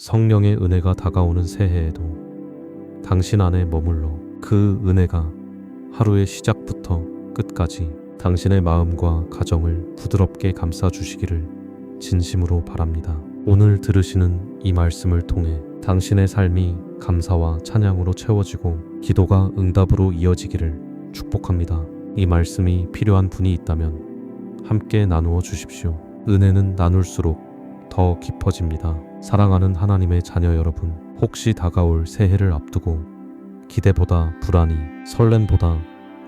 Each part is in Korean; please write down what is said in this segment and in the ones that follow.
성령의 은혜가 다가오는 새해에도 당신 안에 머물러 그 은혜가 하루의 시작부터 끝까지 당신의 마음과 가정을 부드럽게 감싸주시기를 진심으로 바랍니다. 오늘 들으시는 이 말씀을 통해 당신의 삶이 감사와 찬양으로 채워지고 기도가 응답으로 이어지기를 축복합니다. 이 말씀이 필요한 분이 있다면 함께 나누어 주십시오. 은혜는 나눌수록 더 깊어집니다. 사랑하는 하나님의 자녀 여러분, 혹시 다가올 새해를 앞두고 기대보다 불안이, 설렘보다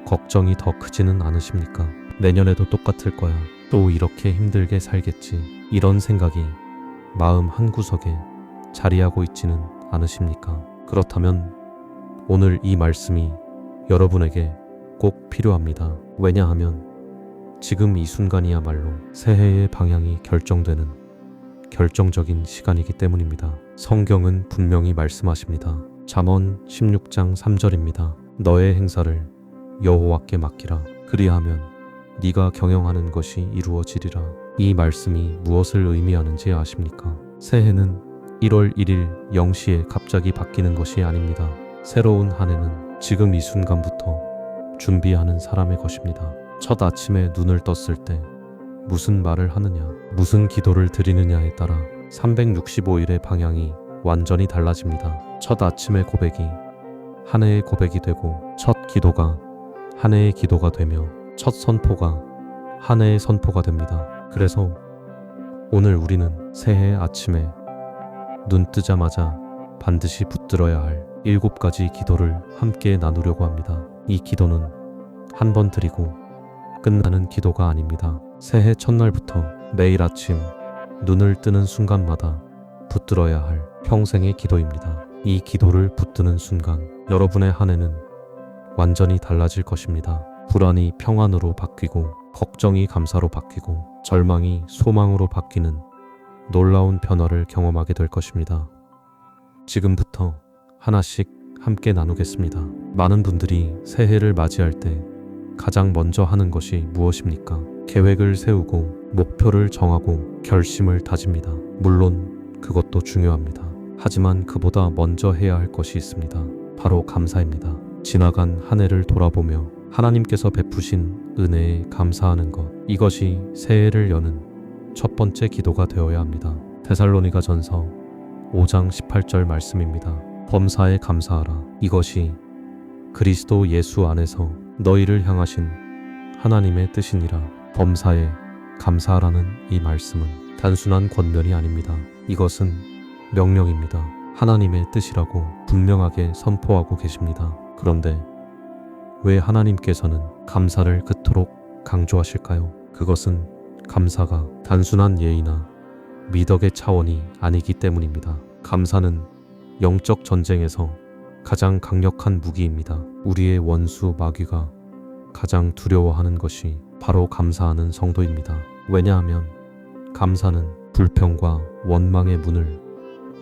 걱정이 더 크지는 않으십니까? 내년에도 똑같을 거야. 또 이렇게 힘들게 살겠지. 이런 생각이 마음 한구석에 자리하고 있지는 않으십니까? 그렇다면 오늘 이 말씀이 여러분에게 꼭 필요합니다. 왜냐하면 지금 이 순간이야말로 새해의 방향이 결정되는 결정적인 시간이기 때문입니다. 성경은 분명히 말씀하십니다. 잠언 16장 3절입니다. 너의 행사를 여호와께 맡기라. 그리하면 네가 경영하는 것이 이루어지리라. 이 말씀이 무엇을 의미하는지 아십니까? 새해는 1월 1일 0시에 갑자기 바뀌는 것이 아닙니다. 새로운 한 해는 지금 이 순간부터 준비하는 사람의 것입니다. 첫 아침에 눈을 떴을 때 무슨 말을 하느냐, 무슨 기도를 드리느냐에 따라 365일의 방향이 완전히 달라집니다. 첫 아침의 고백이 한 해의 고백이 되고, 첫 기도가 한 해의 기도가 되며, 첫 선포가 한 해의 선포가 됩니다. 그래서 오늘 우리는 새해 아침에 눈 뜨자마자 반드시 붙들어야 할 7가지 기도를 함께 나누려고 합니다. 이 기도는 한 번 드리고 끝나는 기도가 아닙니다. 새해 첫날부터 매일 아침 눈을 뜨는 순간마다 붙들어야 할 평생의 기도입니다. 이 기도를 붙드는 순간 여러분의 한 해는 완전히 달라질 것입니다. 불안이 평안으로 바뀌고, 걱정이 감사로 바뀌고, 절망이 소망으로 바뀌는 놀라운 변화를 경험하게 될 것입니다. 지금부터 하나씩 함께 나누겠습니다. 많은 분들이 새해를 맞이할 때 가장 먼저 하는 것이 무엇입니까? 계획을 세우고 목표를 정하고 결심을 다집니다. 물론 그것도 중요합니다. 하지만 그보다 먼저 해야 할 것이 있습니다. 바로 감사입니다. 지나간 한 해를 돌아보며 하나님께서 베푸신 은혜에 감사하는 것, 이것이 새해를 여는 첫 번째 기도가 되어야 합니다. 데살로니가전서 5장 18절 말씀입니다. 범사에 감사하라. 이것이 그리스도 예수 안에서 너희를 향하신 하나님의 뜻이니라. 범사에 감사하라는 이 말씀은 단순한 권면이 아닙니다. 이것은 명령입니다. 하나님의 뜻이라고 분명하게 선포하고 계십니다. 그런데 왜 하나님께서는 감사를 그토록 강조하실까요? 그것은 감사가 단순한 예의나 미덕의 차원이 아니기 때문입니다. 감사는 영적 전쟁에서 가장 강력한 무기입니다. 우리의 원수 마귀가 가장 두려워하는 것이 바로 감사하는 성도입니다. 왜냐하면 감사는 불평과 원망의 문을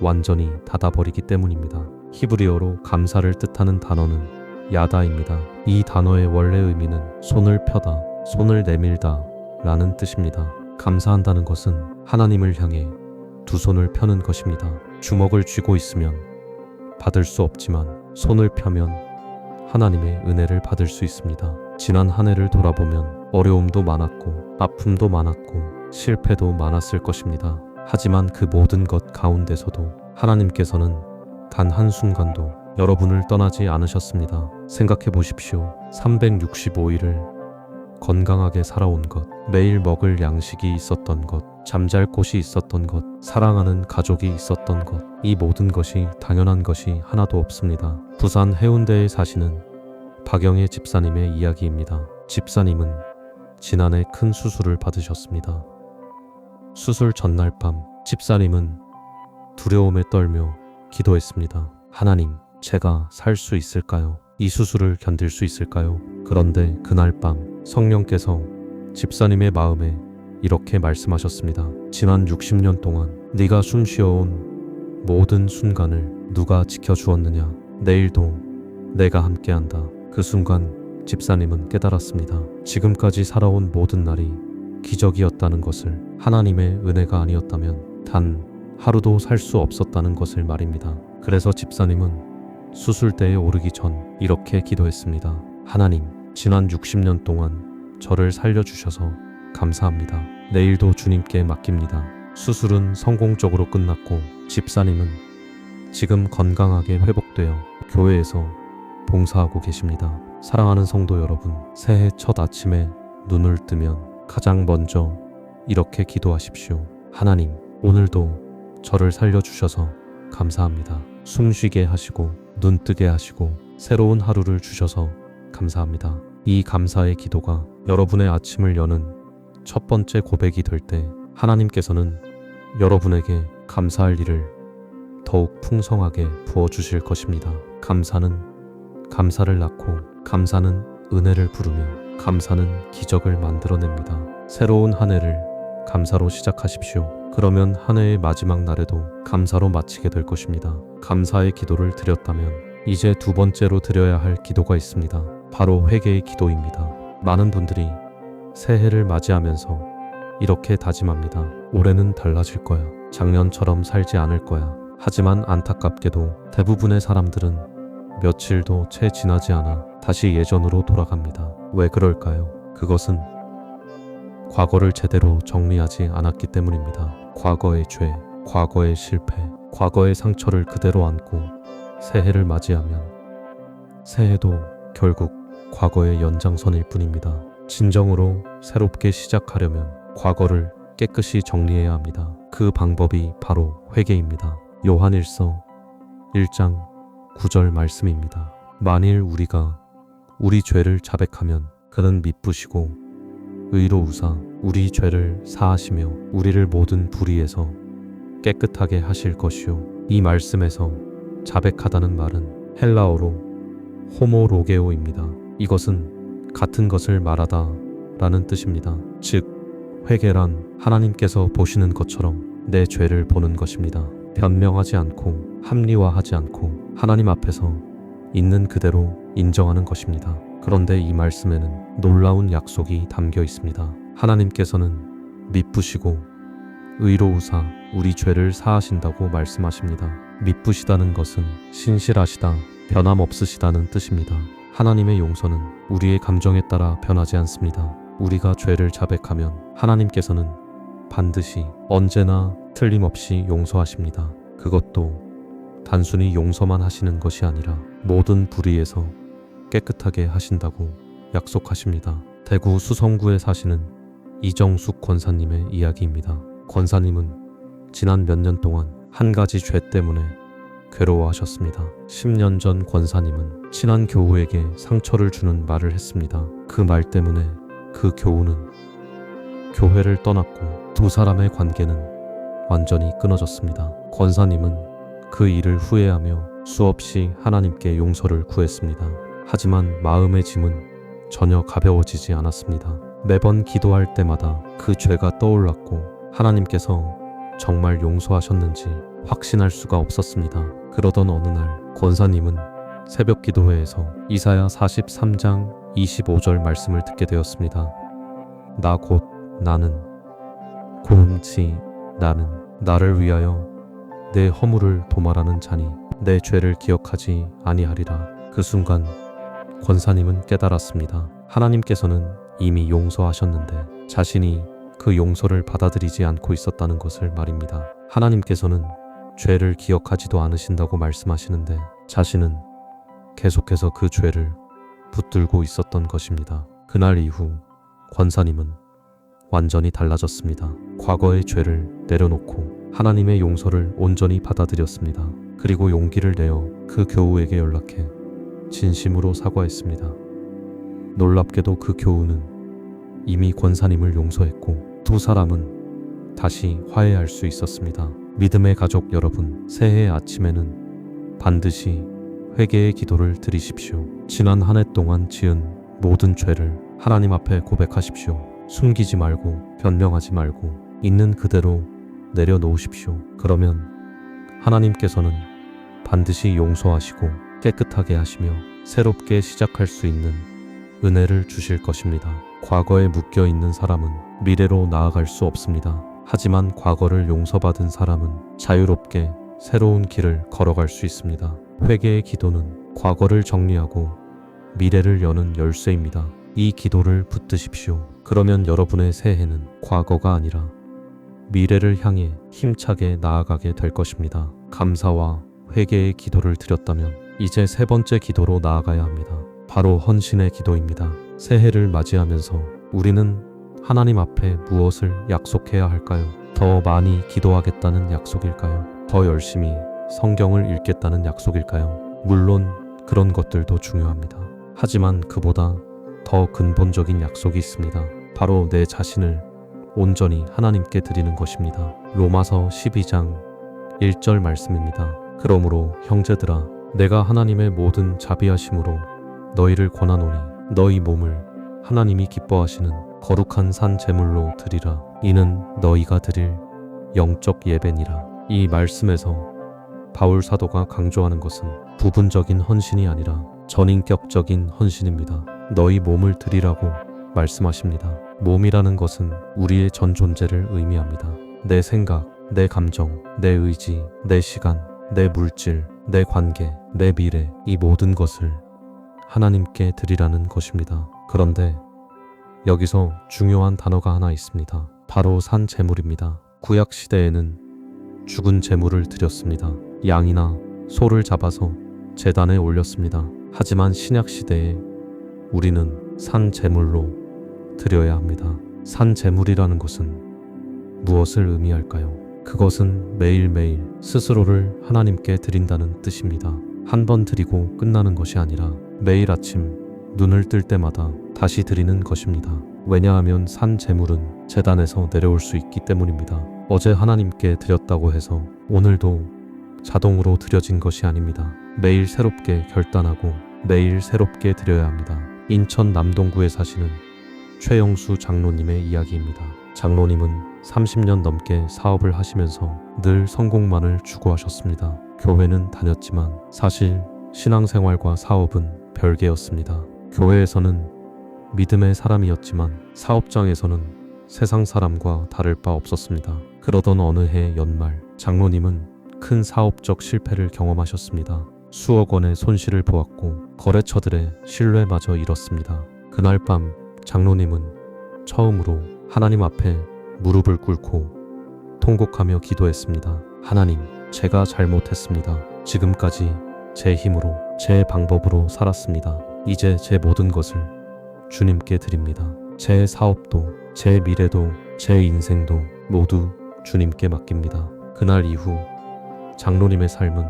완전히 닫아버리기 때문입니다. 히브리어로 감사를 뜻하는 단어는 야다입니다. 이 단어의 원래 의미는 손을 펴다, 손을 내밀다 라는 뜻입니다. 감사한다는 것은 하나님을 향해 두 손을 펴는 것입니다. 주먹을 쥐고 있으면 받을 수 없지만 손을 펴면 하나님의 은혜를 받을 수 있습니다. 지난 한 해를 돌아보면 어려움도 많았고 아픔도 많았고 실패도 많았을 것입니다. 하지만 그 모든 것 가운데서도 하나님께서는 단 한순간도 여러분을 떠나지 않으셨습니다. 생각해 보십시오. 365일을 건강하게 살아온 것, 매일 먹을 양식이 있었던 것, 잠잘 곳이 있었던 것, 사랑하는 가족이 있었던 것, 이 모든 것이 당연한 것이 하나도 없습니다. 부산 해운대에 사시는 박영애 집사님의 이야기입니다. 집사님은 지난해 큰 수술을 받으셨습니다. 수술 전날 밤 집사님은 두려움에 떨며 기도했습니다. 하나님, 제가 살 수 있을까요? 이 수술을 견딜 수 있을까요? 그런데 그날 밤 성령께서 집사님의 마음에 이렇게 말씀하셨습니다. 지난 60년 동안 네가 숨 쉬어온 모든 순간을 누가 지켜주었느냐? 내일도 내가 함께한다. 그 순간 집사님은 깨달았습니다. 지금까지 살아온 모든 날이 기적이었다는 것을. 하나님의 은혜가 아니었다면 단 하루도 살 수 없었다는 것을 말입니다. 그래서 집사님은 수술대에 오르기 전 이렇게 기도했습니다. 하나님, 지난 60년 동안 저를 살려주셔서 감사합니다. 내일도 주님께 맡깁니다. 수술은 성공적으로 끝났고 집사님은 지금 건강하게 회복되어 교회에서 봉사하고 계십니다. 사랑하는 성도 여러분, 새해 첫 아침에 눈을 뜨면 가장 먼저 이렇게 기도하십시오. 하나님, 오늘도 저를 살려주셔서 감사합니다. 숨 쉬게 하시고 눈 뜨게 하시고 새로운 하루를 주셔서 감사합니다. 이 감사의 기도가 여러분의 아침을 여는 첫 번째 고백이 될 때 하나님께서는 여러분에게 감사할 일을 더욱 풍성하게 부어주실 것입니다. 감사는 감사를 낳고 감사는 은혜를 부르며 감사는 기적을 만들어냅니다. 새로운 한 해를 감사로 시작하십시오. 그러면 한 해의 마지막 날에도 감사로 마치게 될 것입니다. 감사의 기도를 드렸다면 이제 두 번째로 드려야 할 기도가 있습니다. 바로 회개의 기도입니다. 많은 분들이 새해를 맞이하면서 이렇게 다짐합니다. 올해는 달라질 거야. 작년처럼 살지 않을 거야. 하지만 안타깝게도 대부분의 사람들은 며칠도 채 지나지 않아 다시 예전으로 돌아갑니다. 왜 그럴까요? 그것은 과거를 제대로 정리하지 않았기 때문입니다. 과거의 죄, 과거의 실패, 과거의 상처를 그대로 안고 새해를 맞이하면 새해도 결국 과거의 연장선일 뿐입니다. 진정으로 새롭게 시작하려면 과거를 깨끗이 정리해야 합니다. 그 방법이 바로 회개입니다. 요한일서 1장 9절 말씀입니다. 만일 우리가 우리 죄를 자백하면 그는 미쁘시고 의로우사 우리 죄를 사하시며 우리를 모든 불의에서 깨끗하게 하실 것이요. 이 말씀에서 자백하다는 말은 헬라어로 호모로게오입니다. 이것은 같은 것을 말하다 라는 뜻입니다. 즉 회개란 하나님께서 보시는 것처럼 내 죄를 보는 것입니다. 변명하지 않고 합리화하지 않고 하나님 앞에서 있는 그대로 인정하는 것입니다. 그런데 이 말씀에는 놀라운 약속이 담겨 있습니다. 하나님께서는 미쁘시고 의로우사 우리 죄를 사하신다고 말씀하십니다. 미쁘시다는 것은 신실하시다, 변함없으시다는 뜻입니다. 하나님의 용서는 우리의 감정에 따라 변하지 않습니다. 우리가 죄를 자백하면 하나님께서는 반드시 언제나 틀림없이 용서하십니다. 그것도 단순히 용서만 하시는 것이 아니라 모든 불의에서 깨끗하게 하신다고 약속하십니다. 대구 수성구에 사시는 이정숙 권사님의 이야기입니다. 권사님은 지난 몇 년 동안 한 가지 죄 때문에 괴로워하셨습니다. 10년 전 권사님은 친한 교우에게 상처를 주는 말을 했습니다. 그 말 때문에 그 교우는 교회를 떠났고 두 사람의 관계는 완전히 끊어졌습니다. 권사님은 그 일을 후회하며 수없이 하나님께 용서를 구했습니다. 하지만 마음의 짐은 전혀 가벼워지지 않았습니다. 매번 기도할 때마다 그 죄가 떠올랐고 하나님께서 정말 용서하셨는지 확신할 수가 없었습니다. 그러던 어느 날 권사님은 새벽 기도회에서 이사야 43장 25절 말씀을 듣게 되었습니다. 나 곧 나는 고음치 나는 나를 위하여 내 허물을 도말하는 자니 내 죄를 기억하지 아니하리라. 그 순간 권사님은 깨달았습니다. 하나님께서는 이미 용서하셨는데 자신이 그 용서를 받아들이지 않고 있었다는 것을 말입니다. 하나님께서는 죄를 기억하지도 않으신다고 말씀하시는데 자신은 계속해서 그 죄를 붙들고 있었던 것입니다. 그날 이후 권사님은 완전히 달라졌습니다. 과거의 죄를 내려놓고 하나님의 용서를 온전히 받아들였습니다. 그리고 용기를 내어 그 교우에게 연락해 진심으로 사과했습니다. 놀랍게도 그 교우는 이미 권사님을 용서했고 두 사람은 다시 화해할 수 있었습니다. 믿음의 가족 여러분, 새해 아침에는 반드시 회개의 기도를 드리십시오. 지난 한 해 동안 지은 모든 죄를 하나님 앞에 고백하십시오. 숨기지 말고 변명하지 말고 있는 그대로 내려놓으십시오. 그러면 하나님께서는 반드시 용서하시고 깨끗하게 하시며 새롭게 시작할 수 있는 은혜를 주실 것입니다. 과거에 묶여 있는 사람은 미래로 나아갈 수 없습니다. 하지만 과거를 용서받은 사람은 자유롭게 새로운 길을 걸어갈 수 있습니다. 회개의 기도는 과거를 정리하고 미래를 여는 열쇠입니다. 이 기도를 붙드십시오. 그러면 여러분의 새해는 과거가 아니라 미래를 향해 힘차게 나아가게 될 것입니다. 감사와 회개의 기도를 드렸다면 이제 세 번째 기도로 나아가야 합니다. 바로 헌신의 기도입니다. 새해를 맞이하면서 우리는 하나님 앞에 무엇을 약속해야 할까요? 더 많이 기도하겠다는 약속일까요? 더 열심히 성경을 읽겠다는 약속일까요? 물론 그런 것들도 중요합니다. 하지만 그보다 더 근본적인 약속이 있습니다. 바로 내 자신을 온전히 하나님께 드리는 것입니다. 로마서 12장 1절 말씀입니다. 그러므로 형제들아 내가 하나님의 모든 자비하심으로 너희를 권하노니 너희 몸을 하나님이 기뻐하시는 거룩한 산 제물로 드리라. 이는 너희가 드릴 영적 예배니라. 이 말씀에서 바울 사도가 강조하는 것은 부분적인 헌신이 아니라 전인격적인 헌신입니다. 너희 몸을 드리라고 말씀하십니다. 몸이라는 것은 우리의 전 존재를 의미합니다. 내 생각, 내 감정, 내 의지, 내 시간, 내 물질, 내 관계, 내 미래, 이 모든 것을 하나님께 드리라는 것입니다. 그런데 여기서 중요한 단어가 하나 있습니다. 바로 산 제물입니다. 구약 시대에는 죽은 제물을 드렸습니다. 양이나 소를 잡아서 제단에 올렸습니다. 하지만 신약 시대에 우리는 산 제물로 드려야 합니다. 산 제물이라는 것은 무엇을 의미할까요? 그것은 매일매일 스스로를 하나님께 드린다는 뜻입니다. 한 번 드리고 끝나는 것이 아니라 매일 아침 눈을 뜰 때마다 다시 드리는 것입니다. 왜냐하면 산 제물은 제단에서 내려올 수 있기 때문입니다. 어제 하나님께 드렸다고 해서 오늘도 자동으로 드려진 것이 아닙니다. 매일 새롭게 결단하고 매일 새롭게 드려야 합니다. 인천 남동구에 사시는 최영수 장로님의 이야기입니다. 장로님은 30년 넘게 사업을 하시면서 늘 성공만을 추구하셨습니다. 교회는 다녔지만 사실 신앙생활과 사업은 별개였습니다. 교회에서는 믿음의 사람이었지만 사업장에서는 세상 사람과 다를 바 없었습니다. 그러던 어느 해 연말 장로님은 큰 사업적 실패를 경험하셨습니다. 수억 원의 손실을 보았고 거래처들의 신뢰마저 잃었습니다. 그날 밤 장로님은 처음으로 하나님 앞에 무릎을 꿇고 통곡하며 기도했습니다. 하나님, 제가 잘못했습니다. 지금까지 제 힘으로, 제 방법으로 살았습니다. 이제 제 모든 것을 주님께 드립니다. 제 사업도, 제 미래도, 제 인생도 모두 주님께 맡깁니다. 그날 이후 장로님의 삶은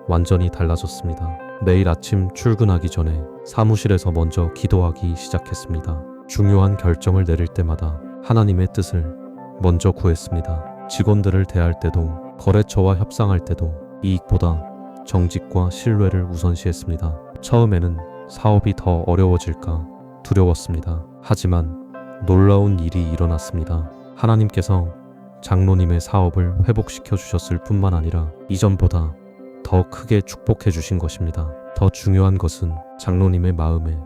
완전히 달라졌습니다. 매일 아침 출근하기 전에 사무실에서 먼저 기도하기 시작했습니다. 중요한 결정을 내릴 때마다 하나님의 뜻을 먼저 구했습니다. 직원들을 대할 때도 거래처와 협상할 때도 이익보다 정직과 신뢰를 우선시했습니다. 처음에는 사업이 더 어려워질까 두려웠습니다. 하지만 놀라운 일이 일어났습니다. 하나님께서 장로님의 사업을 회복시켜 주셨을 뿐만 아니라 이전보다 더 크게 축복해 주신 것입니다. 더 중요한 것은 장로님의 마음에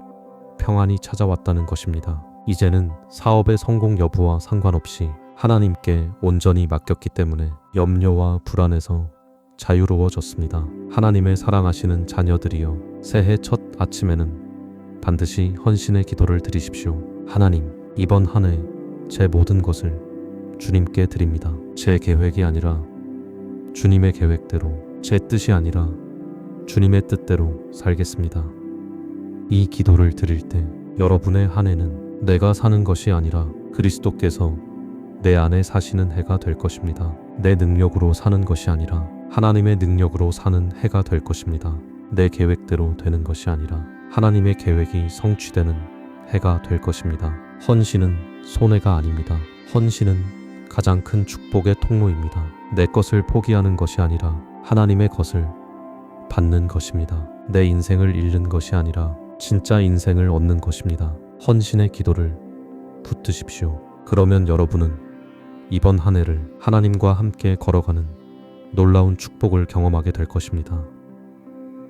평안이 찾아왔다는 것입니다. 이제는 사업의 성공 여부와 상관없이 하나님께 온전히 맡겼기 때문에 염려와 불안에서 자유로워졌습니다. 하나님의 사랑하시는 자녀들이여, 새해 첫 아침에는 반드시 헌신의 기도를 드리십시오. 하나님, 이번 한 해 제 모든 것을 주님께 드립니다. 제 계획이 아니라 주님의 계획대로, 제 뜻이 아니라 주님의 뜻대로 살겠습니다. 이 기도를 드릴 때 여러분의 한 해는 내가 사는 것이 아니라 그리스도께서 내 안에 사시는 해가 될 것입니다. 내 능력으로 사는 것이 아니라 하나님의 능력으로 사는 해가 될 것입니다. 내 계획대로 되는 것이 아니라 하나님의 계획이 성취되는 해가 될 것입니다. 헌신은 손해가 아닙니다. 헌신은 가장 큰 축복의 통로입니다. 내 것을 포기하는 것이 아니라 하나님의 것을 받는 것입니다. 내 인생을 잃는 것이 아니라 진짜 인생을 얻는 것입니다. 헌신의 기도를 붙드십시오. 그러면 여러분은 이번 한 해를 하나님과 함께 걸어가는 놀라운 축복을 경험하게 될 것입니다.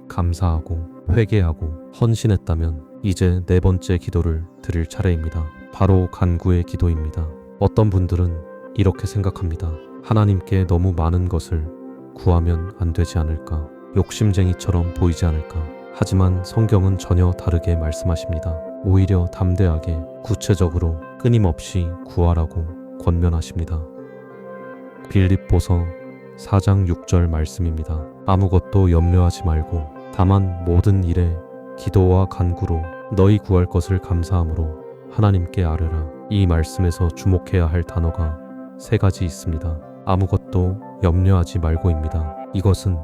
감사하고 회개하고 헌신했다면 이제 네 번째 기도를 드릴 차례입니다. 바로 간구의 기도입니다. 어떤 분들은 이렇게 생각합니다. 하나님께 너무 많은 것을 구하면 안 되지 않을까? 욕심쟁이처럼 보이지 않을까? 하지만 성경은 전혀 다르게 말씀하십니다. 오히려 담대하게 구체적으로 끊임없이 구하라고 권면하십니다. 빌립보서 4장 6절 말씀입니다. 아무것도 염려하지 말고 다만 모든 일에 기도와 간구로 너희 구할 것을 감사함으로 하나님께 아뢰라. 이 말씀에서 주목해야 할 단어가 세 가지 있습니다. 아무것도 염려하지 말고입니다. 이것은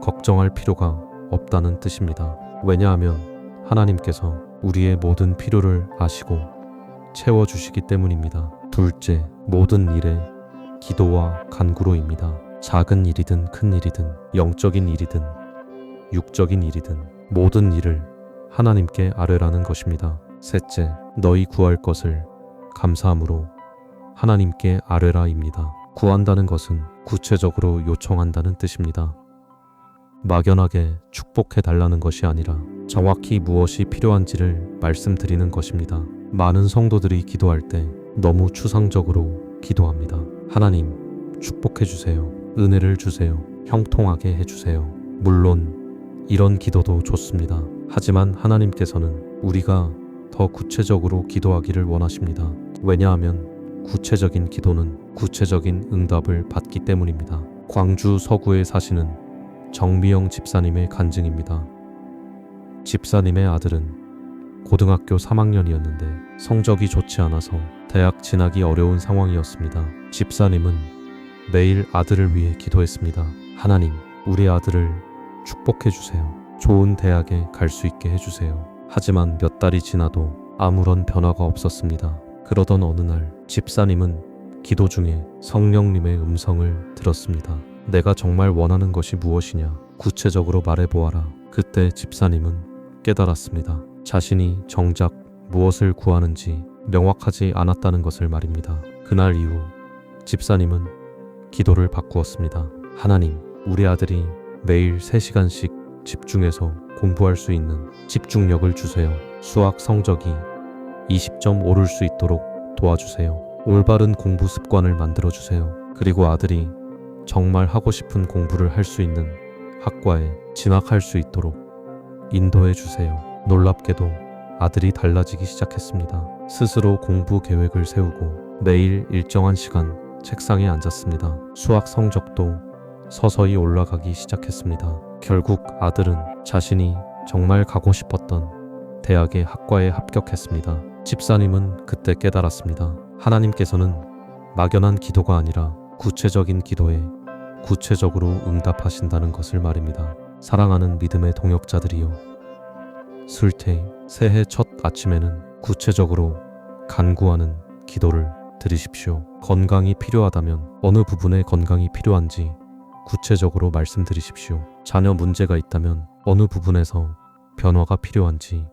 걱정할 필요가 없다는 뜻입니다. 왜냐하면 하나님께서 우리의 모든 필요를 아시고 채워주시기 때문입니다. 둘째, 모든 일에 기도와 간구로입니다. 작은 일이든 큰 일이든 영적인 일이든 육적인 일이든 모든 일을 하나님께 아뢰라는 것입니다. 셋째, 너희 구할 것을 감사함으로 하나님께 아뢰라입니다. 구한다는 것은 구체적으로 요청한다는 뜻입니다. 막연하게 축복해 달라는 것이 아니라 정확히 무엇이 필요한지를 말씀드리는 것입니다. 많은 성도들이 기도할 때 너무 추상적으로 기도합니다. 하나님, 축복해 주세요. 은혜를 주세요. 형통하게 해주세요. 물론 이런 기도도 좋습니다. 하지만 하나님께서는 우리가 더 구체적으로 기도하기를 원하십니다. 왜냐하면 구체적인 기도는 구체적인 응답을 받기 때문입니다. 광주 서구에 사시는 정미영 집사님의 간증입니다. 집사님의 아들은 고등학교 3학년이었는데 성적이 좋지 않아서 대학 진학이 어려운 상황이었습니다. 집사님은 매일 아들을 위해 기도했습니다. 하나님, 우리 아들을 축복해 주세요. 좋은 대학에 갈 수 있게 해주세요. 하지만 몇 달이 지나도 아무런 변화가 없었습니다. 그러던 어느 날 집사님은 기도 중에 성령님의 음성을 들었습니다. 내가 정말 원하는 것이 무엇이냐? 구체적으로 말해보아라. 그때 집사님은 깨달았습니다. 자신이 정작 무엇을 구하는지 명확하지 않았다는 것을 말입니다. 그날 이후 집사님은 기도를 바꾸었습니다. 하나님, 우리 아들이 매일 3시간씩 집중해서 공부할 수 있는 집중력을 주세요. 수학 성적이 20점 오를 수 있도록 도와주세요. 올바른 공부 습관을 만들어주세요. 그리고 아들이 정말 하고 싶은 공부를 할 수 있는 학과에 진학할 수 있도록 인도해 주세요. 놀랍게도 아들이 달라지기 시작했습니다. 스스로 공부 계획을 세우고 매일 일정한 시간 책상에 앉았습니다. 수학 성적도 서서히 올라가기 시작했습니다. 결국 아들은 자신이 정말 가고 싶었던 대학의 학과에 합격했습니다. 집사님은 그때 깨달았습니다. 하나님께서는 막연한 기도가 아니라 구체적인 기도에 구체적으로 응답하신다는 것을 말입니다. 사랑하는 믿음의 동역자들이여, 술태 새해 첫 아침에는 구체적으로 간구하는 기도를 드리십시오. 건강이 필요하다면 어느 부분에 건강이 필요한지 구체적으로 말씀드리십시오. 자녀 문제가 있다면 어느 부분에서 변화가 필요한지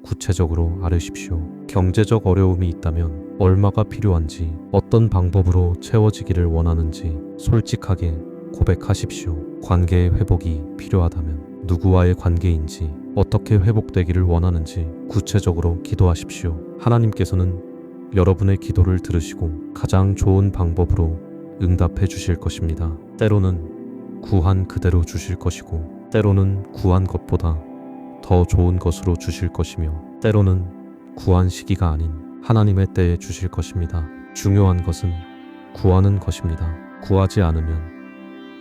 구체적으로 아뢰십시오. 경제적 어려움이 있다면 얼마가 필요한지, 어떤 방법으로 채워지기를 원하는지 솔직하게 고백하십시오. 관계의 회복이 필요하다면 누구와의 관계인지, 어떻게 회복되기를 원하는지 구체적으로 기도하십시오. 하나님께서는 여러분의 기도를 들으시고 가장 좋은 방법으로 응답해 주실 것입니다. 때로는 구한 그대로 주실 것이고, 때로는 구한 것보다 더 좋은 것으로 주실 것이며, 때로는 구한 시기가 아닌 하나님의 때에 주실 것입니다. 중요한 것은 구하는 것입니다. 구하지 않으면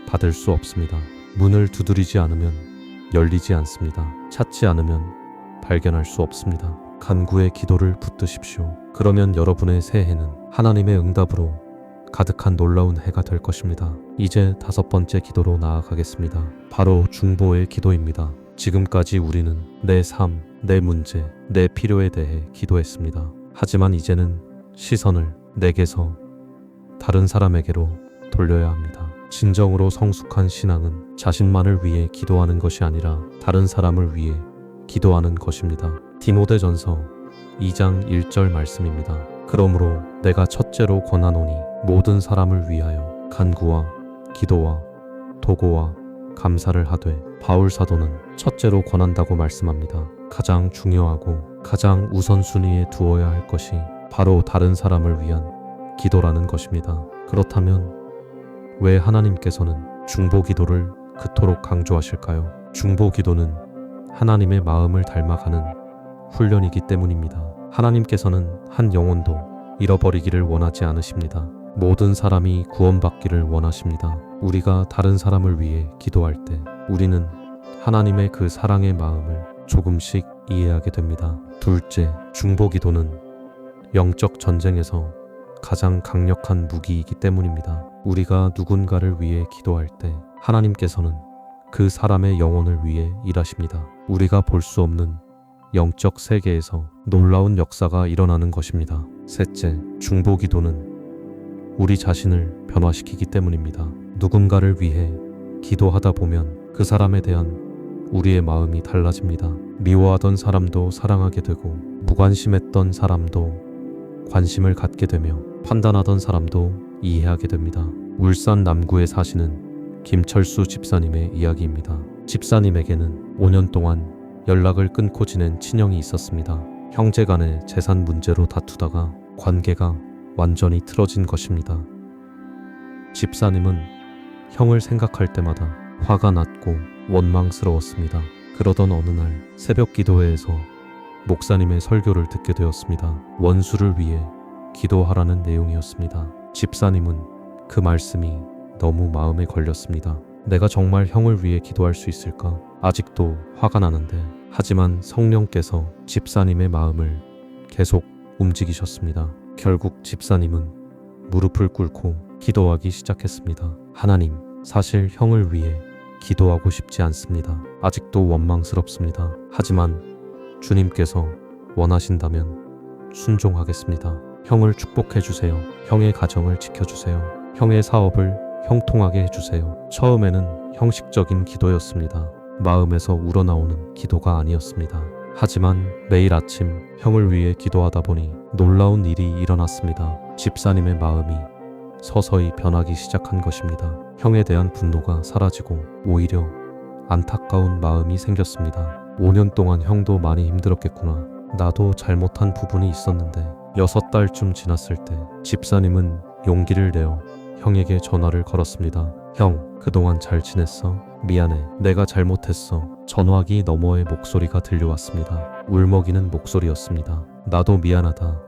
받을 수 없습니다. 문을 두드리지 않으면 열리지 않습니다. 찾지 않으면 발견할 수 없습니다. 간구의 기도를 붙드십시오. 그러면 여러분의 새해는 하나님의 응답으로 가득한 놀라운 해가 될 것입니다. 이제 5번째 기도로 나아가겠습니다. 바로 중보의 기도입니다. 지금까지 우리는 내 삶, 내 문제, 내 필요에 대해 기도했습니다. 하지만 이제는 시선을 내게서 다른 사람에게로 돌려야 합니다. 진정으로 성숙한 신앙은 자신만을 위해 기도하는 것이 아니라 다른 사람을 위해 기도하는 것입니다. 디모데전서 2장 1절 말씀입니다. 그러므로 내가 첫째로 권하노니 모든 사람을 위하여 간구와 기도와 도고와 감사를 하되, 바울 사도는 첫째로 권한다고 말씀합니다. 가장 중요하고 가장 우선순위에 두어야 할 것이 바로 다른 사람을 위한 기도라는 것입니다. 그렇다면 왜 하나님께서는 중보 기도를 그토록 강조하실까요? 중보 기도는 하나님의 마음을 닮아가는 훈련이기 때문입니다. 하나님께서는 한 영혼도 잃어버리기를 원하지 않으십니다. 모든 사람이 구원받기를 원하십니다. 우리가 다른 사람을 위해 기도할 때 우리는 하나님의 그 사랑의 마음을 조금씩 이해하게 됩니다. 둘째, 중보 기도는 영적 전쟁에서 가장 강력한 무기이기 때문입니다. 우리가 누군가를 위해 기도할 때 하나님께서는 그 사람의 영혼을 위해 일하십니다. 우리가 볼 수 없는 영적 세계에서 놀라운 역사가 일어나는 것입니다. 셋째, 중보 기도는 우리 자신을 변화시키기 때문입니다. 누군가를 위해 기도하다 보면 그 사람에 대한 우리의 마음이 달라집니다. 미워하던 사람도 사랑하게 되고, 무관심했던 사람도 관심을 갖게 되며, 판단하던 사람도 이해하게 됩니다. 울산 남구에 사시는 김철수 집사님의 이야기입니다. 집사님에게는 5년 동안 연락을 끊고 지낸 친형이 있었습니다. 형제 간의 재산 문제로 다투다가 관계가 완전히 틀어진 것입니다. 집사님은 형을 생각할 때마다 화가 났고 원망스러웠습니다. 그러던 어느 날 새벽 기도회에서 목사님의 설교를 듣게 되었습니다. 원수를 위해 기도하라는 내용이었습니다. 집사님은 그 말씀이 너무 마음에 걸렸습니다. 내가 정말 형을 위해 기도할 수 있을까? 아직도 화가 나는데. 하지만 성령께서 집사님의 마음을 계속 움직이셨습니다. 결국 집사님은 무릎을 꿇고 기도하기 시작했습니다. 하나님, 사실 형을 위해 기도하고 싶지 않습니다. 아직도 원망스럽습니다. 하지만 주님께서 원하신다면 순종하겠습니다. 형을 축복해 주세요. 형의 가정을 지켜주세요. 형의 사업을 형통하게 해주세요. 처음에는 형식적인 기도였습니다. 마음에서 우러나오는 기도가 아니었습니다. 하지만 매일 아침 형을 위해 기도하다 보니 놀라운 일이 일어났습니다. 집사님의 마음이 서서히 변하기 시작한 것입니다. 형에 대한 분노가 사라지고 오히려 안타까운 마음이 생겼습니다. 5년 동안 형도 많이 힘들었겠구나. 나도 잘못한 부분이 있었는데. 6달쯤 지났을 때 집사님은 용기를 내어 형에게 전화를 걸었습니다. 형, 그동안 잘 지냈어? 미안해. 내가 잘못했어. 전화기 너머의 목소리가 들려왔습니다. 울먹이는 목소리였습니다. 나도 미안하다,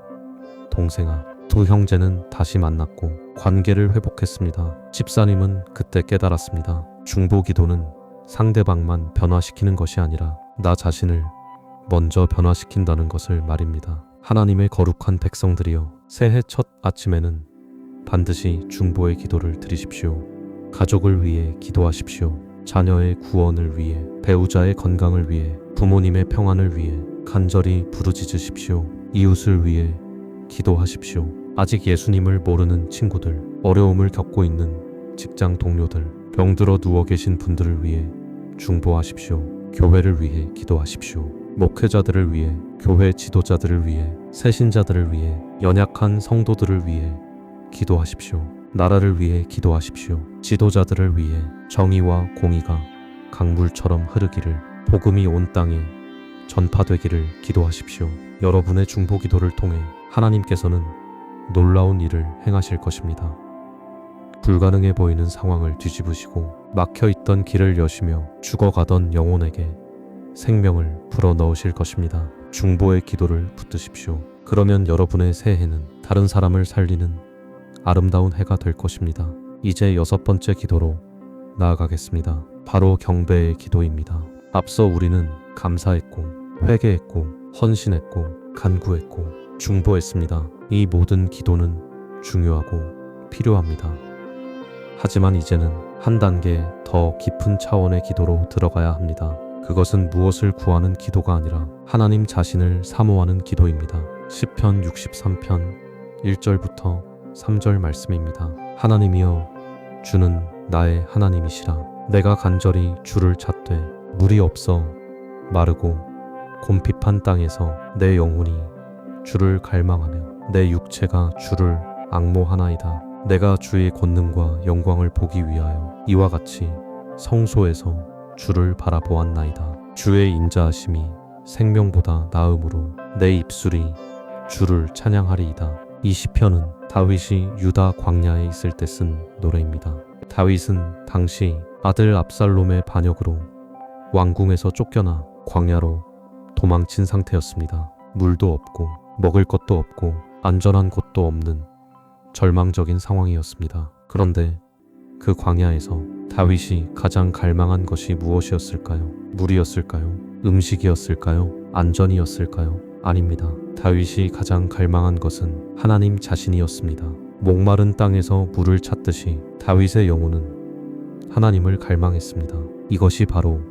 동생아. 두 형제는 다시 만났고 관계를 회복했습니다. 집사님은 그때 깨달았습니다. 중보 기도는 상대방만 변화시키는 것이 아니라 나 자신을 먼저 변화시킨다는 것을 말입니다. 하나님의 거룩한 백성들이여, 새해 첫 아침에는 반드시 중보의 기도를 드리십시오. 가족을 위해 기도하십시오. 자녀의 구원을 위해, 배우자의 건강을 위해, 부모님의 평안을 위해 간절히 부르짖으십시오. 이웃을 위해 기도하십시오. 아직 예수님을 모르는 친구들, 어려움을 겪고 있는 직장 동료들, 병들어 누워 계신 분들을 위해 중보하십시오. 교회를 위해 기도하십시오. 목회자들을 위해, 교회 지도자들을 위해, 새신자들을 위해, 연약한 성도들을 위해 기도하십시오. 나라를 위해 기도하십시오. 지도자들을 위해 정의와 공의가 강물처럼 흐르기를, 복음이 온 땅에 전파되기를 기도하십시오. 여러분의 중보 기도를 통해 하나님께서는 놀라운 일을 행하실 것입니다. 불가능해 보이는 상황을 뒤집으시고 막혀있던 길을 여시며 죽어가던 영혼에게 생명을 불어넣으실 것입니다. 중보의 기도를 붙드십시오. 그러면 여러분의 새해는 다른 사람을 살리는 아름다운 해가 될 것입니다. 이제 6번째 기도로 나아가겠습니다. 바로 경배의 기도입니다. 앞서 우리는 감사했고, 회개했고, 헌신했고, 간구했고, 중보했습니다. 이 모든 기도는 중요하고 필요합니다. 하지만 이제는 한 단계 더 깊은 차원의 기도로 들어가야 합니다. 그것은 무엇을 구하는 기도가 아니라 하나님 자신을 사모하는 기도입니다. 시편 63편 1절부터 3절 말씀입니다. 하나님이여, 주는 나의 하나님이시라. 내가 간절히 주를 찾되 물이 없어 마르고 곰핍한 땅에서 내 영혼이 주를 갈망하며 내 육체가 주를 앙모하나이다. 내가 주의 권능과 영광을 보기 위하여 이와 같이 성소에서 주를 바라보았나이다. 주의 인자하심이 생명보다 나음으로 내 입술이 주를 찬양하리이다. 이 시편은 다윗이 유다 광야에 있을 때 쓴 노래입니다. 다윗은 당시 아들 압살롬의 반역으로 왕궁에서 쫓겨나 광야로 도망친 상태였습니다. 물도 없고 먹을 것도 없고 안전한 곳도 없는 절망적인 상황이었습니다. 그런데 그 광야에서 다윗이 가장 갈망한 것이 무엇이었을까요? 물이었을까요? 음식이었을까요? 안전이었을까요? 아닙니다. 다윗이 가장 갈망한 것은 하나님 자신이었습니다. 목마른 땅에서 물을 찾듯이 다윗의 영혼은 하나님을 갈망했습니다. 이것이 바로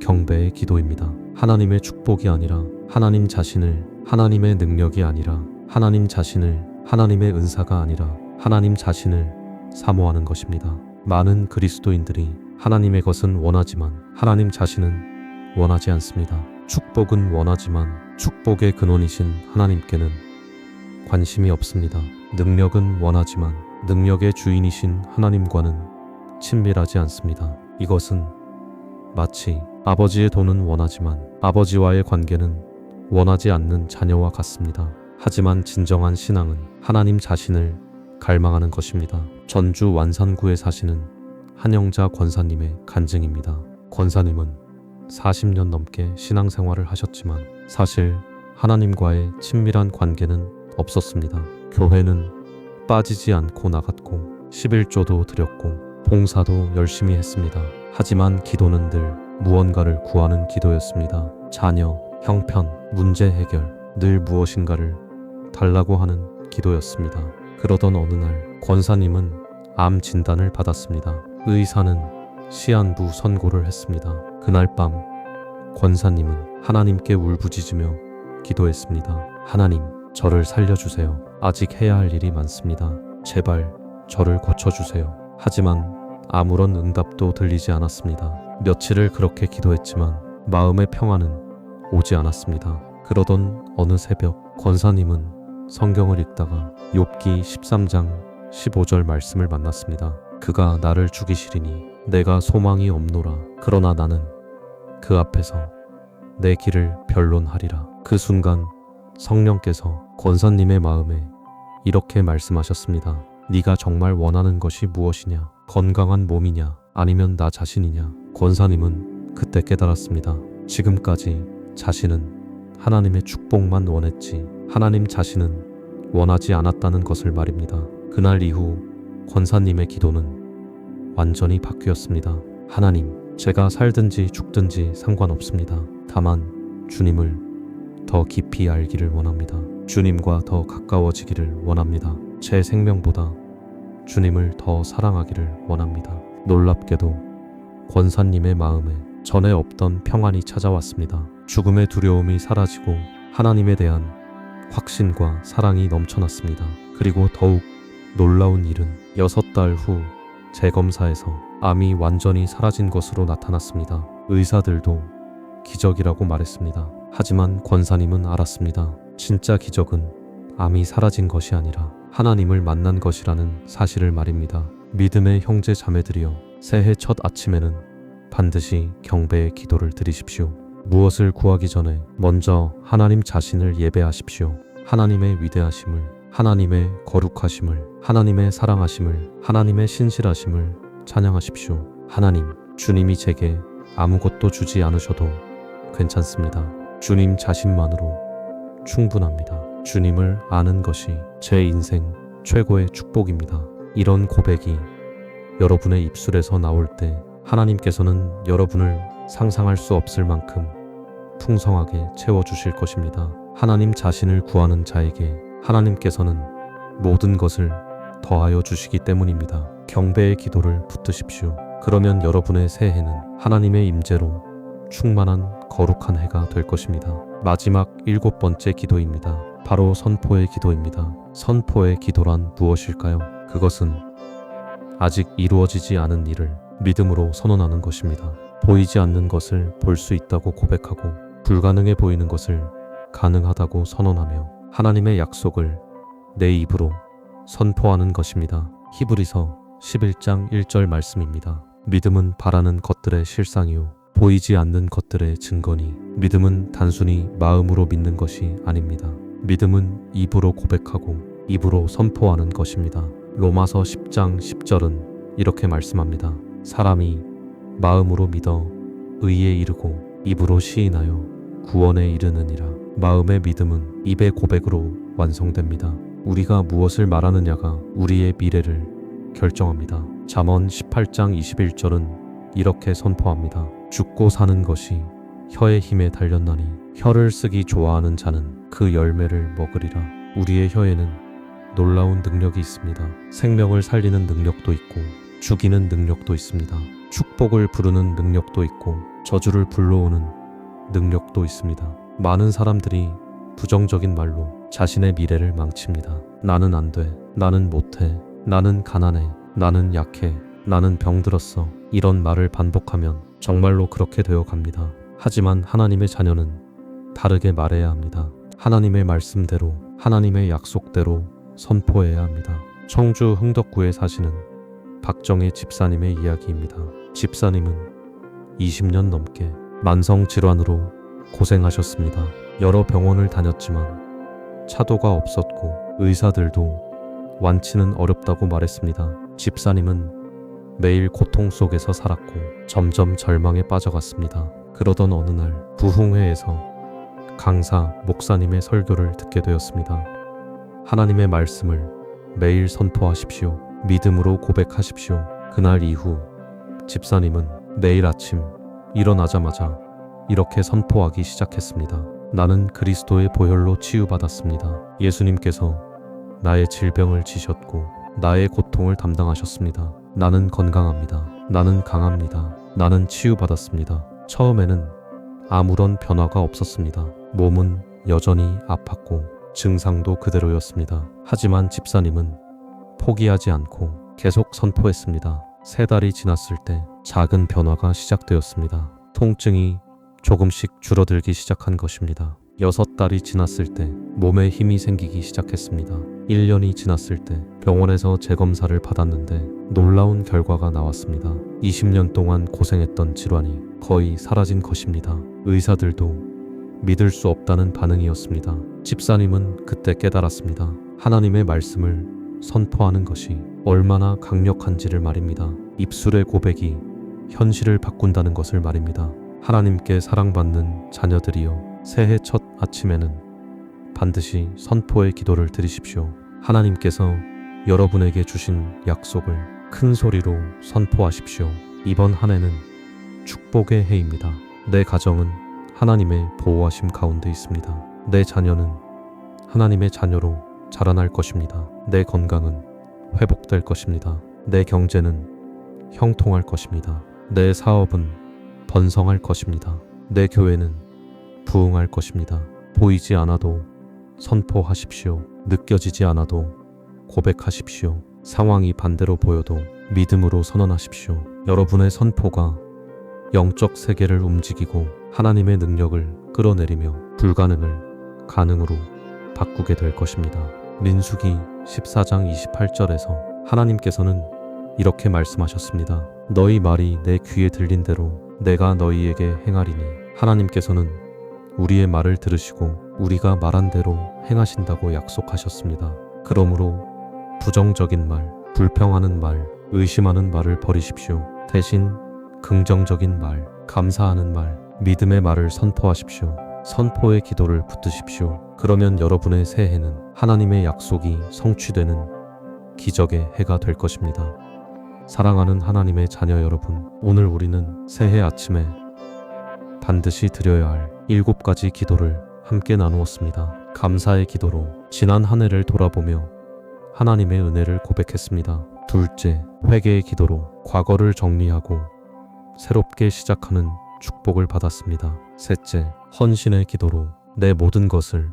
경배의 기도입니다. 하나님의 축복이 아니라 하나님 자신을, 하나님의 능력이 아니라 하나님 자신을, 하나님의 은사가 아니라 하나님 자신을 사모하는 것입니다. 많은 그리스도인들이 하나님의 것은 원하지만 하나님 자신은 원하지 않습니다. 축복은 원하지만 축복의 근원이신 하나님께는 관심이 없습니다. 능력은 원하지만 능력의 주인이신 하나님과는 친밀하지 않습니다. 이것은 마치 아버지의 돈은 원하지만 아버지와의 관계는 원하지 않는 자녀와 같습니다. 하지만 진정한 신앙은 하나님 자신을 갈망하는 것입니다. 전주 완산구에 사시는 한영자 권사님의 간증입니다. 권사님은 40년 넘게 신앙생활을 하셨지만 사실 하나님과의 친밀한 관계는 없었습니다. 교회는 빠지지 않고 나갔고 11조도 드렸고 봉사도 열심히 했습니다. 하지만 기도는 늘 무언가를 구하는 기도였습니다. 자녀, 형편, 문제 해결, 늘 무엇인가를 달라고 하는 기도였습니다. 그러던 어느 날 권사님은 암 진단을 받았습니다. 의사는 시한부 선고를 했습니다. 그날 밤 권사님은 하나님께 울부짖으며 기도했습니다. 하나님, 저를 살려주세요. 아직 해야 할 일이 많습니다. 제발 저를 고쳐주세요. 하지만 아무런 응답도 들리지 않았습니다. 며칠을 그렇게 기도했지만 마음의 평안은 오지 않았습니다. 그러던 어느 새벽 권사님은 성경을 읽다가 욥기 13장 15절 말씀을 만났습니다. 그가 나를 죽이시리니 내가 소망이 없노라. 그러나 나는 그 앞에서 내 길을 변론하리라. 그 순간 성령께서 권사님의 마음에 이렇게 말씀하셨습니다. 네가 정말 원하는 것이 무엇이냐? 건강한 몸이냐? 아니면 나 자신이냐? 권사님은 그때 깨달았습니다. 지금까지 자신은 하나님의 축복만 원했지 하나님 자신은 원하지 않았다는 것을 말입니다. 그날 이후 권사님의 기도는 완전히 바뀌었습니다. 하나님, 제가 살든지 죽든지 상관없습니다. 다만 주님을 더 깊이 알기를 원합니다. 주님과 더 가까워지기를 원합니다. 제 생명보다 주님을 더 사랑하기를 원합니다. 놀랍게도 권사님의 마음에 전에 없던 평안이 찾아왔습니다. 죽음의 두려움이 사라지고 하나님에 대한 확신과 사랑이 넘쳐났습니다. 그리고 더욱 놀라운 일은 6달 후 재검사에서 암이 완전히 사라진 것으로 나타났습니다. 의사들도 기적이라고 말했습니다. 하지만 권사님은 알았습니다. 진짜 기적은 암이 사라진 것이 아니라 하나님을 만난 것이라는 사실을 말입니다. 믿음의 형제 자매들이여, 새해 첫 아침에는 반드시 경배의 기도를 드리십시오. 무엇을 구하기 전에 먼저 하나님 자신을 예배하십시오. 하나님의 위대하심을, 하나님의 거룩하심을, 하나님의 사랑하심을, 하나님의 신실하심을 찬양하십시오. 하나님, 주님이 제게 아무것도 주지 않으셔도 괜찮습니다. 주님 자신만으로 충분합니다. 주님을 아는 것이 제 인생 최고의 축복입니다. 이런 고백이 여러분의 입술에서 나올 때 하나님께서는 여러분을 상상할 수 없을 만큼 풍성하게 채워주실 것입니다. 하나님 자신을 구하는 자에게 하나님께서는 모든 것을 더하여 주시기 때문입니다. 경배의 기도를 붙드십시오. 그러면 여러분의 새해는 하나님의 임재로 충만한 거룩한 해가 될 것입니다. 마지막 7번째 기도입니다. 바로 선포의 기도입니다. 선포의 기도란 무엇일까요? 그것은 아직 이루어지지 않은 일을 믿음으로 선언하는 것입니다. 보이지 않는 것을 볼 수 있다고 고백하고 불가능해 보이는 것을 가능하다고 선언하며 하나님의 약속을 내 입으로 선포하는 것입니다. 히브리서 11장 1절 말씀입니다. 믿음은 바라는 것들의 실상이요 보이지 않는 것들의 증거니 믿음은 단순히 마음으로 믿는 것이 아닙니다. 믿음은 입으로 고백하고 입으로 선포하는 것입니다. 로마서 10장 10절은 이렇게 말씀합니다. 사람이 마음으로 믿어 의에 이르고 입으로 시인하여 구원에 이르느니라. 마음의 믿음은 입의 고백으로 완성됩니다. 우리가 무엇을 말하느냐가 우리의 미래를 결정합니다. 잠언 18장 21절은 이렇게 선포합니다. 죽고 사는 것이 혀의 힘에 달렸나니 혀를 쓰기 좋아하는 자는 그 열매를 먹으리라. 우리의 혀에는 놀라운 능력이 있습니다. 생명을 살리는 능력도 있고 죽이는 능력도 있습니다. 축복을 부르는 능력도 있고 저주를 불러오는 능력도 있습니다. 많은 사람들이 부정적인 말로 자신의 미래를 망칩니다. 나는 안 돼. 나는 못해. 나는 가난해. 나는 약해. 나는 병들었어. 이런 말을 반복하면 정말로 그렇게 되어 갑니다. 하지만 하나님의 자녀는 다르게 말해야 합니다. 하나님의 말씀대로, 하나님의 약속대로 선포해야 합니다. 청주 흥덕구에 사시는 박정혜 집사님의 이야기입니다. 집사님은 20년 넘게 만성 질환으로 고생하셨습니다. 여러 병원을 다녔지만 차도가 없었고 의사들도 완치는 어렵다고 말했습니다. 집사님은 매일 고통 속에서 살았고 점점 절망에 빠져갔습니다. 그러던 어느 날 부흥회에서 강사 목사님의 설교를 듣게 되었습니다. 하나님의 말씀을 매일 선포하십시오. 믿음으로 고백하십시오. 그날 이후 집사님은 매일 아침 일어나자마자 이렇게 선포하기 시작했습니다. 나는 그리스도의 보혈로 치유받았습니다. 예수님께서 나의 질병을 지셨고 나의 고통을 담당하셨습니다. 나는 건강합니다. 나는 강합니다. 나는 치유받았습니다. 처음에는 아무런 변화가 없었습니다. 몸은 여전히 아팠고 증상도 그대로였습니다. 하지만 집사님은 포기하지 않고 계속 선포했습니다. 3달이 지났을 때 작은 변화가 시작되었습니다. 통증이 조금씩 줄어들기 시작한 것입니다. 6달이 지났을 때 몸에 힘이 생기기 시작했습니다. 1년이 지났을 때 병원에서 재검사를 받았는데 놀라운 결과가 나왔습니다. 20년 동안 고생했던 질환이 거의 사라진 것입니다. 의사들도 믿을 수 없다는 반응이었습니다. 집사님은 그때 깨달았습니다. 하나님의 말씀을 선포하는 것이 얼마나 강력한지를 말입니다. 입술의 고백이 현실을 바꾼다는 것을 말입니다. 하나님께 사랑받는 자녀들이여, 새해 첫 아침에는 반드시 선포의 기도를 드리십시오. 하나님께서 여러분에게 주신 약속을 큰 소리로 선포하십시오. 이번 한 해는 축복의 해입니다. 내 가정은 하나님의 보호하심 가운데 있습니다. 내 자녀는 하나님의 자녀로 자라날 것입니다. 내 건강은 회복될 것입니다. 내 경제는 형통할 것입니다. 내 사업은 번성할 것입니다. 내 교회는 부흥할 것입니다. 보이지 않아도 선포하십시오. 느껴지지 않아도 고백하십시오. 상황이 반대로 보여도 믿음으로 선언하십시오. 여러분의 선포가 영적 세계를 움직이고 하나님의 능력을 끌어내리며 불가능을 가능으로 바꾸게 될 것입니다. 민수기 14장 28절에서 하나님께서는 이렇게 말씀하셨습니다. 너희 말이 내 귀에 들린 대로 내가 너희에게 행하리니. 하나님께서는 우리의 말을 들으시고 우리가 말한 대로 행하신다고 약속하셨습니다. 그러므로 부정적인 말, 불평하는 말, 의심하는 말을 버리십시오. 대신 긍정적인 말, 감사하는 말, 믿음의 말을 선포하십시오. 선포의 기도를 붙드십시오. 그러면 여러분의 새해는 하나님의 약속이 성취되는 기적의 해가 될 것입니다. 사랑하는 하나님의 자녀 여러분, 오늘 우리는 새해 아침에 반드시 드려야 할 7가지 기도를 함께 나누었습니다. 감사의 기도로 지난 한 해를 돌아보며 하나님의 은혜를 고백했습니다. 둘째, 회개의 기도로 과거를 정리하고 새롭게 시작하는 축복을 받았습니다. 셋째, 헌신의 기도로 내 모든 것을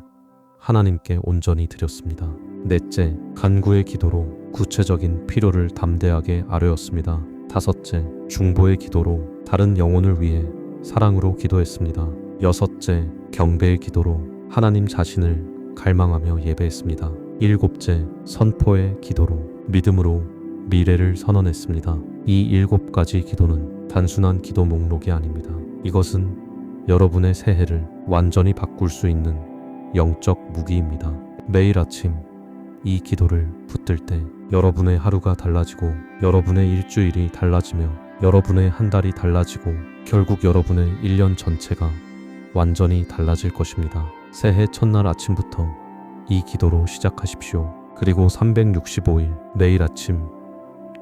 하나님께 온전히 드렸습니다. 넷째, 간구의 기도로 구체적인 필요를 담대하게 아뢰었습니다. 다섯째, 중보의 기도로 다른 영혼을 위해 사랑으로 기도했습니다. 여섯째, 경배의 기도로 하나님 자신을 갈망하며 예배했습니다. 일곱째, 선포의 기도로 믿음으로 미래를 선언했습니다. 이 7가지 기도는 단순한 기도 목록이 아닙니다. 이것은 여러분의 새해를 완전히 바꿀 수 있는 영적 무기입니다. 매일 아침 이 기도를 붙들 때 여러분의 하루가 달라지고 여러분의 일주일이 달라지며 여러분의 한 달이 달라지고 결국 여러분의 1년 전체가 완전히 달라질 것입니다. 새해 첫날 아침부터 이 기도로 시작하십시오. 그리고 365일 매일 아침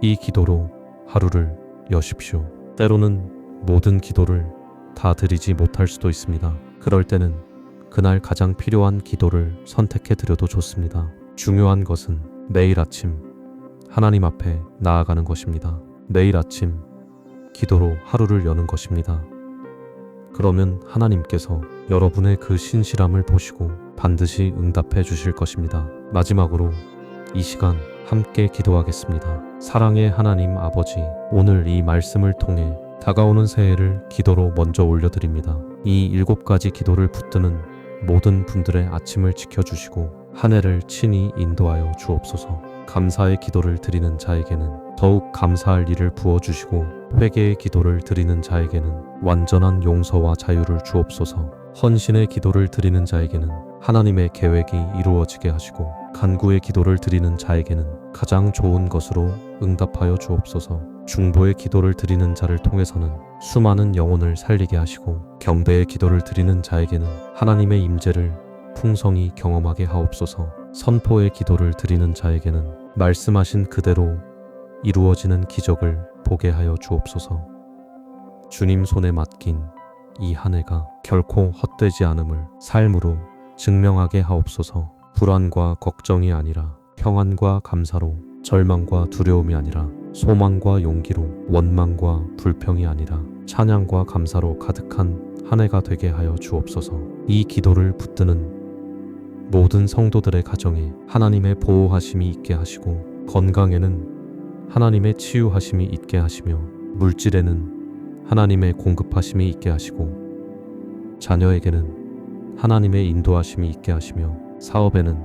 이 기도로 하루를 여십시오. 때로는 모든 기도를 다 드리지 못할 수도 있습니다. 그럴 때는 그날 가장 필요한 기도를 선택해 드려도 좋습니다. 중요한 것은 매일 아침 하나님 앞에 나아가는 것입니다. 매일 아침 기도로 하루를 여는 것입니다. 그러면 하나님께서 여러분의 그 신실함을 보시고 반드시 응답해 주실 것입니다. 마지막으로 이 시간 함께 기도하겠습니다. 사랑의 하나님 아버지, 오늘 이 말씀을 통해 다가오는 새해를 기도로 먼저 올려드립니다. 이 7가지 기도를 붙드는 모든 분들의 아침을 지켜주시고 한 해를 친히 인도하여 주옵소서. 감사의 기도를 드리는 자에게는 더욱 감사할 일을 부어주시고 회개의 기도를 드리는 자에게는 완전한 용서와 자유를 주옵소서. 헌신의 기도를 드리는 자에게는 하나님의 계획이 이루어지게 하시고 간구의 기도를 드리는 자에게는 가장 좋은 것으로 응답하여 주옵소서. 중보의 기도를 드리는 자를 통해서는 수많은 영혼을 살리게 하시고 경배의 기도를 드리는 자에게는 하나님의 임재를 풍성히 경험하게 하옵소서. 선포의 기도를 드리는 자에게는 말씀하신 그대로 이루어지는 기적을 보게 하여 주옵소서. 주님 손에 맡긴 이 한 해가 결코 헛되지 않음을 삶으로 증명하게 하옵소서. 불안과 걱정이 아니라 평안과 감사로, 절망과 두려움이 아니라 소망과 용기로, 원망과 불평이 아니라 찬양과 감사로 가득한 한 해가 되게 하여 주옵소서. 이 기도를 붙드는 모든 성도들의 가정에 하나님의 보호하심이 있게 하시고 건강에는 하나님의 치유하심이 있게 하시며 물질에는 하나님의 공급하심이 있게 하시고 자녀에게는 하나님의 인도하심이 있게 하시며 사업에는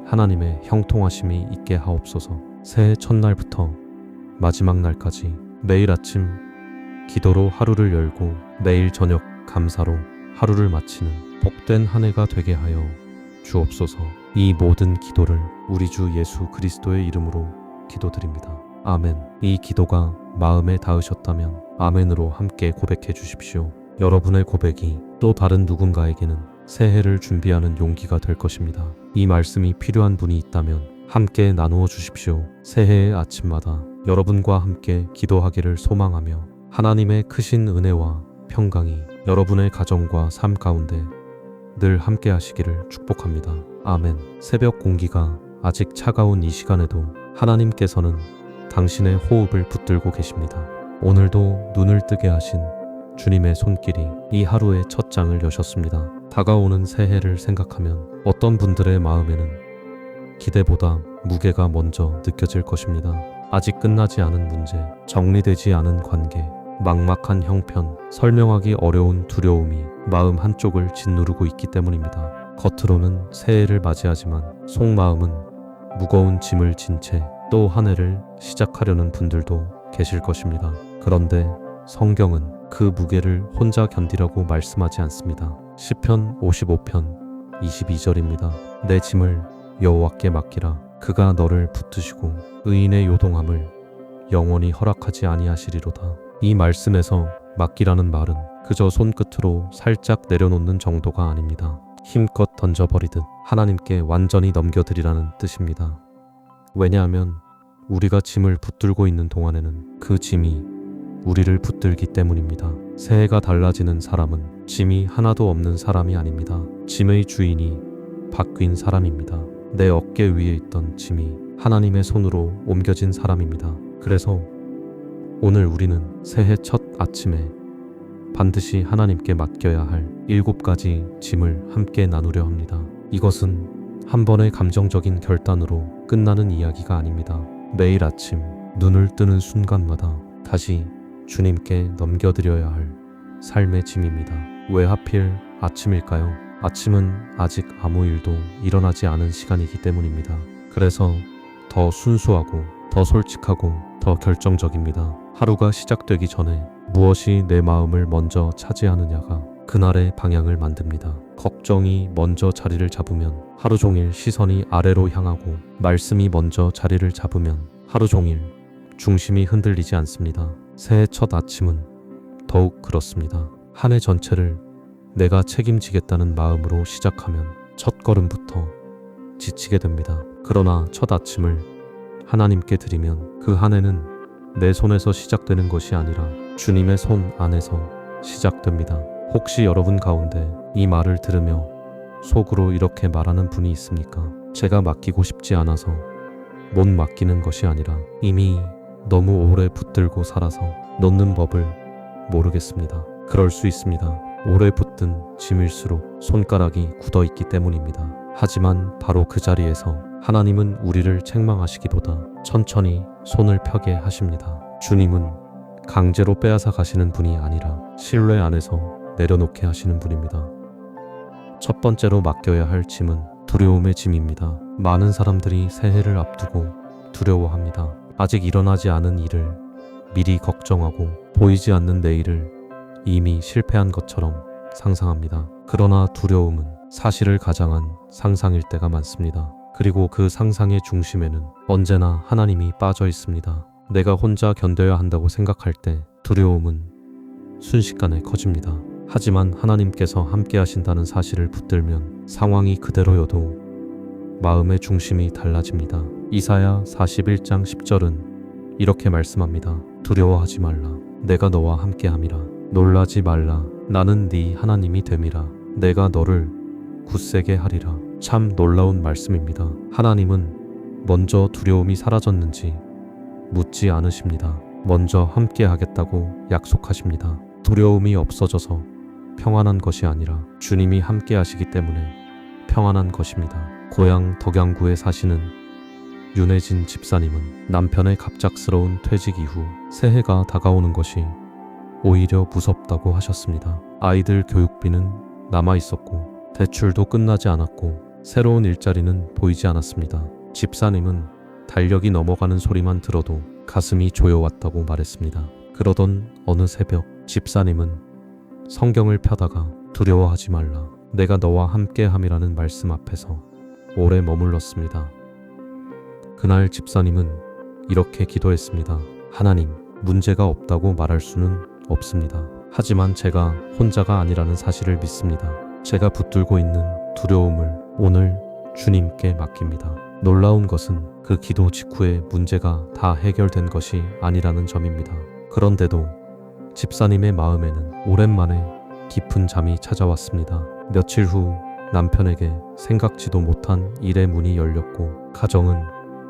하나님의 형통하심이 있게 하옵소서. 새해 첫날부터 마지막 날까지 매일 아침 기도로 하루를 열고 매일 저녁 감사로 하루를 마치는 복된 한 해가 되게 하여 주옵소서. 이 모든 기도를 우리 주 예수 그리스도의 이름으로 기도드립니다. 아멘. 이 기도가 마음에 닿으셨다면 아멘으로 함께 고백해 주십시오. 여러분의 고백이 또 다른 누군가에게는 새해를 준비하는 용기가 될 것입니다. 이 말씀이 필요한 분이 있다면 함께 나누어 주십시오. 새해의 아침마다 여러분과 함께 기도하기를 소망하며 하나님의 크신 은혜와 평강이 여러분의 가정과 삶 가운데 늘 함께 하시기를 축복합니다. 아멘. 새벽 공기가 아직 차가운 이 시간에도 하나님께서는 당신의 호흡을 붙들고 계십니다. 오늘도 눈을 뜨게 하신 주님의 손길이 이 하루의 첫 장을 여셨습니다. 다가오는 새해를 생각하면 어떤 분들의 마음에는 기대보다 무게가 먼저 느껴질 것입니다. 아직 끝나지 않은 문제, 정리되지 않은 관계, 막막한 형편, 설명하기 어려운 두려움이 마음 한쪽을 짓누르고 있기 때문입니다. 겉으로는 새해를 맞이하지만 속마음은 무거운 짐을 진 채 또 한 해를 시작하려는 분들도 계실 것입니다. 그런데 성경은 그 무게를 혼자 견디라고 말씀하지 않습니다. 시편 55편 22절입니다. 내 짐을 여호와께 맡기라. 그가 너를 붙드시고 의인의 요동함을 영원히 허락하지 아니하시리로다. 이 말씀에서 맡기라는 말은 그저 손끝으로 살짝 내려놓는 정도가 아닙니다. 힘껏 던져버리듯 하나님께 완전히 넘겨드리라는 뜻입니다. 왜냐하면 우리가 짐을 붙들고 있는 동안에는 그 짐이 우리를 붙들기 때문입니다. 새해가 달라지는 사람은 짐이 하나도 없는 사람이 아닙니다. 짐의 주인이 바뀐 사람입니다. 내 어깨 위에 있던 짐이 하나님의 손으로 옮겨진 사람입니다. 그래서 오늘 우리는 새해 첫 아침에 반드시 하나님께 맡겨야 할 7가지 짐을 함께 나누려 합니다. 이것은 한 번의 감정적인 결단으로 끝나는 이야기가 아닙니다. 매일 아침 눈을 뜨는 순간마다 다시 주님께 넘겨드려야 할 삶의 짐입니다. 왜 하필 아침일까요? 아침은 아직 아무 일도 일어나지 않은 시간이기 때문입니다. 그래서 더 순수하고 더 솔직하고 더 결정적입니다. 하루가 시작되기 전에 무엇이 내 마음을 먼저 차지하느냐가 그날의 방향을 만듭니다. 걱정이 먼저 자리를 잡으면 하루 종일 시선이 아래로 향하고, 말씀이 먼저 자리를 잡으면 하루 종일 중심이 흔들리지 않습니다. 새해 첫 아침은 더욱 그렇습니다. 한 해 전체를 내가 책임지겠다는 마음으로 시작하면 첫 걸음부터 지치게 됩니다. 그러나 첫 아침을 하나님께 드리면 그 한 해는 내 손에서 시작되는 것이 아니라 주님의 손 안에서 시작됩니다. 혹시 여러분 가운데 이 말을 들으며 속으로 이렇게 말하는 분이 있습니까? 제가 맡기고 싶지 않아서 못 맡기는 것이 아니라 이미 너무 오래 붙들고 살아서 놓는 법을 모르겠습니다. 그럴 수 있습니다. 오래 붙든 짐일수록 손가락이 굳어있기 때문입니다. 하지만 바로 그 자리에서 하나님은 우리를 책망하시기보다 천천히 손을 펴게 하십니다. 주님은 강제로 빼앗아 가시는 분이 아니라 신뢰 안에서 내려놓게 하시는 분입니다. 첫 번째로 맡겨야 할 짐은 두려움의 짐입니다. 많은 사람들이 새해를 앞두고 두려워합니다. 아직 일어나지 않은 일을 미리 걱정하고 보이지 않는 내일을 이미 실패한 것처럼 상상합니다. 그러나 두려움은 사실을 가장한 상상일 때가 많습니다. 그리고 그 상상의 중심에는 언제나 하나님이 빠져 있습니다. 내가 혼자 견뎌야 한다고 생각할 때 두려움은 순식간에 커집니다. 하지만 하나님께서 함께 하신다는 사실을 붙들면 상황이 그대로여도 마음의 중심이 달라집니다. 이사야 41장 10절은 이렇게 말씀합니다. 두려워하지 말라. 내가 너와 함께함이라. 놀라지 말라. 나는 네 하나님이 됨이라. 내가 너를 굳세게 하리라. 참 놀라운 말씀입니다. 하나님은 먼저 두려움이 사라졌는지 묻지 않으십니다. 먼저 함께 하겠다고 약속하십니다. 두려움이 없어져서 평안한 것이 아니라 주님이 함께 하시기 때문에 평안한 것입니다. 고향 덕양구에 사시는 윤혜진 집사님은 남편의 갑작스러운 퇴직 이후 새해가 다가오는 것이 오히려 무섭다고 하셨습니다. 아이들 교육비는 남아 있었고 대출도 끝나지 않았고 새로운 일자리는 보이지 않았습니다. 집사님은 달력이 넘어가는 소리만 들어도 가슴이 조여왔다고 말했습니다. 그러던 어느 새벽 집사님은 성경을 펴다가 두려워하지 말라. 내가 너와 함께함이라는 말씀 앞에서 오래 머물렀습니다. 그날 집사님은 이렇게 기도했습니다. 하나님, 문제가 없다고 말할 수는 없습니다. 하지만 제가 혼자가 아니라는 사실을 믿습니다. 제가 붙들고 있는 두려움을 오늘 주님께 맡깁니다. 놀라운 것은 그 기도 직후에 문제가 다 해결된 것이 아니라는 점입니다. 그런데도 집사님의 마음에는 오랜만에 깊은 잠이 찾아왔습니다. 며칠 후 남편에게 생각지도 못한 일의 문이 열렸고 가정은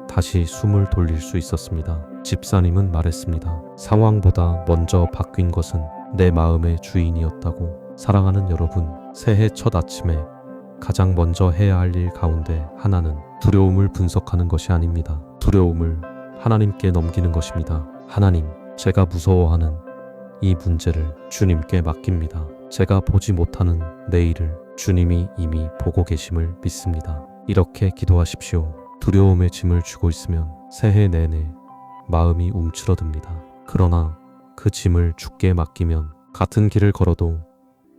다시 숨을 돌릴 수 있었습니다. 집사님은 말했습니다. 상황보다 먼저 바뀐 것은 내 마음의 주인이었다고. 사랑하는 여러분, 새해 첫 아침에 가장 먼저 해야 할 일 가운데 하나는 두려움을 분석하는 것이 아닙니다. 두려움을 하나님께 넘기는 것입니다. 하나님, 제가 무서워하는 이 문제를 주님께 맡깁니다. 제가 보지 못하는 내일을 주님이 이미 보고 계심을 믿습니다. 이렇게 기도하십시오. 두려움의 짐을 쥐고 있으면 새해 내내 마음이 움츠러듭니다. 그러나 그 짐을 주께 맡기면 같은 길을 걸어도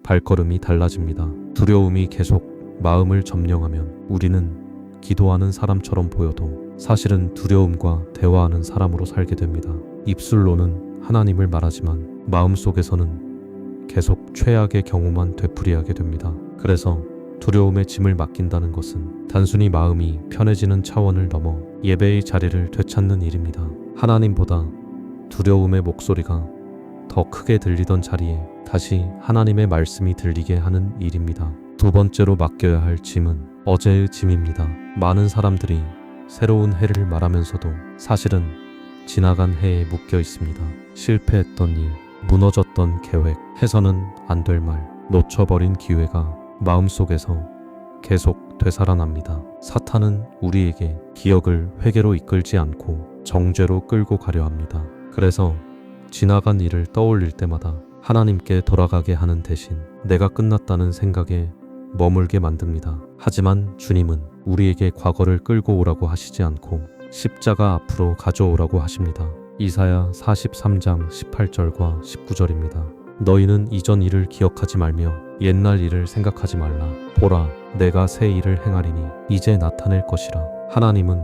발걸음이 달라집니다. 두려움이 계속 마음을 점령하면 우리는 기도하는 사람처럼 보여도 사실은 두려움과 대화하는 사람으로 살게 됩니다. 입술로는 하나님을 말하지만 마음속에서는 계속 최악의 경우만 되풀이하게 됩니다. 그래서 두려움의 짐을 맡긴다는 것은 단순히 마음이 편해지는 차원을 넘어 예배의 자리를 되찾는 일입니다. 하나님보다 두려움의 목소리가 더 크게 들리던 자리에 다시 하나님의 말씀이 들리게 하는 일입니다. 두 번째로 맡겨야 할 짐은 어제의 짐입니다. 많은 사람들이 새로운 해를 말하면서도 사실은 지나간 해에 묶여 있습니다. 실패했던 일, 무너졌던 계획, 해서는 안 될 말, 놓쳐버린 기회가 마음속에서 계속 되살아납니다. 사탄은 우리에게 기억을 회개로 이끌지 않고 정죄로 끌고 가려 합니다. 그래서 지나간 일을 떠올릴 때마다 하나님께 돌아가게 하는 대신 내가 끝났다는 생각에 머물게 만듭니다. 하지만 주님은 우리에게 과거를 끌고 오라고 하시지 않고 십자가 앞으로 가져오라고 하십니다. 이사야 43장 18절과 19절입니다. 너희는 이전 일을 기억하지 말며 옛날 일을 생각하지 말라. 보라, 내가 새 일을 행하리니 이제 나타낼 것이라. 하나님은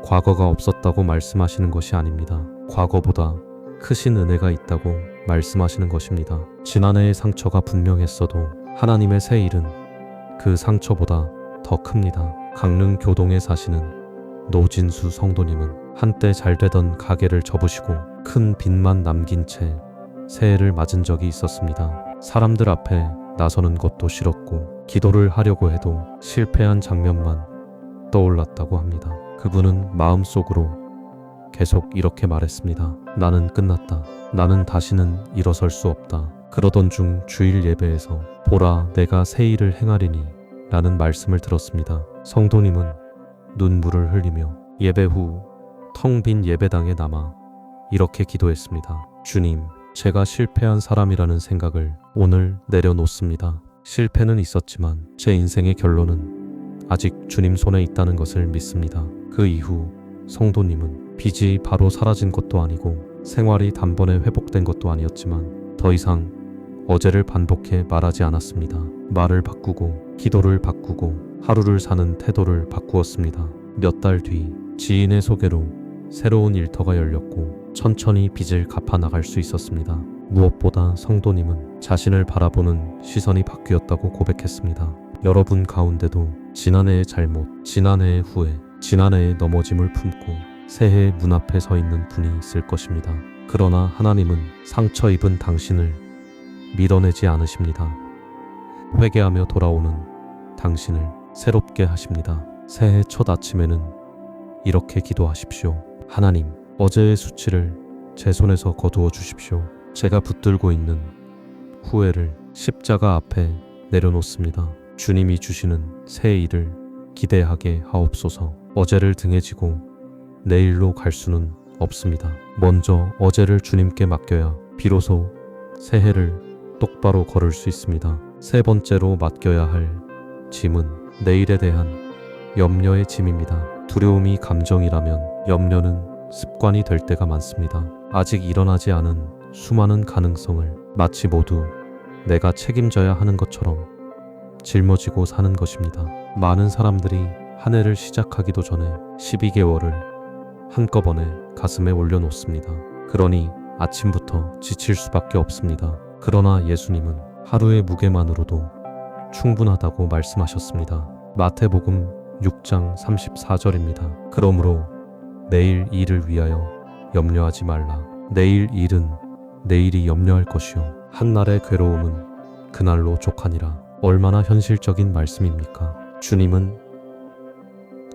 과거가 없었다고 말씀하시는 것이 아닙니다. 과거보다 크신 은혜가 있다고 말씀하시는 것입니다. 지난해의 상처가 분명했어도 하나님의 새 일은 그 상처보다 더 큽니다. 강릉 교동에 사시는 노진수 성도님은 한때 잘 되던 가게를 접으시고 큰 빚만 남긴 채 새해를 맞은 적이 있었습니다. 사람들 앞에 나서는 것도 싫었고 기도를 하려고 해도 실패한 장면만 떠올랐다고 합니다. 그분은 마음속으로 계속 이렇게 말했습니다. 나는 끝났다. 나는 다시는 일어설 수 없다. 그러던 중 주일 예배에서 보라, 내가 새 일을 행하리니 라는 말씀을 들었습니다. 성도님은 눈물을 흘리며 예배 후 텅 빈 예배당에 남아 이렇게 기도했습니다. 주님, 제가 실패한 사람이라는 생각을 오늘 내려놓습니다. 실패는 있었지만 제 인생의 결론은 아직 주님 손에 있다는 것을 믿습니다. 그 이후 성도님은 빚이 바로 사라진 것도 아니고 생활이 단번에 회복된 것도 아니었지만 더 이상 어제를 반복해 말하지 않았습니다. 말을 바꾸고 기도를 바꾸고 하루를 사는 태도를 바꾸었습니다. 몇 달 뒤 지인의 소개로 새로운 일터가 열렸고 천천히 빚을 갚아 나갈 수 있었습니다. 무엇보다 성도님은 자신을 바라보는 시선이 바뀌었다고 고백했습니다. 여러분 가운데도 지난해의 잘못, 지난해의 후회, 지난해의 넘어짐을 품고 새해 문 앞에 서 있는 분이 있을 것입니다. 그러나 하나님은 상처 입은 당신을 밀어내지 않으십니다. 회개하며 돌아오는 당신을 새롭게 하십니다. 새해 첫 아침에는 이렇게 기도하십시오. 하나님, 어제의 수치를 제 손에서 거두어 주십시오. 제가 붙들고 있는 후회를 십자가 앞에 내려놓습니다. 주님이 주시는 새 일을 기대하게 하옵소서. 어제를 등에 지고 내일로 갈 수는 없습니다. 먼저 어제를 주님께 맡겨야 비로소 새해를 똑바로 걸을 수 있습니다. 세 번째로 맡겨야 할 짐은 내일에 대한 염려의 짐입니다. 두려움이 감정이라면 염려는 습관이 될 때가 많습니다. 아직 일어나지 않은 수많은 가능성을 마치 모두 내가 책임져야 하는 것처럼 짊어지고 사는 것입니다. 많은 사람들이 한 해를 시작하기도 전에 12개월을 한꺼번에 가슴에 올려놓습니다. 그러니 아침부터 지칠 수밖에 없습니다. 그러나 예수님은 하루의 무게만으로도 충분하다고 말씀하셨습니다. 마태복음 6장 34절입니다. 그러므로 내일 일을 위하여 염려하지 말라. 내일 일은 내일이 염려할 것이요 한날의 괴로움은 그날로 족하니라. 얼마나 현실적인 말씀입니까? 주님은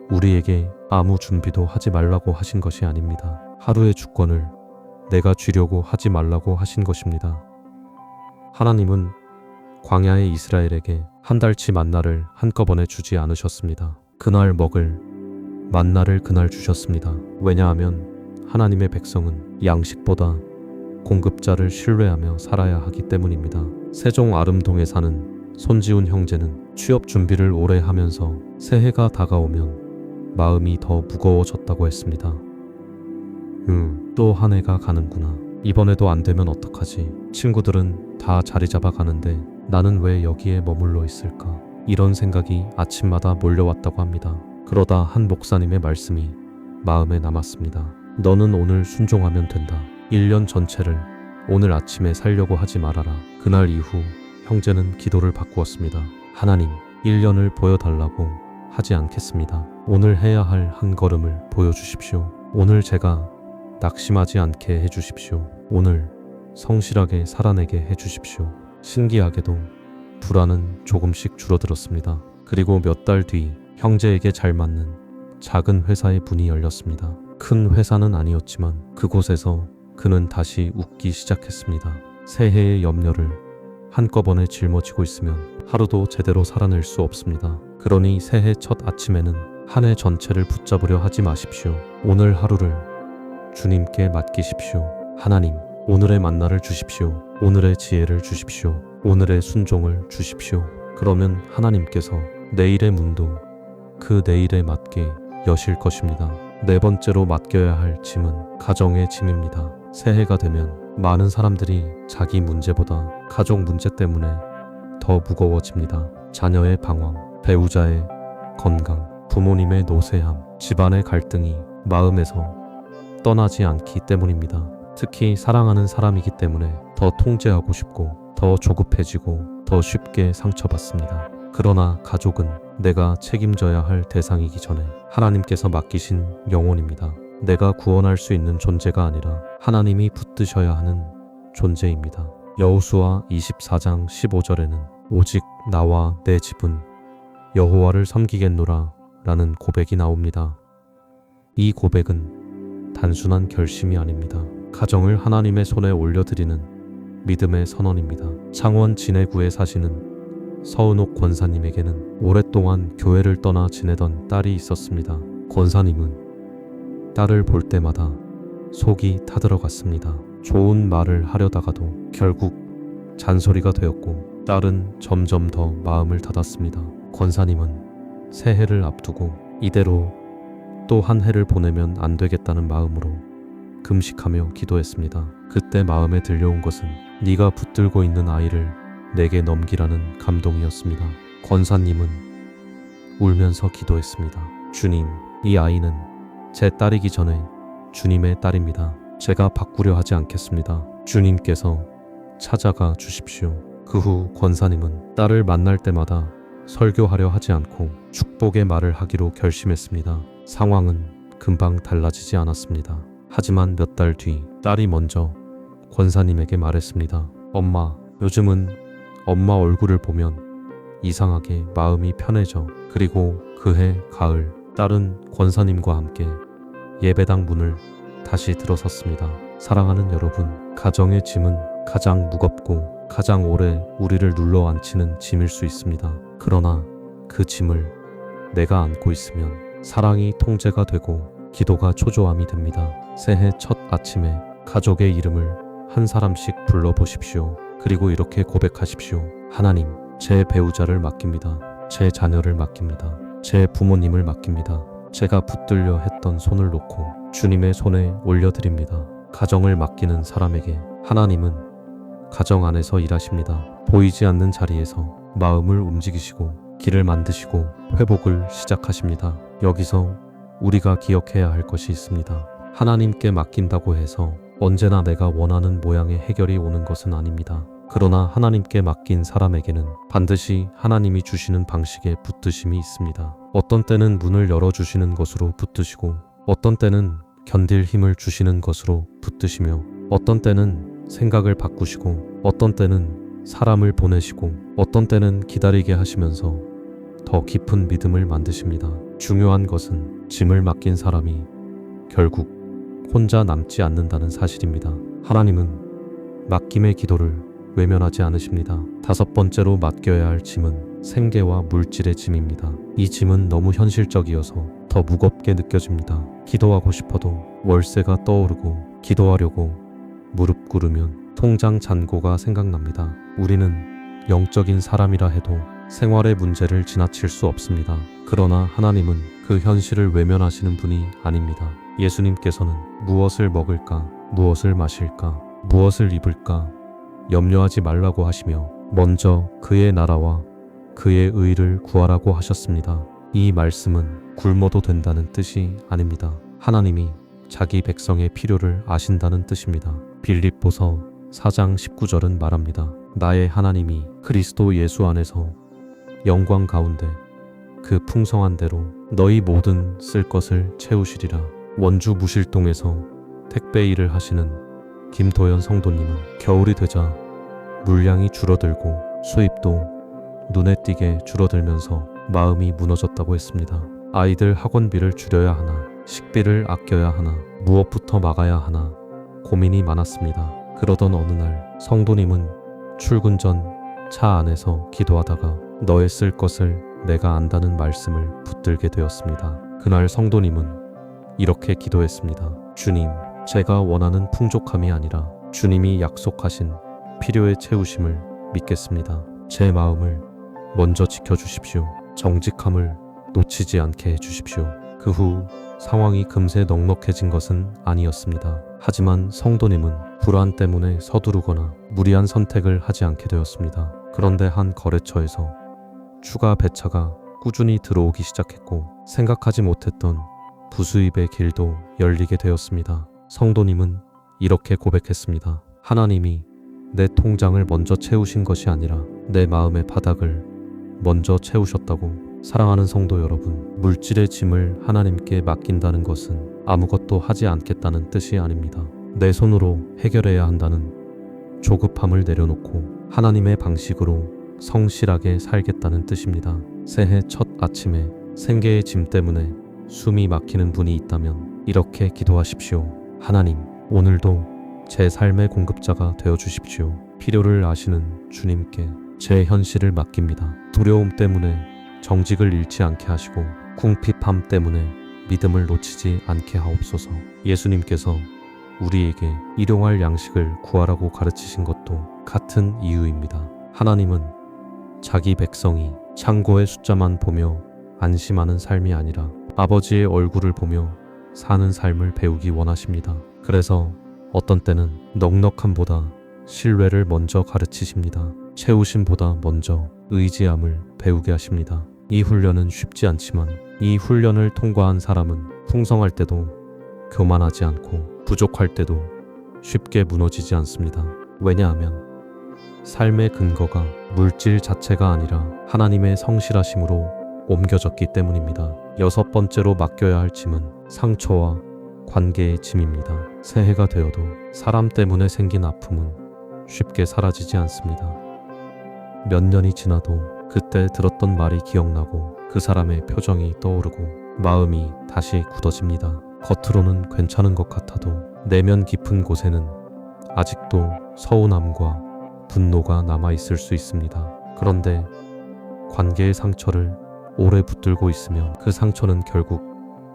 우리에게 아무 준비도 하지 말라고 하신 것이 아닙니다. 하루의 주권을 내가 쥐려고 하지 말라고 하신 것입니다. 하나님은 광야의 이스라엘에게 한 달치 만나를 한꺼번에 주지 않으셨습니다. 그날 먹을 만나를 그날 주셨습니다. 왜냐하면 하나님의 백성은 양식보다 공급자를 신뢰하며 살아야 하기 때문입니다. 세종 아름동에 사는 손지훈 형제는 취업 준비를 오래 하면서 새해가 다가오면 마음이 더 무거워졌다고 했습니다. 또 한 해가 가는구나. 이번에도 안 되면 어떡하지? 친구들은 다 자리 잡아 가는데 나는 왜 여기에 머물러 있을까? 이런 생각이 아침마다 몰려왔다고 합니다. 그러다 한 목사님의 말씀이 마음에 남았습니다. 너는 오늘 순종하면 된다. 1년 전체를 오늘 아침에 살려고 하지 말아라. 그날 이후 형제는 기도를 바꾸었습니다. 하나님, 1년을 보여달라고 하지 않겠습니다. 오늘 해야 할 한 걸음을 보여주십시오. 오늘 제가 낙심하지 않게 해주십시오. 오늘 성실하게 살아내게 해주십시오. 신기하게도 불안은 조금씩 줄어들었습니다. 그리고 몇 달 뒤 형제에게 잘 맞는 작은 회사의 문이 열렸습니다. 큰 회사는 아니었지만 그곳에서 그는 다시 웃기 시작했습니다. 새해의 염려를 한꺼번에 짊어지고 있으면 하루도 제대로 살아낼 수 없습니다. 그러니 새해 첫 아침에는 한 해 전체를 붙잡으려 하지 마십시오. 오늘 하루를 주님께 맡기십시오. 하나님, 오늘의 만나를 주십시오. 오늘의 지혜를 주십시오. 오늘의 순종을 주십시오. 그러면 하나님께서 내일의 문도 그 내일에 맞게 여실 것입니다. 네 번째로 맡겨야 할 짐은 가정의 짐입니다. 새해가 되면 많은 사람들이 자기 문제보다 가족 문제 때문에 더 무거워집니다. 자녀의 방황, 배우자의 건강, 부모님의 노쇠함, 집안의 갈등이 마음에서 떠나지 않기 때문입니다. 특히 사랑하는 사람이기 때문에 더 통제하고 싶고 더 조급해지고 더 쉽게 상처받습니다. 그러나 가족은 내가 책임져야 할 대상이기 전에 하나님께서 맡기신 영혼입니다. 내가 구원할 수 있는 존재가 아니라 하나님이 붙드셔야 하는 존재입니다. 여호수아 24장 15절에는 오직 나와 내 집은 여호와를 섬기겠노라 라는 고백이 나옵니다. 이 고백은 단순한 결심이 아닙니다. 가정을 하나님의 손에 올려드리는 믿음의 선언입니다. 창원 진해구에 사시는 서은옥 권사님에게는 오랫동안 교회를 떠나 지내던 딸이 있었습니다. 권사님은 딸을 볼 때마다 속이 타들어갔습니다. 좋은 말을 하려다가도 결국 잔소리가 되었고 딸은 점점 더 마음을 닫았습니다. 권사님은 새해를 앞두고 이대로 또 한 해를 보내면 안 되겠다는 마음으로 금식하며 기도했습니다. 그때 마음에 들려온 것은 네가 붙들고 있는 아이를 내게 넘기라는 감동이었습니다. 권사님은 울면서 기도했습니다. 주님, 이 아이는 제 딸이기 전에 주님의 딸입니다. 제가 바꾸려 하지 않겠습니다. 주님께서 찾아가 주십시오. 그 후 권사님은 딸을 만날 때마다 설교하려 하지 않고 축복의 말을 하기로 결심했습니다. 상황은 금방 달라지지 않았습니다. 하지만 몇 달 뒤 딸이 먼저 권사님에게 말했습니다. 엄마, 요즘은 엄마 얼굴을 보면 이상하게 마음이 편해져. 그리고 그해 가을 딸은 권사님과 함께 예배당 문을 다시 들어섰습니다. 사랑하는 여러분, 가정의 짐은 가장 무겁고 가장 오래 우리를 눌러 앉히는 짐일 수 있습니다. 그러나 그 짐을 내가 안고 있으면 사랑이 통제가 되고 기도가 초조함이 됩니다. 새해 첫 아침에 가족의 이름을 한 사람씩 불러보십시오. 그리고 이렇게 고백하십시오. 하나님, 제 배우자를 맡깁니다. 제 자녀를 맡깁니다. 제 부모님을 맡깁니다. 제가 붙들려 했던 손을 놓고 주님의 손에 올려드립니다. 가정을 맡기는 사람에게 하나님은 가정 안에서 일하십니다. 보이지 않는 자리에서 마음을 움직이시고 길을 만드시고 회복을 시작하십니다. 여기서 우리가 기억해야 할 것이 있습니다. 하나님께 맡긴다고 해서 언제나 내가 원하는 모양의 해결이 오는 것은 아닙니다. 그러나 하나님께 맡긴 사람에게는 반드시 하나님이 주시는 방식의 붙드심이 있습니다. 어떤 때는 문을 열어주시는 것으로 붙드시고 어떤 때는 견딜 힘을 주시는 것으로 붙드시며 어떤 때는 생각을 바꾸시고 어떤 때는 사람을 보내시고 어떤 때는 기다리게 하시면서 더 깊은 믿음을 만드십니다. 중요한 것은 짐을 맡긴 사람이 결국 혼자 남지 않는다는 사실입니다. 하나님은 맡김의 기도를 외면하지 않으십니다. 5번째로 맡겨야 할 짐은 생계와 물질의 짐입니다. 이 짐은 너무 현실적이어서 더 무겁게 느껴집니다. 기도하고 싶어도 월세가 떠오르고 기도하려고 무릎 꿇으면 통장 잔고가 생각납니다. 우리는 영적인 사람이라 해도 생활의 문제를 지나칠 수 없습니다. 그러나 하나님은 그 현실을 외면하시는 분이 아닙니다. 예수님께서는 무엇을 먹을까, 무엇을 마실까, 무엇을 입을까 염려하지 말라고 하시며 먼저 그의 나라와 그의 의를 구하라고 하셨습니다. 이 말씀은 굶어도 된다는 뜻이 아닙니다. 하나님이 자기 백성의 필요를 아신다는 뜻입니다. 빌립보서 4장 19절은 말합니다. 나의 하나님이 그리스도 예수 안에서 영광 가운데 그 풍성한 대로 너희 모든 쓸 것을 채우시리라. 원주 무실동에서 택배 일을 하시는 김도연 성도님은 겨울이 되자 물량이 줄어들고 수입도 눈에 띄게 줄어들면서 마음이 무너졌다고 했습니다. 아이들 학원비를 줄여야 하나, 식비를 아껴야 하나, 무엇부터 막아야 하나 고민이 많았습니다. 그러던 어느 날 성도님은 출근 전 차 안에서 기도하다가 너의 쓸 것을 내가 안다는 말씀을 붙들게 되었습니다. 그날 성도님은 이렇게 기도했습니다. 주님, 제가 원하는 풍족함이 아니라 주님이 약속하신 필요의 채우심을 믿겠습니다. 제 마음을 먼저 지켜주십시오. 정직함을 놓치지 않게 해주십시오. 그 후 상황이 금세 넉넉해진 것은 아니었습니다. 하지만 성도님은 불안 때문에 서두르거나 무리한 선택을 하지 않게 되었습니다. 그런데 한 거래처에서 추가 배차가 꾸준히 들어오기 시작했고 생각하지 못했던 부수입의 길도 열리게 되었습니다. 성도님은 이렇게 고백했습니다. 하나님이 내 통장을 먼저 채우신 것이 아니라 내 마음의 바닥을 먼저 채우셨다고. 사랑하는 성도 여러분, 물질의 짐을 하나님께 맡긴다는 것은 아무것도 하지 않겠다는 뜻이 아닙니다. 내 손으로 해결해야 한다는 조급함을 내려놓고 하나님의 방식으로 성실하게 살겠다는 뜻입니다. 새해 첫 아침에 생계의 짐 때문에 숨이 막히는 분이 있다면 이렇게 기도하십시오. 하나님, 오늘도 제 삶의 공급자가 되어 주십시오. 필요를 아시는 주님께 제 현실을 맡깁니다. 두려움 때문에 정직을 잃지 않게 하시고 궁핍함 때문에 믿음을 놓치지 않게 하옵소서. 예수님께서 우리에게 일용할 양식을 구하라고 가르치신 것도 같은 이유입니다. 하나님은 자기 백성이 창고의 숫자만 보며 안심하는 삶이 아니라 아버지의 얼굴을 보며 사는 삶을 배우기 원하십니다. 그래서 어떤 때는 넉넉함보다 신뢰를 먼저 가르치십니다. 채우심보다 먼저 의지함을 배우게 하십니다. 이 훈련은 쉽지 않지만 이 훈련을 통과한 사람은 풍성할 때도 교만하지 않고 부족할 때도 쉽게 무너지지 않습니다. 왜냐하면 삶의 근거가 물질 자체가 아니라 하나님의 성실하심으로 옮겨졌기 때문입니다. 여섯 번째로 맡겨야 할 짐은 상처와 관계의 짐입니다. 새해가 되어도 사람 때문에 생긴 아픔은 쉽게 사라지지 않습니다. 몇 년이 지나도 그때 들었던 말이 기억나고 그 사람의 표정이 떠오르고 마음이 다시 굳어집니다. 겉으로는 괜찮은 것 같아도 내면 깊은 곳에는 아직도 서운함과 분노가 남아있을 수 있습니다. 그런데 관계의 상처를 오래 붙들고 있으면 그 상처는 결국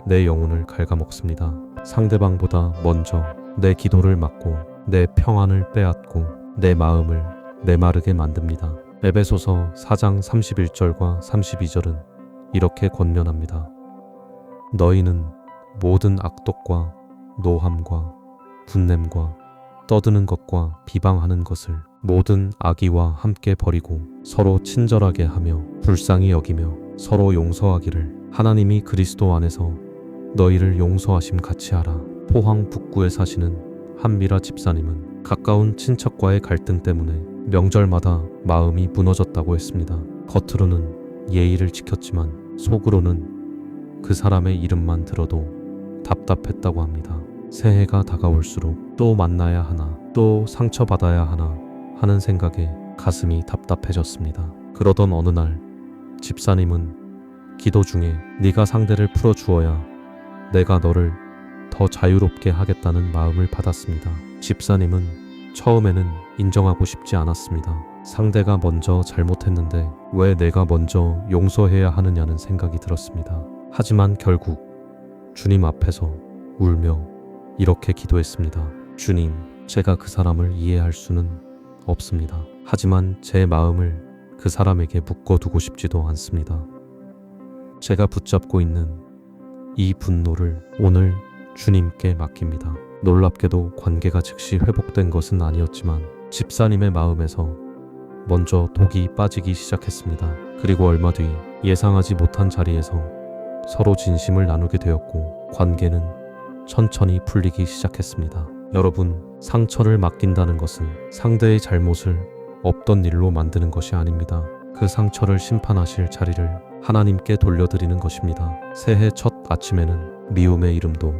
내 영혼을 갉아먹습니다. 상대방보다 먼저 내 기도를 막고 내 평안을 빼앗고 내 마음을 메마르게 만듭니다. 에베소서 4장 31절과 32절은 이렇게 권면합니다. 너희는 모든 악독과 노함과 분냄과 떠드는 것과 비방하는 것을 모든 악의와 함께 버리고 서로 친절하게 하며 불쌍히 여기며 서로 용서하기를 하나님이 그리스도 안에서 너희를 용서하심 같이 하라. 포항 북구에 사시는 한미라 집사님은 가까운 친척과의 갈등 때문에 명절마다 마음이 무너졌다고 했습니다. 겉으로는 예의를 지켰지만 속으로는 그 사람의 이름만 들어도 답답했다고 합니다. 새해가 다가올수록 또 만나야 하나, 또 상처받아야 하나 하는 생각에 가슴이 답답해졌습니다. 그러던 어느 날 집사님은 기도 중에 네가 상대를 풀어주어야 내가 너를 더 자유롭게 하겠다는 마음을 받았습니다. 집사님은 처음에는 인정하고 싶지 않았습니다. 상대가 먼저 잘못했는데 왜 내가 먼저 용서해야 하느냐는 생각이 들었습니다. 하지만 결국 주님 앞에서 울며 이렇게 기도했습니다. 주님, 제가 그 사람을 이해할 수는 없습니다. 하지만 제 마음을 그 사람에게 묶어두고 싶지도 않습니다. 제가 붙잡고 있는 이 분노를 오늘 주님께 맡깁니다. 놀랍게도 관계가 즉시 회복된 것은 아니었지만 집사님의 마음에서 먼저 독이 빠지기 시작했습니다. 그리고 얼마 뒤 예상하지 못한 자리에서 서로 진심을 나누게 되었고 관계는 천천히 풀리기 시작했습니다. 여러분, 상처를 맡긴다는 것은 상대의 잘못을 없던 일로 만드는 것이 아닙니다. 그 상처를 심판하실 자리를 하나님께 돌려드리는 것입니다. 새해 첫 아침에는 미움의 이름도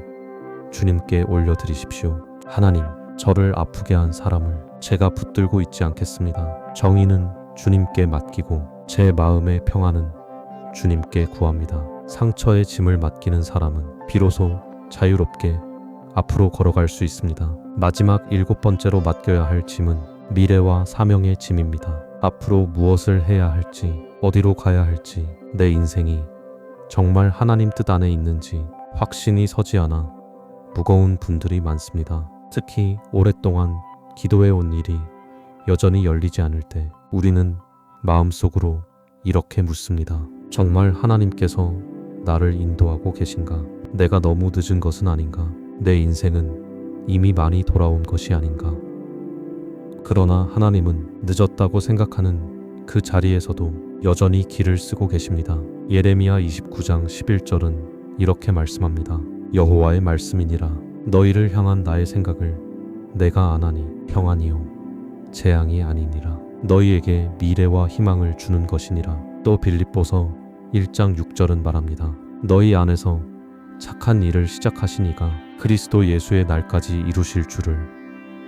주님께 올려드리십시오. 하나님, 저를 아프게 한 사람을 제가 붙들고 있지 않겠습니다. 정의는 주님께 맡기고 제 마음의 평안은 주님께 구합니다. 상처의 짐을 맡기는 사람은 비로소 자유롭게 앞으로 걸어갈 수 있습니다. 마지막 7번째로 맡겨야 할 짐은 미래와 사명의 짐입니다. 앞으로 무엇을 해야 할지, 어디로 가야 할지, 내 인생이 정말 하나님 뜻 안에 있는지 확신이 서지 않아 무거운 분들이 많습니다. 특히 오랫동안 기도해온 일이 여전히 열리지 않을 때 우리는 마음속으로 이렇게 묻습니다. 정말 하나님께서 나를 인도하고 계신가? 내가 너무 늦은 것은 아닌가? 내 인생은 이미 많이 돌아온 것이 아닌가. 그러나 하나님은 늦었다고 생각하는 그 자리에서도 여전히 길을 쓰고 계십니다. 예레미야 29장 11절은 이렇게 말씀합니다. 여호와의 말씀이니라. 너희를 향한 나의 생각을 내가 아나니 평안이요 재앙이 아니니라. 너희에게 미래와 희망을 주는 것이니라. 또 빌립보서 1장 6절은 말합니다. 너희 안에서 착한 일을 시작하시니가 그리스도 예수의 날까지 이루실 줄을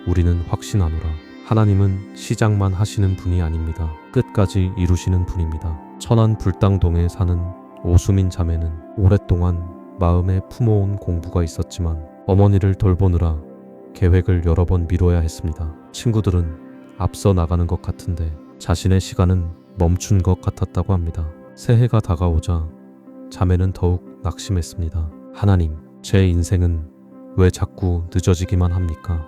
우리는 확신하노라. 하나님은 시작만 하시는 분이 아닙니다. 끝까지 이루시는 분입니다. 천안 불당동에 사는 오수민 자매는 오랫동안 마음에 품어온 공부가 있었지만 어머니를 돌보느라 계획을 여러 번 미뤄야 했습니다. 친구들은 앞서 나가는 것 같은데 자신의 시간은 멈춘 것 같았다고 합니다. 새해가 다가오자 자매는 더욱 낙심했습니다. 하나님, 제 인생은 왜 자꾸 늦어지기만 합니까?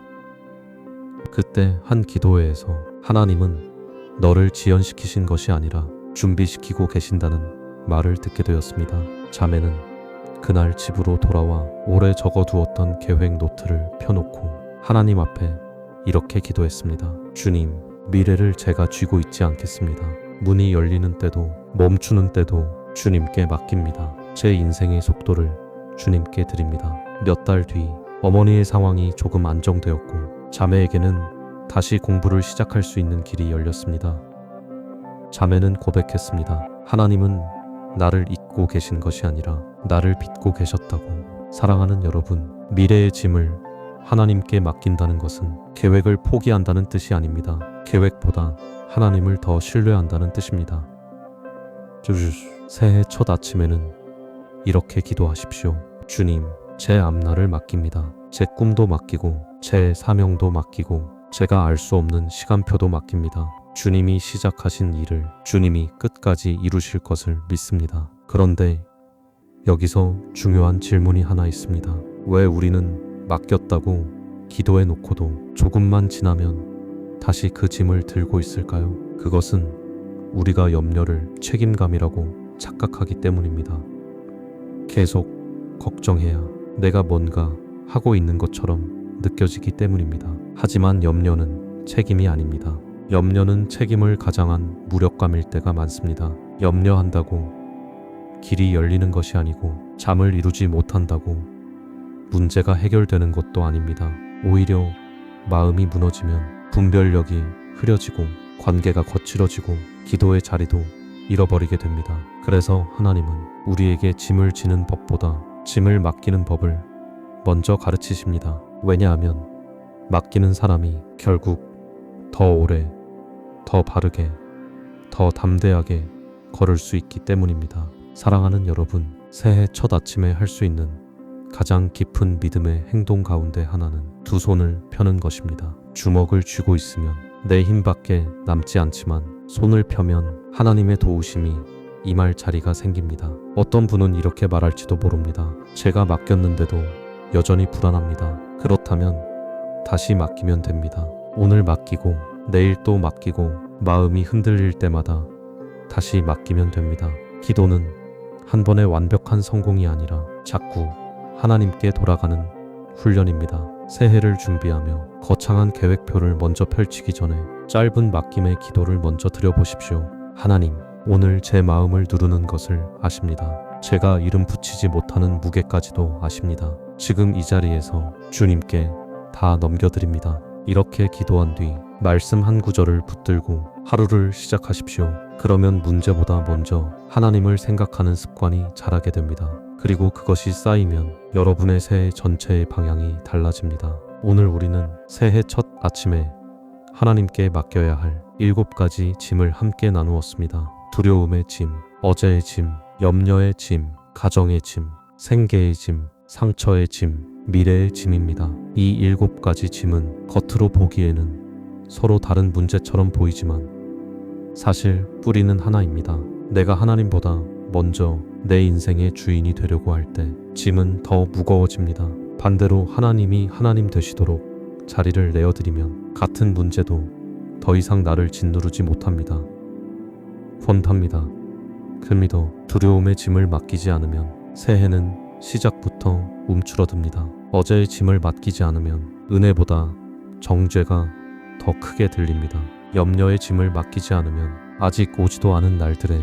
그때 한 기도회에서 하나님은 너를 지연시키신 것이 아니라 준비시키고 계신다는 말을 듣게 되었습니다. 자매는 그날 집으로 돌아와 오래 적어두었던 계획 노트를 펴놓고 하나님 앞에 이렇게 기도했습니다. 주님, 미래를 제가 쥐고 있지 않겠습니다. 문이 열리는 때도 멈추는 때도 주님께 맡깁니다. 제 인생의 속도를 주님께 드립니다. 몇 달 뒤 어머니의 상황이 조금 안정되었고 자매에게는 다시 공부를 시작할 수 있는 길이 열렸습니다. 자매는 고백했습니다. 하나님은 나를 잊고 계신 것이 아니라 나를 빚고 계셨다고. 사랑하는 여러분, 미래의 짐을 하나님께 맡긴다는 것은 계획을 포기한다는 뜻이 아닙니다. 계획보다 하나님을 더 신뢰한다는 뜻입니다. 새해 첫 아침에는 이렇게 기도하십시오. 주님, 제 앞날을 맡깁니다. 제 꿈도 맡기고 제 사명도 맡기고 제가 알 수 없는 시간표도 맡깁니다. 주님이 시작하신 일을 주님이 끝까지 이루실 것을 믿습니다. 그런데 여기서 중요한 질문이 하나 있습니다. 왜 우리는 맡겼다고 기도해 놓고도 조금만 지나면 다시 그 짐을 들고 있을까요? 그것은 우리가 염려를 책임감이라고 착각하기 때문입니다. 계속 걱정해야 내가 뭔가 하고 있는 것처럼 느껴지기 때문입니다. 하지만 염려는 책임이 아닙니다. 염려는 책임을 가장한 무력감일 때가 많습니다. 염려한다고 길이 열리는 것이 아니고 잠을 이루지 못한다고 문제가 해결되는 것도 아닙니다. 오히려 마음이 무너지면 분별력이 흐려지고 관계가 거칠어지고 기도의 자리도 잃어버리게 됩니다. 그래서 하나님은 우리에게 짐을 지는 법보다 짐을 맡기는 법을 먼저 가르치십니다. 왜냐하면 맡기는 사람이 결국 더 오래, 더 바르게, 더 담대하게 걸을 수 있기 때문입니다. 사랑하는 여러분, 새해 첫 아침에 할 수 있는 가장 깊은 믿음의 행동 가운데 하나는 두 손을 펴는 것입니다. 주먹을 쥐고 있으면 내 힘밖에 남지 않지만 손을 펴면 하나님의 도우심이 임할 자리가 생깁니다. 어떤 분은 이렇게 말할지도 모릅니다. 제가 맡겼는데도 여전히 불안합니다. 그렇다면 다시 맡기면 됩니다. 오늘 맡기고 내일 또 맡기고 마음이 흔들릴 때마다 다시 맡기면 됩니다. 기도는 한 번의 완벽한 성공이 아니라 자꾸 하나님께 돌아가는 훈련입니다. 새해를 준비하며 거창한 계획표를 먼저 펼치기 전에 짧은 맡김의 기도를 먼저 드려보십시오. 하나님, 오늘 제 마음을 누르는 것을 아십니다. 제가 이름 붙이지 못하는 무게까지도 아십니다. 지금 이 자리에서 주님께 다 넘겨드립니다. 이렇게 기도한 뒤 말씀 한 구절을 붙들고 하루를 시작하십시오. 그러면 문제보다 먼저 하나님을 생각하는 습관이 자라게 됩니다. 그리고 그것이 쌓이면 여러분의 새해 전체의 방향이 달라집니다. 오늘 우리는 새해 첫 아침에 하나님께 맡겨야 할 7가지 짐을 함께 나누었습니다. 두려움의 짐, 어제의 짐, 염려의 짐, 가정의 짐, 생계의 짐, 상처의 짐, 미래의 짐입니다. 이 7가지 짐은 겉으로 보기에는 서로 다른 문제처럼 보이지만 사실 뿌리는 하나입니다. 내가 하나님보다 먼저 내 인생의 주인이 되려고 할 때 짐은 더 무거워집니다. 반대로 하나님이 하나님 되시도록 자리를 내어드리면 같은 문제도 더 이상 나를 짓누르지 못합니다. 권탑니다. 금리더 두려움의 짐을 맡기지 않으면 새해는 시작부터 움츠러듭니다. 어제의 짐을 맡기지 않으면 은혜보다 정죄가 더 크게 들립니다. 염려의 짐을 맡기지 않으면 아직 오지도 않은 날들에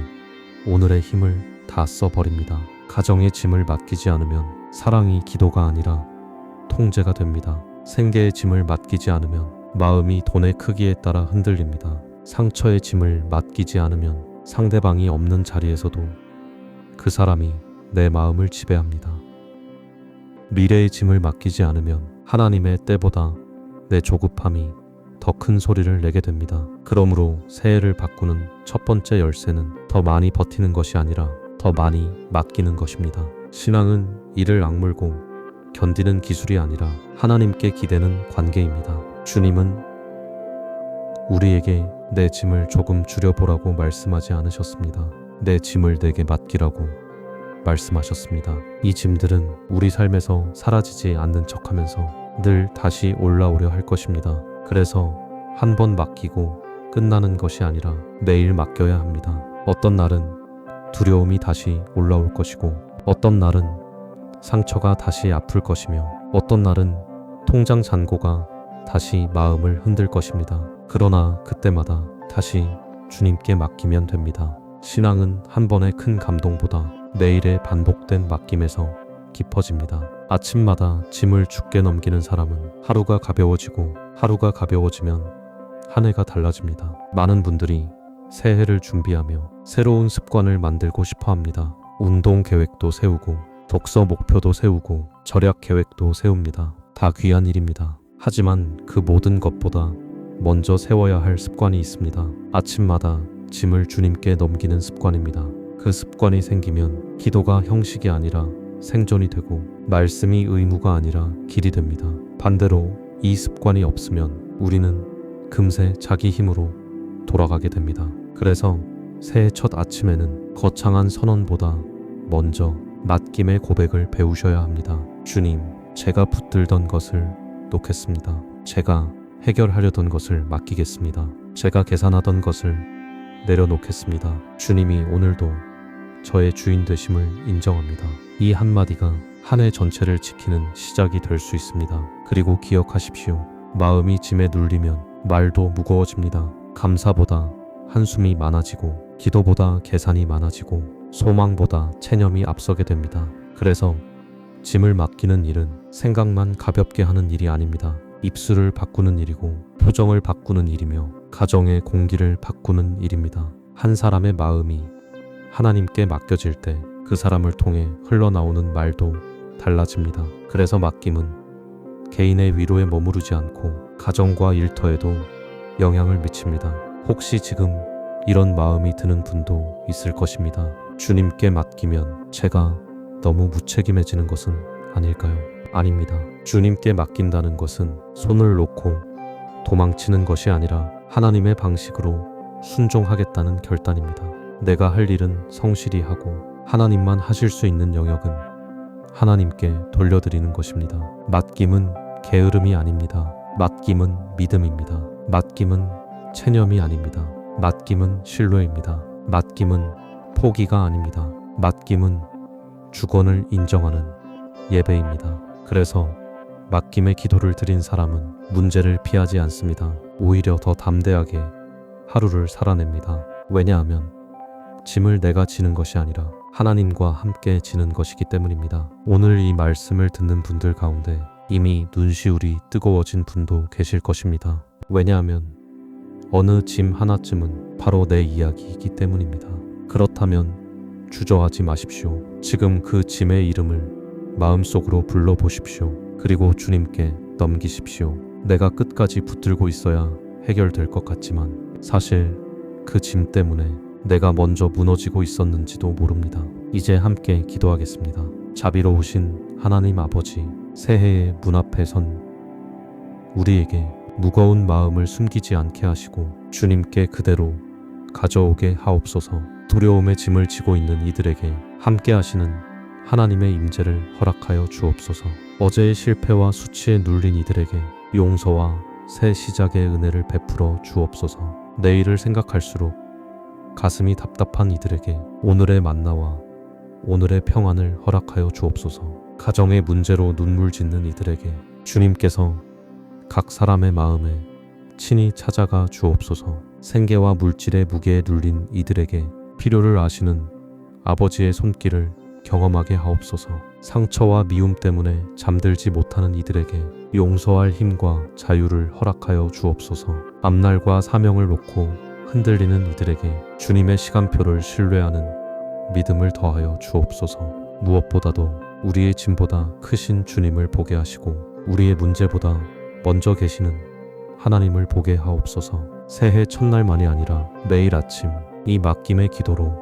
오늘의 힘을 다 써버립니다. 가정의 짐을 맡기지 않으면 사랑이 기도가 아니라 통제가 됩니다. 생계의 짐을 맡기지 않으면 마음이 돈의 크기에 따라 흔들립니다. 상처의 짐을 맡기지 않으면 상대방이 없는 자리에서도 그 사람이 내 마음을 지배합니다. 미래의 짐을 맡기지 않으면 하나님의 때보다 내 조급함이 더 큰 소리를 내게 됩니다. 그러므로 새해를 바꾸는 첫 번째 열쇠는 더 많이 버티는 것이 아니라 더 많이 맡기는 것입니다. 신앙은 이를 악물고 견디는 기술이 아니라 하나님께 기대는 관계입니다. 주님은 우리에게 내 짐을 조금 줄여보라고 말씀하지 않으셨습니다. 내 짐을 내게 맡기라고 말씀하셨습니다. 이 짐들은 우리 삶에서 사라지지 않는 척하면서 늘 다시 올라오려 할 것입니다. 그래서 한 번 맡기고 끝나는 것이 아니라 매일 맡겨야 합니다. 어떤 날은 두려움이 다시 올라올 것이고, 어떤 날은 상처가 다시 아플 것이며, 어떤 날은 통장 잔고가 다시 마음을 흔들 것입니다. 그러나 그때마다 다시 주님께 맡기면 됩니다. 신앙은 한 번의 큰 감동보다 매일의 반복된 맡김에서 깊어집니다. 아침마다 짐을 주께 넘기는 사람은 하루가 가벼워지고, 하루가 가벼워지면 한 해가 달라집니다. 많은 분들이 새해를 준비하며 새로운 습관을 만들고 싶어 합니다. 운동 계획도 세우고, 독서 목표도 세우고, 절약 계획도 세웁니다. 다 귀한 일입니다. 하지만 그 모든 것보다 먼저 세워야 할 습관이 있습니다. 아침마다 짐을 주님께 넘기는 습관입니다. 그 습관이 생기면 기도가 형식이 아니라 생존이 되고, 말씀이 의무가 아니라 길이 됩니다. 반대로 이 습관이 없으면 우리는 금세 자기 힘으로 돌아가게 됩니다. 그래서 새해 첫 아침에는 거창한 선언보다 먼저 맡김의 고백을 배우셔야 합니다. 주님, 제가 붙들던 것을 놓겠습니다. 제가 해결하려던 것을 맡기겠습니다. 제가 계산하던 것을 내려놓겠습니다. 주님이 오늘도 저의 주인 되심을 인정합니다. 이 한마디가 한 해 전체를 지키는 시작이 될 수 있습니다. 그리고 기억하십시오. 마음이 짐에 눌리면 말도 무거워집니다. 감사보다 한숨이 많아지고, 기도보다 계산이 많아지고, 소망보다 체념이 앞서게 됩니다. 그래서 짐을 맡기는 일은 생각만 가볍게 하는 일이 아닙니다. 입술을 바꾸는 일이고, 표정을 바꾸는 일이며, 가정의 공기를 바꾸는 일입니다. 한 사람의 마음이 하나님께 맡겨질 때 그 사람을 통해 흘러나오는 말도 달라집니다. 그래서 맡김은 개인의 위로에 머무르지 않고 가정과 일터에도 영향을 미칩니다. 혹시 지금 이런 마음이 드는 분도 있을 것입니다. 주님께 맡기면 제가 너무 무책임해지는 것은 아닐까요? 아닙니다. 주님께 맡긴다는 것은 손을 놓고 도망치는 것이 아니라 하나님의 방식으로 순종하겠다는 결단입니다. 내가 할 일은 성실히 하고 하나님만 하실 수 있는 영역은 하나님께 돌려드리는 것입니다. 맡김은 게으름이 아닙니다. 맡김은 믿음입니다. 맡김은 체념이 아닙니다. 맡김은 신뢰입니다. 맡김은 포기가 아닙니다. 맡김은 주권을 인정하는 예배입니다. 그래서 맡김의 기도를 드린 사람은 문제를 피하지 않습니다. 오히려 더 담대하게 하루를 살아냅니다. 왜냐하면 짐을 내가 지는 것이 아니라 하나님과 함께 지는 것이기 때문입니다. 오늘 이 말씀을 듣는 분들 가운데 이미 눈시울이 뜨거워진 분도 계실 것입니다. 왜냐하면 어느 짐 하나쯤은 바로 내 이야기이기 때문입니다. 그렇다면 주저하지 마십시오. 지금 그 짐의 이름을 마음속으로 불러보십시오. 그리고 주님께 넘기십시오. 내가 끝까지 붙들고 있어야 해결될 것 같지만 사실 그 짐 때문에 내가 먼저 무너지고 있었는지도 모릅니다. 이제 함께 기도하겠습니다. 자비로우신 하나님 아버지, 새해의 문 앞에 선 우리에게 무거운 마음을 숨기지 않게 하시고 주님께 그대로 가져오게 하옵소서. 두려움의 짐을 지고 있는 이들에게 함께 하시는 하나님의 임재를 허락하여 주옵소서. 어제의 실패와 수치에 눌린 이들에게 용서와 새 시작의 은혜를 베풀어 주옵소서. 내일을 생각할수록 가슴이 답답한 이들에게 오늘의 만나와 오늘의 평안을 허락하여 주옵소서. 가정의 문제로 눈물 짓는 이들에게 주님께서 각 사람의 마음에 친히 찾아가 주옵소서. 생계와 물질의 무게에 눌린 이들에게 필요를 아시는 아버지의 손길을 경험하게 하옵소서. 상처와 미움 때문에 잠들지 못하는 이들에게 용서할 힘과 자유를 허락하여 주옵소서. 앞날과 사명을 놓고 흔들리는 이들에게 주님의 시간표를 신뢰하는 믿음을 더하여 주옵소서. 무엇보다도 우리의 짐보다 크신 주님을 보게 하시고 우리의 문제보다 먼저 계시는 하나님을 보게 하옵소서. 새해 첫날만이 아니라 매일 아침 이 맡김의 기도로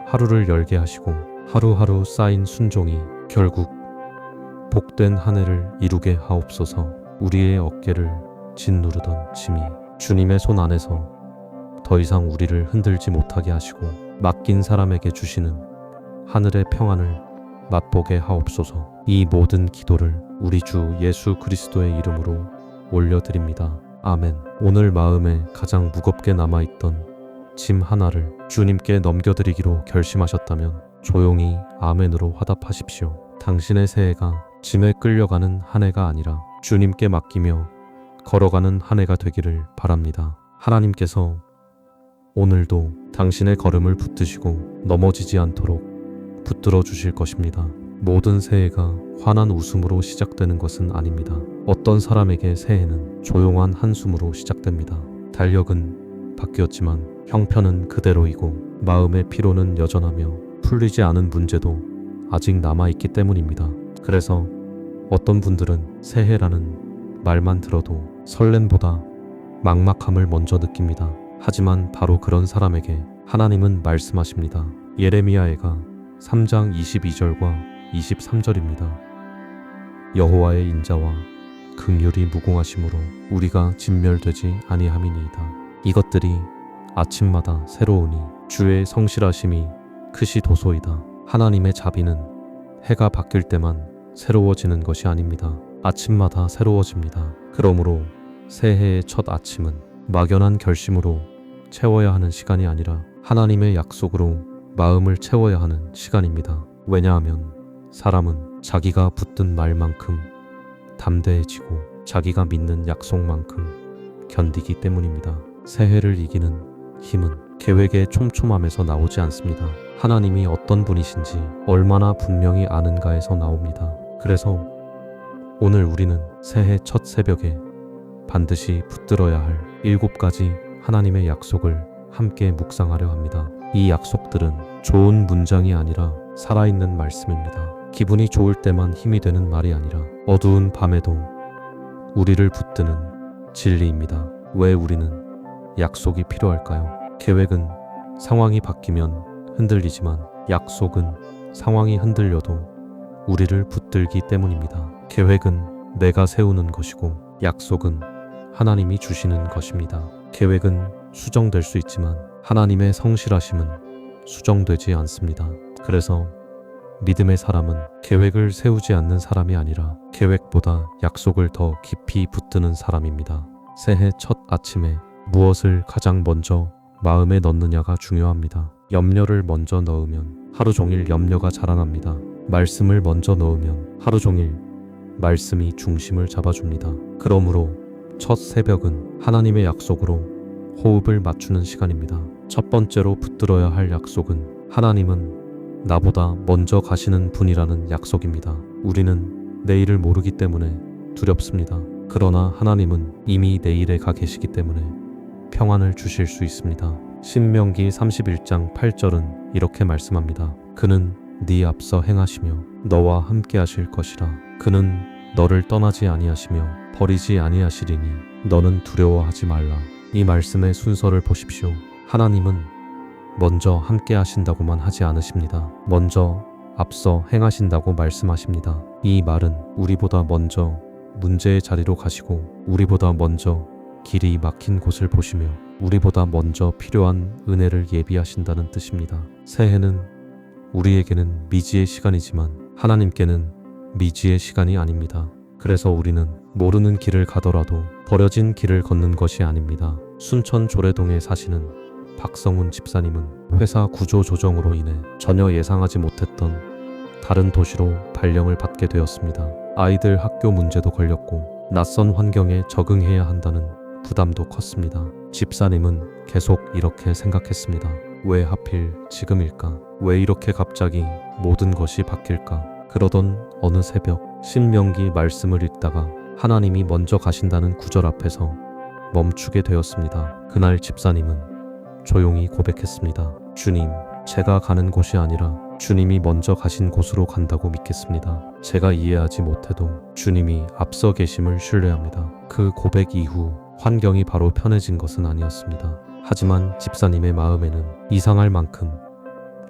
하루를 열게 하시고 하루하루 쌓인 순종이 결국 복된 한 해를 이루게 하옵소서. 우리의 어깨를 짓누르던 짐이 주님의 손 안에서 더 이상 우리를 흔들지 못하게 하시고 맡긴 사람에게 주시는 하늘의 평안을 맛보게 하옵소서. 이 모든 기도를 우리 주 예수 그리스도의 이름으로 올려드립니다. 아멘. 오늘 마음에 가장 무겁게 남아있던 짐 하나를 주님께 넘겨드리기로 결심하셨다면 조용히 아멘으로 화답하십시오. 당신의 새해가 짐에 끌려가는 한 해가 아니라 주님께 맡기며 걸어가는 한 해가 되기를 바랍니다. 하나님께서 오늘도 당신의 걸음을 붙드시고 넘어지지 않도록 붙들어 주실 것입니다. 모든 새해가 환한 웃음으로 시작되는 것은 아닙니다. 어떤 사람에게 새해는 조용한 한숨으로 시작됩니다. 달력은 바뀌었지만 형편은 그대로이고 마음의 피로는 여전하며 풀리지 않은 문제도 아직 남아있기 때문입니다. 그래서 어떤 분들은 새해라는 말만 들어도 설렘보다 막막함을 먼저 느낍니다. 하지만 바로 그런 사람에게 하나님은 말씀하십니다. 예레미야에가 3장 22절과 23절입니다. 여호와의 인자와 긍휼이 무궁하심으로 우리가 진멸되지 아니함이니이다. 이것들이 아침마다 새로우니 주의 성실하심이 크시도소이다. 하나님의 자비는 해가 바뀔 때만 새로워지는 것이 아닙니다. 아침마다 새로워집니다. 그러므로 새해의 첫 아침은 막연한 결심으로 채워야 하는 시간이 아니라 하나님의 약속으로 마음을 채워야 하는 시간입니다. 왜냐하면 사람은 자기가 붙든 말만큼 담대해지고 자기가 믿는 약속만큼 견디기 때문입니다. 새해를 이기는 힘은 계획의 촘촘함에서 나오지 않습니다. 하나님이 어떤 분이신지 얼마나 분명히 아는가에서 나옵니다. 그래서 오늘 우리는 새해 첫 새벽에 반드시 붙들어야 할 7가지 하나님의 약속을 함께 묵상하려 합니다. 이 약속들은 좋은 문장이 아니라 살아있는 말씀입니다. 기분이 좋을 때만 힘이 되는 말이 아니라 어두운 밤에도 우리를 붙드는 진리입니다. 왜 우리는 약속이 필요할까요? 계획은 상황이 바뀌면 흔들리지만 약속은 상황이 흔들려도 우리를 붙들기 때문입니다. 계획은 내가 세우는 것이고 약속은 하나님이 주시는 것입니다. 계획은 수정될 수 있지만 하나님의 성실하심은 수정되지 않습니다. 그래서 믿음의 사람은 계획을 세우지 않는 사람이 아니라 계획보다 약속을 더 깊이 붙드는 사람입니다. 새해 첫 아침에 무엇을 가장 먼저 마음에 넣느냐가 중요합니다. 염려를 먼저 넣으면 하루 종일 염려가 자라납니다. 말씀을 먼저 넣으면 하루 종일 말씀이 중심을 잡아줍니다. 그러므로 첫 새벽은 하나님의 약속으로 호흡을 맞추는 시간입니다. 첫 번째로 붙들어야 할 약속은 하나님은 나보다 먼저 가시는 분이라는 약속입니다. 우리는 내일을 모르기 때문에 두렵습니다. 그러나 하나님은 이미 내일에 가 계시기 때문에 평안을 주실 수 있습니다. 신명기 31장 8절은 이렇게 말씀합니다. 그는 네 앞서 행하시며 너와 함께 하실 것이라. 그는 너를 떠나지 아니하시며 버리지 아니하시리니 너는 두려워하지 말라. 이 말씀의 순서를 보십시오. 하나님은 먼저 함께 하신다고만 하지 않으십니다. 먼저 앞서 행하신다고 말씀하십니다. 이 말은 우리보다 먼저 문제의 자리로 가시고 우리보다 먼저 길이 막힌 곳을 보시며 우리보다 먼저 필요한 은혜를 예비하신다는 뜻입니다. 새해는 우리에게는 미지의 시간이지만 하나님께는 미지의 시간이 아닙니다. 그래서 우리는 모르는 길을 가더라도 버려진 길을 걷는 것이 아닙니다. 순천 조례동에 사시는 박성훈 집사님은 회사 구조 조정으로 인해 전혀 예상하지 못했던 다른 도시로 발령을 받게 되었습니다. 아이들 학교 문제도 걸렸고 낯선 환경에 적응해야 한다는 부담도 컸습니다. 집사님은 계속 이렇게 생각했습니다. 왜 하필 지금일까? 왜 이렇게 갑자기 모든 것이 바뀔까? 그러던 어느 새벽 신명기 말씀을 읽다가 하나님이 먼저 가신다는 구절 앞에서 멈추게 되었습니다. 그날 집사님은 조용히 고백했습니다. 주님, 제가 가는 곳이 아니라 주님이 먼저 가신 곳으로 간다고 믿겠습니다. 제가 이해하지 못해도 주님이 앞서 계심을 신뢰합니다. 그 고백 이후 환경이 바로 편해진 것은 아니었습니다. 하지만 집사님의 마음에는 이상할 만큼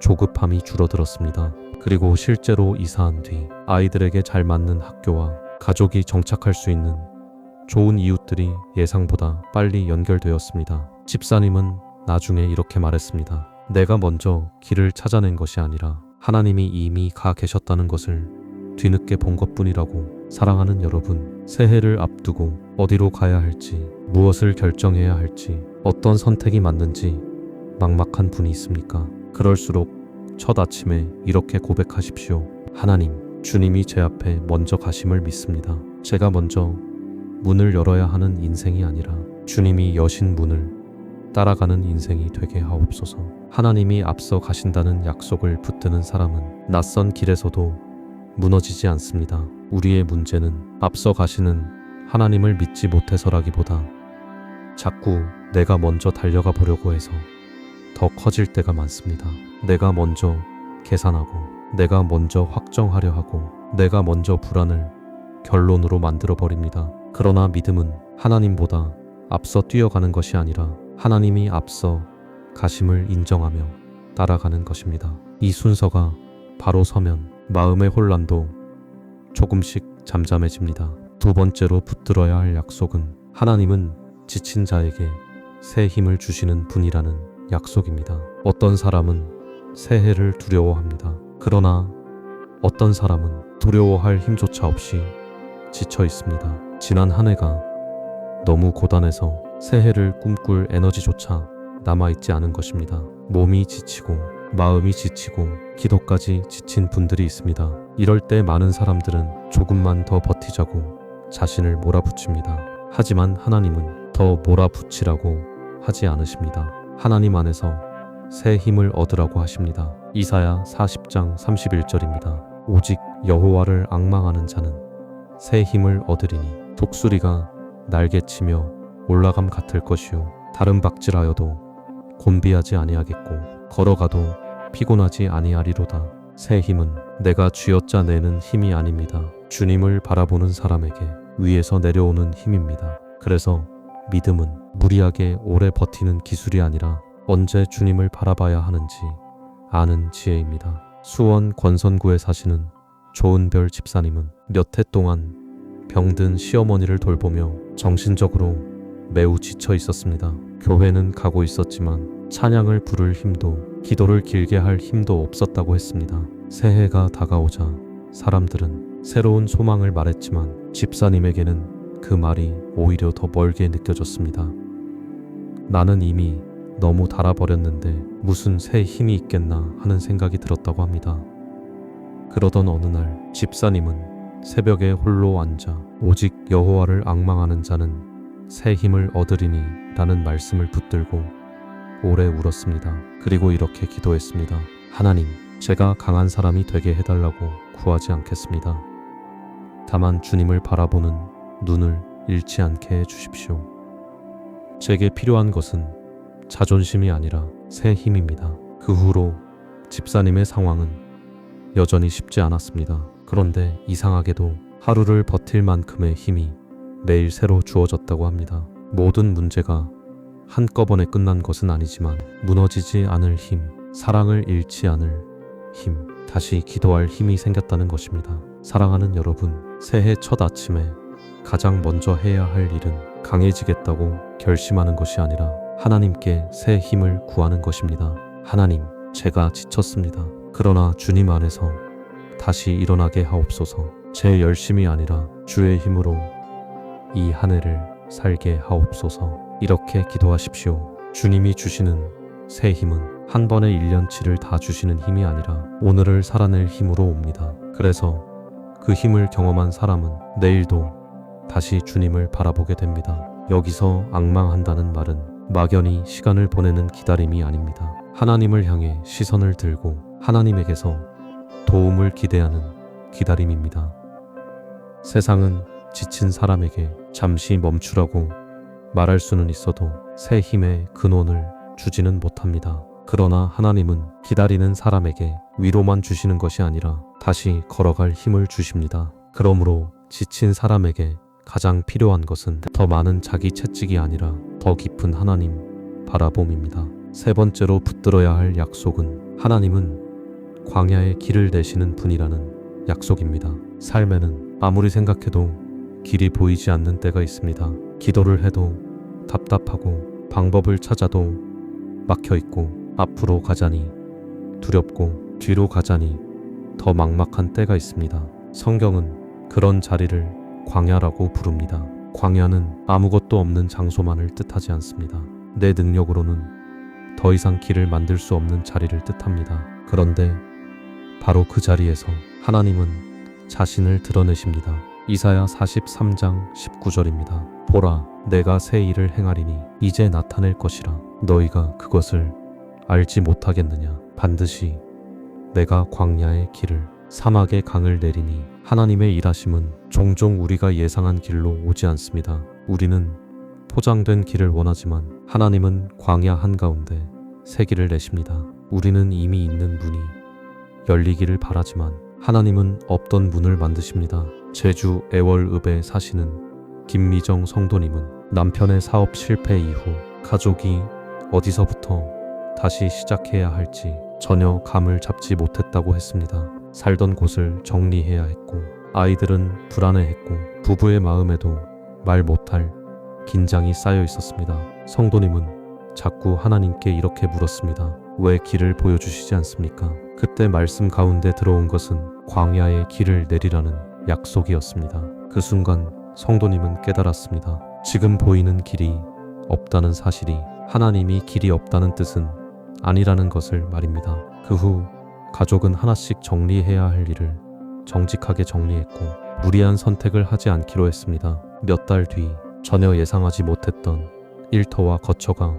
조급함이 줄어들었습니다. 그리고 실제로 이사한 뒤 아이들에게 잘 맞는 학교와 가족이 정착할 수 있는 좋은 이웃들이 예상보다 빨리 연결되었습니다. 집사님은 나중에 이렇게 말했습니다. 내가 먼저 길을 찾아낸 것이 아니라 하나님이 이미 가 계셨다는 것을 뒤늦게 본 것뿐이라고. 사랑하는 여러분, 새해를 앞두고 어디로 가야 할지, 무엇을 결정해야 할지, 어떤 선택이 맞는지 막막한 분이 있습니까? 그럴수록 첫 아침에 이렇게 고백하십시오. 하나님, 주님이 제 앞에 먼저 가심을 믿습니다. 제가 먼저 문을 열어야 하는 인생이 아니라 주님이 여신 문을 따라가는 인생이 되게 하옵소서. 하나님이 앞서 가신다는 약속을 붙드는 사람은 낯선 길에서도 무너지지 않습니다. 우리의 문제는 앞서 가시는 하나님을 믿지 못해서라기보다 자꾸 내가 먼저 달려가 보려고 해서 더 커질 때가 많습니다. 내가 먼저 계산하고, 내가 먼저 확정하려 하고, 내가 먼저 불안을 결론으로 만들어 버립니다. 그러나 믿음은 하나님보다 앞서 뛰어가는 것이 아니라 하나님이 앞서 가심을 인정하며 따라가는 것입니다. 이 순서가 바로 서면 마음의 혼란도 조금씩 잠잠해집니다. 두 번째로 붙들어야 할 약속은 하나님은 지친 자에게 새 힘을 주시는 분이라는 약속입니다. 어떤 사람은 새해를 두려워합니다. 그러나 어떤 사람은 두려워할 힘조차 없이 지쳐 있습니다. 지난 한 해가 너무 고단해서 새해를 꿈꿀 에너지조차 남아있지 않은 것입니다. 몸이 지치고 마음이 지치고 기도까지 지친 분들이 있습니다. 이럴 때 많은 사람들은 조금만 더 버티자고 자신을 몰아붙입니다. 하지만 하나님은 더 몰아붙이라고 하지 않으십니다. 하나님 안에서 새 힘을 얻으라고 하십니다. 이사야 40장 31절입니다. 오직 여호와를 앙망하는 자는 새 힘을 얻으리니 독수리가 날개치며 올라감 같을 것이요 다른 박질하여도 곤비하지 아니하겠고 걸어가도 피곤하지 아니하리로다. 새 힘은 내가 쥐어짜 내는 힘이 아닙니다. 주님을 바라보는 사람에게 위에서 내려오는 힘입니다. 그래서 믿음은 무리하게 오래 버티는 기술이 아니라 언제 주님을 바라봐야 하는지 아는 지혜입니다. 수원 권선구에 사시는 조은별 집사님은 몇 해 동안 병든 시어머니를 돌보며 정신적으로 매우 지쳐 있었습니다. 교회는 가고 있었지만 찬양을 부를 힘도 기도를 길게 할 힘도 없었다고 했습니다. 새해가 다가오자 사람들은 새로운 소망을 말했지만 집사님에게는 그 말이 오히려 더 멀게 느껴졌습니다. 나는 이미 너무 달아버렸는데 무슨 새 힘이 있겠나 하는 생각이 들었다고 합니다. 그러던 어느 날 집사님은 새벽에 홀로 앉아 오직 여호와를 앙망하는 자는 새 힘을 얻으리니 라는 말씀을 붙들고 오래 울었습니다. 그리고 이렇게 기도했습니다. 하나님, 제가 강한 사람이 되게 해달라고 구하지 않겠습니다. 다만 주님을 바라보는 눈을 잃지 않게 해주십시오. 제게 필요한 것은 자존심이 아니라 새 힘입니다. 그 후로 집사님의 상황은 여전히 쉽지 않았습니다. 그런데 이상하게도 하루를 버틸 만큼의 힘이 매일 새로 주어졌다고 합니다. 모든 문제가 한꺼번에 끝난 것은 아니지만 무너지지 않을 힘, 사랑을 잃지 않을 힘, 다시 기도할 힘이 생겼다는 것입니다. 사랑하는 여러분, 새해 첫 아침에 가장 먼저 해야 할 일은 강해지겠다고 결심하는 것이 아니라 하나님께 새 힘을 구하는 것입니다. 하나님, 제가 지쳤습니다. 그러나 주님 안에서 다시 일어나게 하옵소서. 제 열심이 아니라 주의 힘으로 이 한 해를 살게 하옵소서. 이렇게 기도하십시오. 주님이 주시는 새 힘은 한 번에 1년치를 다 주시는 힘이 아니라 오늘을 살아낼 힘으로 옵니다. 그래서 그 힘을 경험한 사람은 내일도 다시 주님을 바라보게 됩니다. 여기서 앙망한다는 말은 막연히 시간을 보내는 기다림이 아닙니다. 하나님을 향해 시선을 들고 하나님에게서 도움을 기대하는 기다림입니다. 세상은 지친 사람에게 잠시 멈추라고 말할 수는 있어도 새 힘의 근원을 주지는 못합니다. 그러나 하나님은 기다리는 사람에게 위로만 주시는 것이 아니라 다시 걸어갈 힘을 주십니다. 그러므로 지친 사람에게 가장 필요한 것은 더 많은 자기 채찍이 아니라 더 깊은 하나님 바라봄입니다. 세 번째로 붙들어야 할 약속은 하나님은 광야의 길을 내시는 분이라는 약속입니다. 삶에는 아무리 생각해도 길이 보이지 않는 때가 있습니다. 기도를 해도 답답하고 방법을 찾아도 막혀 있고 앞으로 가자니 두렵고 뒤로 가자니 더 막막한 때가 있습니다. 성경은 그런 자리를 광야라고 부릅니다. 광야는 아무것도 없는 장소만을 뜻하지 않습니다. 내 능력으로는 더 이상 길을 만들 수 없는 자리를 뜻합니다. 그런데 바로 그 자리에서 하나님은 자신을 드러내십니다. 이사야 43장 19절입니다. 보라, 내가 새 일을 행하리니 이제 나타낼 것이라. 너희가 그것을 알지 못하겠느냐. 반드시 내가 광야의 길을 사막의 강을 내리니. 하나님의 일하심은 종종 우리가 예상한 길로 오지 않습니다. 우리는 포장된 길을 원하지만 하나님은 광야 한가운데 새 길을 내십니다. 우리는 이미 있는 문이 열리기를 바라지만 하나님은 없던 문을 만드십니다. 제주 애월읍에 사시는 김미정 성도님은 남편의 사업 실패 이후 가족이 어디서부터 다시 시작해야 할지 전혀 감을 잡지 못했다고 했습니다. 살던 곳을 정리해야 했고 아이들은 불안해했고 부부의 마음에도 말 못할 긴장이 쌓여 있었습니다. 성도님은 자꾸 하나님께 이렇게 물었습니다. 왜 길을 보여주시지 않습니까? 그때 말씀 가운데 들어온 것은 광야의 길을 내리라는 약속이었습니다. 그 순간 성도님은 깨달았습니다. 지금 보이는 길이 없다는 사실이 하나님이 길이 없다는 뜻은 아니라는 것을 말입니다. 그 후 가족은 하나씩 정리해야 할 일을 정직하게 정리했고 무리한 선택을 하지 않기로 했습니다. 몇 달 뒤 전혀 예상하지 못했던 일터와 거처가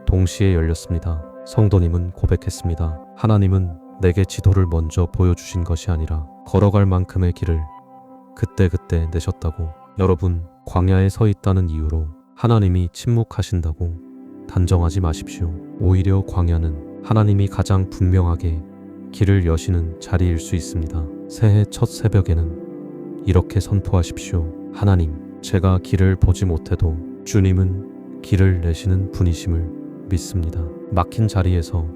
동시에 열렸습니다. 성도님은 고백했습니다. 하나님은 내게 지도를 먼저 보여주신 것이 아니라 걸어갈 만큼의 길을 그때그때 내셨다고. 여러분, 광야에 서 있다는 이유로 하나님이 침묵하신다고 단정하지 마십시오. 오히려 광야는 하나님이 가장 분명하게 길을 여시는 자리일 수 있습니다. 새해 첫 새벽에는 이렇게 선포하십시오. 하나님, 제가 길을 보지 못해도 주님은 길을 내시는 분이심을 믿습니다. 막힌 자리에서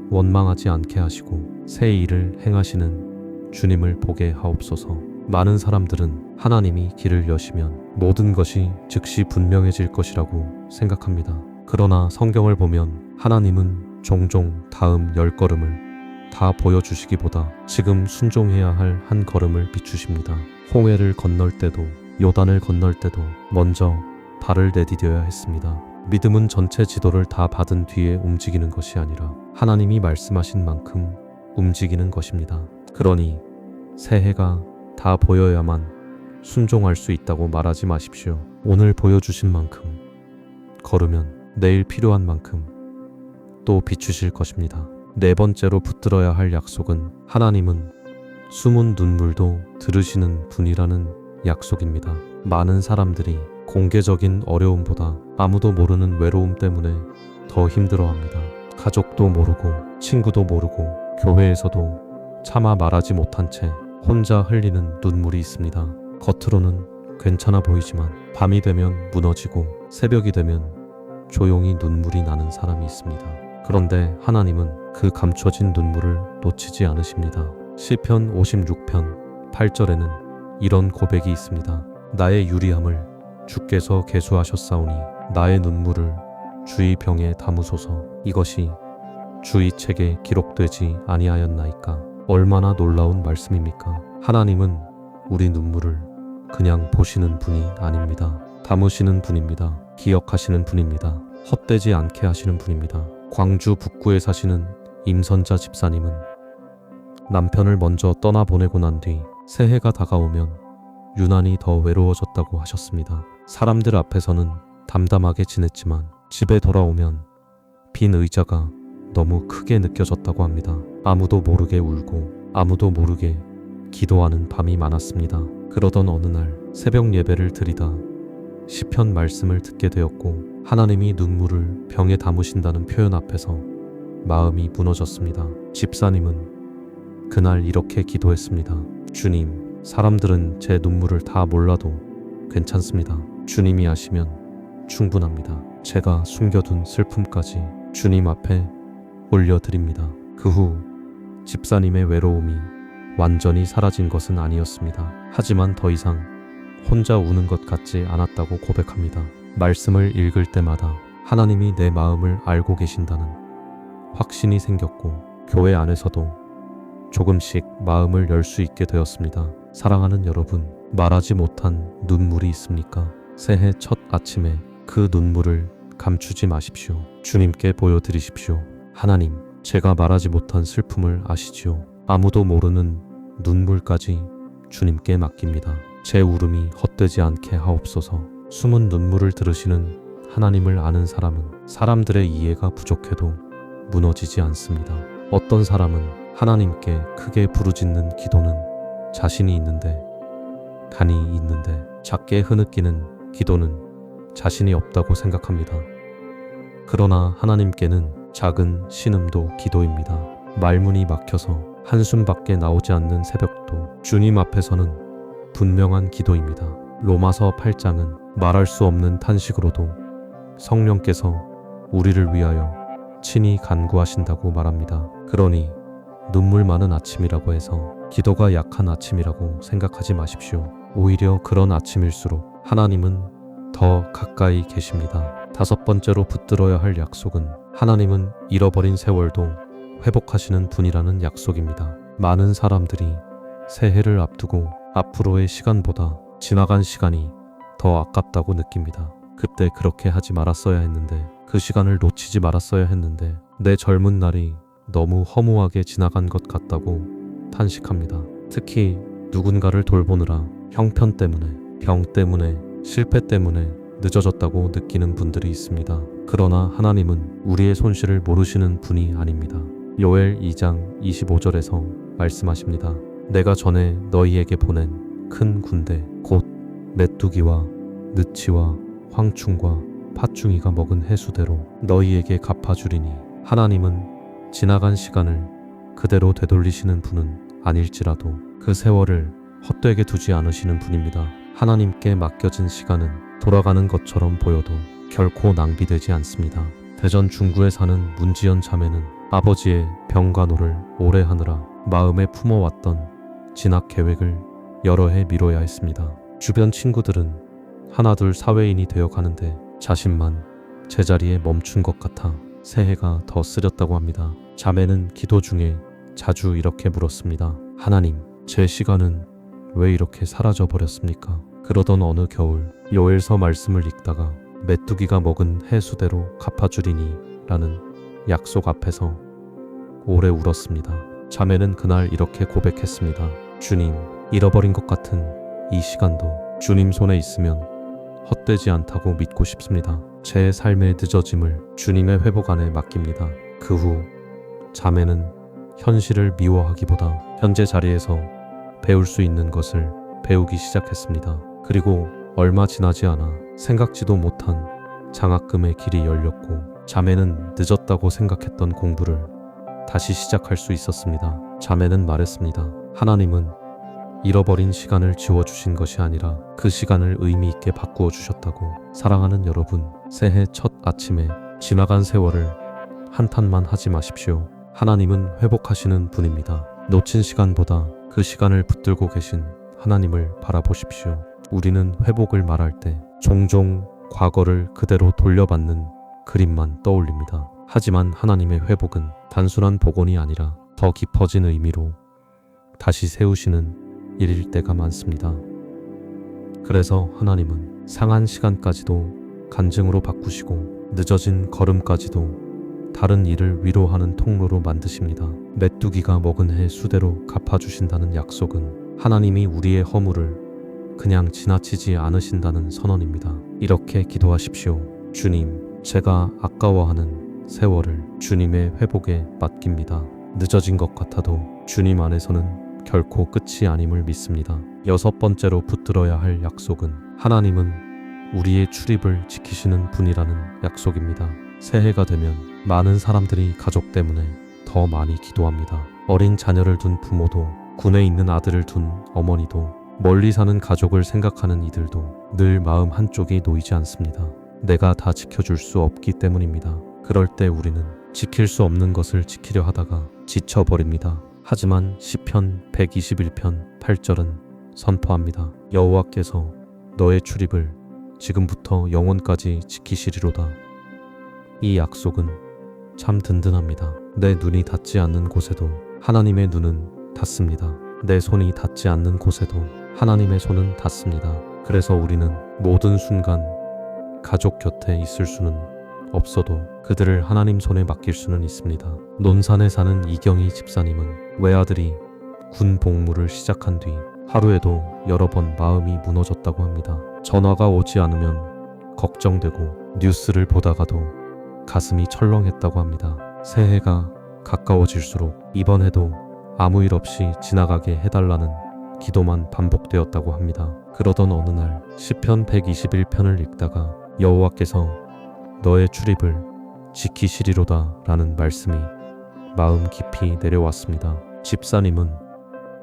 원망하지 않게 하시고 새 일을 행하시는 주님을 보게 하옵소서. 많은 사람들은 하나님이 길을 여시면 모든 것이 즉시 분명해질 것이라고 생각합니다. 그러나 성경을 보면 하나님은 종종 다음 10걸음을 다 보여주시기보다 지금 순종해야 할 한 걸음을 비추십니다. 홍해를 건널 때도 요단을 건널 때도 먼저 발을 내디뎌야 했습니다. 믿음은 전체 지도를 다 받은 뒤에 움직이는 것이 아니라 하나님이 말씀하신 만큼 움직이는 것입니다. 그러니 새해가 다 보여야만 순종할 수 있다고 말하지 마십시오. 오늘 보여주신 만큼 걸으면 내일 필요한 만큼 또 비추실 것입니다. 네 번째로 붙들어야 할 약속은 하나님은 숨은 눈물도 들으시는 분이라는 약속입니다. 많은 사람들이 공개적인 어려움보다 아무도 모르는 외로움 때문에 더 힘들어합니다. 가족도 모르고 친구도 모르고 교회에서도 차마 말하지 못한 채 혼자 흘리는 눈물이 있습니다. 겉으로는 괜찮아 보이지만 밤이 되면 무너지고 새벽이 되면 조용히 눈물이 나는 사람이 있습니다. 그런데 하나님은 그 감춰진 눈물을 놓치지 않으십니다. 시편 56편 8절에는 이런 고백이 있습니다. 나의 유리함을 주께서 계수하셨사오니 나의 눈물을 주의 병에 담으소서. 이것이 주의 책에 기록되지 아니하였나이까. 얼마나 놀라운 말씀입니까? 하나님은 우리 눈물을 그냥 보시는 분이 아닙니다. 담으시는 분입니다. 기억하시는 분입니다. 헛되지 않게 하시는 분입니다. 광주 북구에 사시는 임선자 집사님은 남편을 먼저 떠나보내고 난 뒤 새해가 다가오면 유난히 더 외로워졌다고 하셨습니다. 사람들 앞에서는 담담하게 지냈지만 집에 돌아오면 빈 의자가 너무 크게 느껴졌다고 합니다. 아무도 모르게 울고 아무도 모르게 기도하는 밤이 많았습니다. 그러던 어느 날 새벽 예배를 드리다 시편 말씀을 듣게 되었고 하나님이 눈물을 병에 담으신다는 표현 앞에서 마음이 무너졌습니다. 집사님은 그날 이렇게 기도했습니다. 주님, 사람들은 제 눈물을 다 몰라도 괜찮습니다. 주님이 아시면 충분합니다. 제가 숨겨둔 슬픔까지 주님 앞에 올려드립니다. 그 후 집사님의 외로움이 완전히 사라진 것은 아니었습니다. 하지만 더 이상 혼자 우는 것 같지 않았다고 고백합니다. 말씀을 읽을 때마다 하나님이 내 마음을 알고 계신다는 확신이 생겼고 교회 안에서도 조금씩 마음을 열 수 있게 되었습니다. 사랑하는 여러분, 말하지 못한 눈물이 있습니까? 새해 첫 아침에 그 눈물을 감추지 마십시오. 주님께 보여드리십시오. 하나님, 제가 말하지 못한 슬픔을 아시지요. 아무도 모르는 눈물까지 주님께 맡깁니다. 제 울음이 헛되지 않게 하옵소서. 숨은 눈물을 들으시는 하나님을 아는 사람은 사람들의 이해가 부족해도 무너지지 않습니다. 어떤 사람은 하나님께 크게 부르짖는 기도는 자신이 있는데, 간이 있는데 작게 흐느끼는 기도는 자신이 없다고 생각합니다. 그러나 하나님께는 작은 신음도 기도입니다. 말문이 막혀서 한숨밖에 나오지 않는 새벽도 주님 앞에서는 분명한 기도입니다. 로마서 8장은 말할 수 없는 탄식으로도 성령께서 우리를 위하여 친히 간구하신다고 말합니다. 그러니 눈물 많은 아침이라고 해서 기도가 약한 아침이라고 생각하지 마십시오. 오히려 그런 아침일수록 하나님은 더 가까이 계십니다. 다섯 번째로 붙들어야 할 약속은 하나님은 잃어버린 세월도 회복하시는 분이라는 약속입니다. 많은 사람들이 새해를 앞두고 앞으로의 시간보다 지나간 시간이 더 아깝다고 느낍니다. 그때 그렇게 하지 말았어야 했는데, 그 시간을 놓치지 말았어야 했는데, 내 젊은 날이 너무 허무하게 지나간 것 같다고 탄식합니다. 특히 누군가를 돌보느라 형편 때문에, 병 때문에, 실패 때문에 늦어졌다고 느끼는 분들이 있습니다. 그러나 하나님은 우리의 손실을 모르시는 분이 아닙니다. 요엘 2장 25절에서 말씀하십니다. 내가 전에 너희에게 보낸 큰 군대 곧 메뚜기와 느치와 황충과 팥중이가 먹은 해수대로 너희에게 갚아주리니, 하나님은 지나간 시간을 그대로 되돌리시는 분은 아닐지라도 그 세월을 헛되게 두지 않으시는 분입니다. 하나님께 맡겨진 시간은 돌아가는 것처럼 보여도 결코 낭비되지 않습니다. 대전 중구에 사는 문지연 자매는 아버지의 병간호를 오래 하느라 마음에 품어왔던 진학 계획을 여러 해 미뤄야 했습니다. 주변 친구들은 하나둘 사회인이 되어 가는데 자신만 제자리에 멈춘 것 같아 새해가 더 쓰렸다고 합니다. 자매는 기도 중에 자주 이렇게 물었습니다. 하나님, 제 시간은 왜 이렇게 사라져 버렸습니까? 그러던 어느 겨울 요엘서 말씀을 읽다가 메뚜기가 먹은 해수대로 갚아주리니 라는 약속 앞에서 오래 울었습니다. 자매는 그날 이렇게 고백했습니다. 주님, 잃어버린 것 같은 이 시간도 주님 손에 있으면 헛되지 않다고 믿고 싶습니다. 제 삶의 늦어짐을 주님의 회복 안에 맡깁니다. 그 후 자매는 현실을 미워하기보다 현재 자리에서 배울 수 있는 것을 배우기 시작했습니다. 그리고 얼마 지나지 않아 생각지도 못한 장학금의 길이 열렸고 자매는 늦었다고 생각했던 공부를 다시 시작할 수 있었습니다. 자매는 말했습니다. 하나님은 잃어버린 시간을 지워주신 것이 아니라 그 시간을 의미 있게 바꾸어 주셨다고. 사랑하는 여러분, 새해 첫 아침에 지나간 세월을 한탄만 하지 마십시오. 하나님은 회복하시는 분입니다. 놓친 시간보다 그 시간을 붙들고 계신 하나님을 바라보십시오. 우리는 회복을 말할 때 종종 과거를 그대로 돌려받는 그림만 떠올립니다. 하지만 하나님의 회복은 단순한 복원이 아니라 더 깊어진 의미로 다시 세우시는 일일 때가 많습니다. 그래서 하나님은 상한 시간까지도 간증으로 바꾸시고 늦어진 걸음까지도 다른 이를 위로하는 통로로 만드십니다. 메뚜기가 먹은 해 수대로 갚아주신다는 약속은 하나님이 우리의 허물을 그냥 지나치지 않으신다는 선언입니다. 이렇게 기도하십시오. 주님, 제가 아까워하는 세월을 주님의 회복에 맡깁니다. 늦어진 것 같아도 주님 안에서는 결코 끝이 아님을 믿습니다. 6번째로 붙들어야 할 약속은 하나님은 우리의 출입을 지키시는 분이라는 약속입니다. 새해가 되면 많은 사람들이 가족 때문에 더 많이 기도합니다. 어린 자녀를 둔 부모도, 군에 있는 아들을 둔 어머니도, 멀리 사는 가족을 생각하는 이들도 늘 마음 한쪽이 놓이지 않습니다. 내가 다 지켜줄 수 없기 때문입니다. 그럴 때 우리는 지킬 수 없는 것을 지키려 하다가 지쳐버립니다. 하지만 시편 121편 8절은 선포합니다. 여호와께서 너의 출입을 지금부터 영원까지 지키시리로다. 이 약속은 참 든든합니다. 내 눈이 닿지 않는 곳에도 하나님의 눈은 닿습니다. 내 손이 닿지 않는 곳에도 하나님의 손은 닿습니다. 그래서 우리는 모든 순간 가족 곁에 있을 수는 없어도 그들을 하나님 손에 맡길 수는 있습니다. 논산에 사는 이경희 집사님은 외아들이 군 복무를 시작한 뒤 하루에도 여러 번 마음이 무너졌다고 합니다. 전화가 오지 않으면 걱정되고 뉴스를 보다가도 가슴이 철렁했다고 합니다. 새해가 가까워질수록 이번 해도 아무 일 없이 지나가게 해달라는 기도만 반복되었다고 합니다. 그러던 어느 날 시편 121편을 읽다가 여호와께서 너의 출입을 지키시리로다 라는 말씀이 마음 깊이 내려왔습니다. 집사님은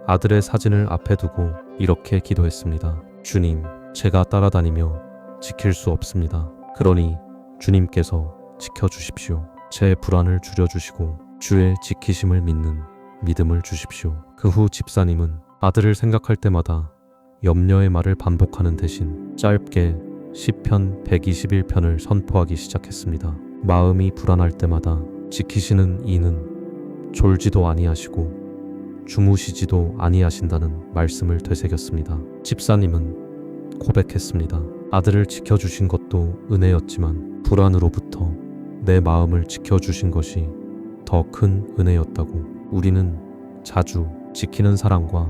아들의 사진을 앞에 두고 이렇게 기도했습니다. 주님, 제가 따라다니며 지킬 수 없습니다. 그러니 주님께서 지켜주십시오. 제 불안을 줄여주시고 주의 지키심을 믿는 믿음을 주십시오. 그 후 집사님은 아들을 생각할 때마다 염려의 말을 반복하는 대신 짧게 시편 121편을 선포하기 시작했습니다. 마음이 불안할 때마다 지키시는 이는 졸지도 아니하시고 주무시지도 아니하신다는 말씀을 되새겼습니다. 집사님은 고백했습니다. 아들을 지켜주신 것도 은혜였지만 불안으로부터 내 마음을 지켜주신 것이 더 큰 은혜였다고. 우리는 자주 지키는 사랑과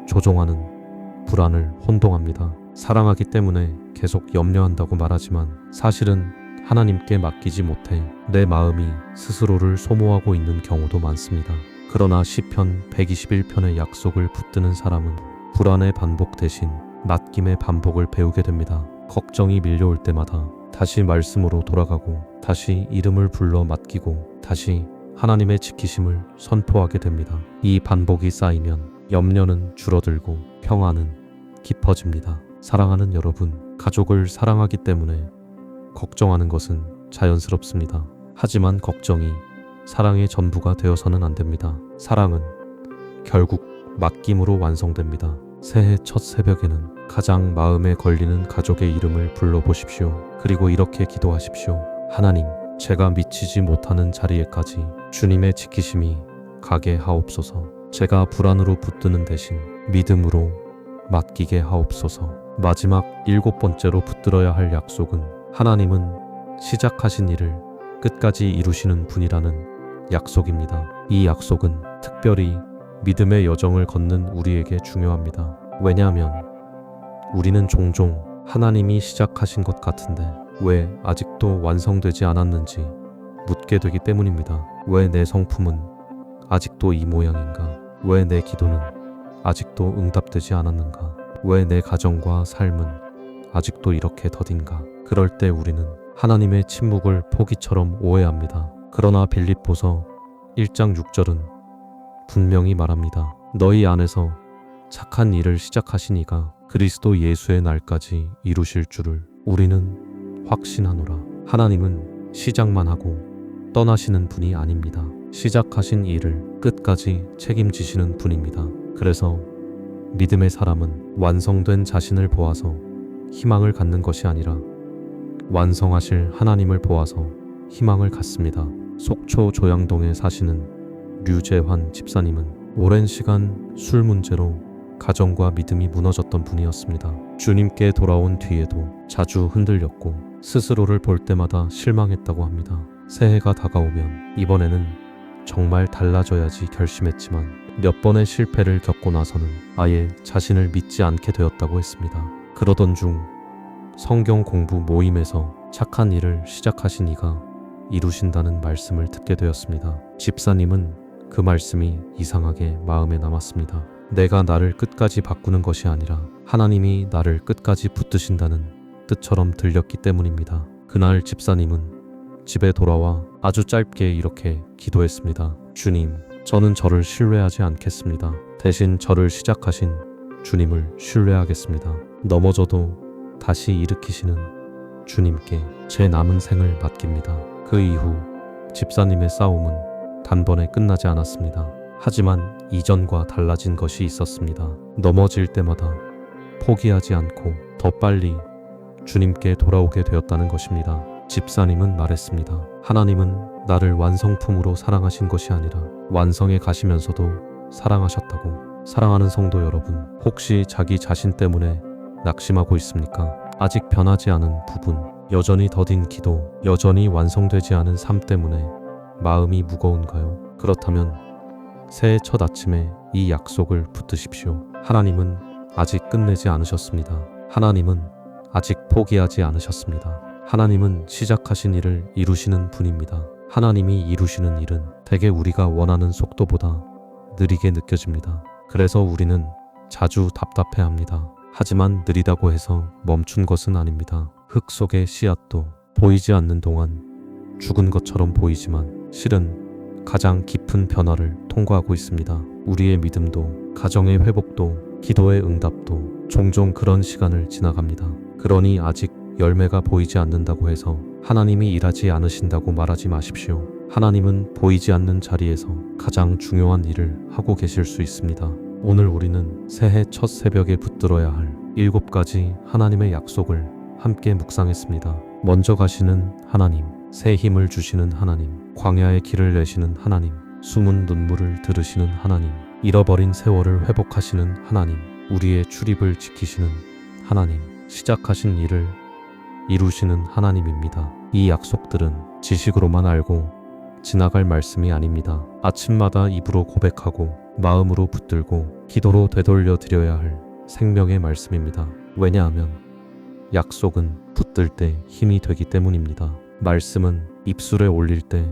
조종하는 불안을 혼동합니다. 사랑하기 때문에 계속 염려한다고 말하지만 사실은 하나님께 맡기지 못해 내 마음이 스스로를 소모하고 있는 경우도 많습니다. 그러나 시편 121편의 약속을 붙드는 사람은 불안의 반복 대신 맡김의 반복을 배우게 됩니다. 걱정이 밀려올 때마다 다시 말씀으로 돌아가고 다시 이름을 불러 맡기고 다시 하나님의 지키심을 선포하게 됩니다. 이 반복이 쌓이면 염려는 줄어들고 평안은 깊어집니다. 사랑하는 여러분, 가족을 사랑하기 때문에 걱정하는 것은 자연스럽습니다. 하지만 걱정이 사랑의 전부가 되어서는 안 됩니다. 사랑은 결국 맡김으로 완성됩니다. 새해 첫 새벽에는 가장 마음에 걸리는 가족의 이름을 불러보십시오. 그리고 이렇게 기도하십시오. 하나님, 제가 미치지 못하는 자리에까지 주님의 지키심이 가게 하옵소서. 제가 불안으로 붙드는 대신 믿음으로 맡기게 하옵소서. 마지막 7번째로 붙들어야 할 약속은 하나님은 시작하신 일을 끝까지 이루시는 분이라는 약속입니다. 이 약속은 특별히 믿음의 여정을 걷는 우리에게 중요합니다. 왜냐하면 우리는 종종 하나님이 시작하신 것 같은데 왜 아직도 완성되지 않았는지 묻게 되기 때문입니다. 왜 내 성품은 아직도 이 모양인가? 왜 내 기도는 아직도 응답되지 않았는가? 왜 내 가정과 삶은 아직도 이렇게 더딘가? 그럴 때 우리는 하나님의 침묵을 포기처럼 오해합니다. 그러나 빌립보서 1장 6절은 분명히 말합니다. 너희 안에서 착한 일을 시작하신 이가 그리스도 예수의 날까지 이루실 줄을 우리는 확신하노라. 하나님은 시작만 하고 떠나시는 분이 아닙니다. 시작하신 일을 끝까지 책임지시는 분입니다. 그래서 믿음의 사람은 완성된 자신을 보아서 희망을 갖는 것이 아니라 완성하실 하나님을 보아서 희망을 갖습니다. 속초 조양동에 사시는 류재환 집사님은 오랜 시간 술 문제로 가정과 믿음이 무너졌던 분이었습니다. 주님께 돌아온 뒤에도 자주 흔들렸고 스스로를 볼 때마다 실망했다고 합니다. 새해가 다가오면 이번에는 정말 달라져야지 결심했지만 몇 번의 실패를 겪고 나서는 아예 자신을 믿지 않게 되었다고 했습니다. 그러던 중 성경 공부 모임에서 착한 일을 시작하신 이가 이루신다는 말씀을 듣게 되었습니다. 집사님은 그 말씀이 이상하게 마음에 남았습니다. 내가 나를 끝까지 바꾸는 것이 아니라 하나님이 나를 끝까지 붙드신다는 뜻처럼 들렸기 때문입니다. 그날 집사님은 집에 돌아와 아주 짧게 이렇게 기도했습니다. 주님, 저는 저를 신뢰하지 않겠습니다. 대신 저를 시작하신 주님을 신뢰하겠습니다. 넘어져도 다시 일으키시는 주님께 제 남은 생을 맡깁니다. 그 이후 집사님의 싸움은 단번에 끝나지 않았습니다. 하지만 이전과 달라진 것이 있었습니다. 넘어질 때마다 포기하지 않고 더 빨리 주님께 돌아오게 되었다는 것입니다. 집사님은 말했습니다. 하나님은 나를 완성품으로 사랑하신 것이 아니라 완성해 가시면서도 사랑하셨다고. 사랑하는 성도 여러분, 혹시 자기 자신 때문에 낙심하고 있습니까? 아직 변하지 않은 부분, 여전히 더딘 기도, 여전히 완성되지 않은 삶 때문에 마음이 무거운가요? 그렇다면 새해 첫 아침에 이 약속을 붙드십시오. 하나님은 아직 끝내지 않으셨습니다. 하나님은 아직 포기하지 않으셨습니다. 하나님은 시작하신 일을 이루시는 분입니다. 하나님이 이루시는 일은 대개 우리가 원하는 속도보다 느리게 느껴집니다. 그래서 우리는 자주 답답해합니다. 하지만 느리다고 해서 멈춘 것은 아닙니다. 흙 속의 씨앗도 보이지 않는 동안 죽은 것처럼 보이지만 실은 가장 깊은 변화를 통과하고 있습니다. 우리의 믿음도, 가정의 회복도, 기도의 응답도 종종 그런 시간을 지나갑니다. 그러니 아직 열매가 보이지 않는다고 해서 하나님이 일하지 않으신다고 말하지 마십시오. 하나님은 보이지 않는 자리에서 가장 중요한 일을 하고 계실 수 있습니다. 오늘 우리는 새해 첫 새벽에 붙들어야 할 7가지 하나님의 약속을 함께 묵상했습니다. 먼저 가시는 하나님, 새 힘을 주시는 하나님, 광야의 길을 내시는 하나님, 숨은 눈물을 들으시는 하나님, 잃어버린 세월을 회복하시는 하나님, 우리의 출입을 지키시는 하나님, 시작하신 일을 이루시는 하나님입니다. 이 약속들은 지식으로만 알고 지나갈 말씀이 아닙니다. 아침마다 입으로 고백하고 마음으로 붙들고 기도로 되돌려 드려야 할 생명의 말씀입니다. 왜냐하면 약속은 붙들 때 힘이 되기 때문입니다. 말씀은 입술에 올릴 때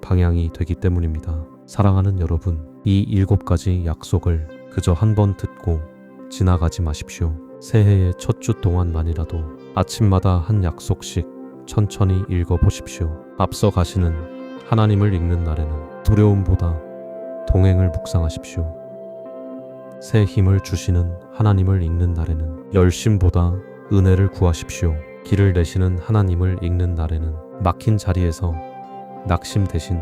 방향이 되기 때문입니다. 사랑하는 여러분, 이 7가지 약속을 그저 한 번 듣고 지나가지 마십시오. 새해의 첫 주 동안만이라도 아침마다 한 약속씩 천천히 읽어보십시오. 앞서 가시는 하나님을 읽는 날에는 두려움보다 동행을 묵상하십시오. 새 힘을 주시는 하나님을 읽는 날에는 열심보다 은혜를 구하십시오. 길을 내시는 하나님을 읽는 날에는 막힌 자리에서 낙심 대신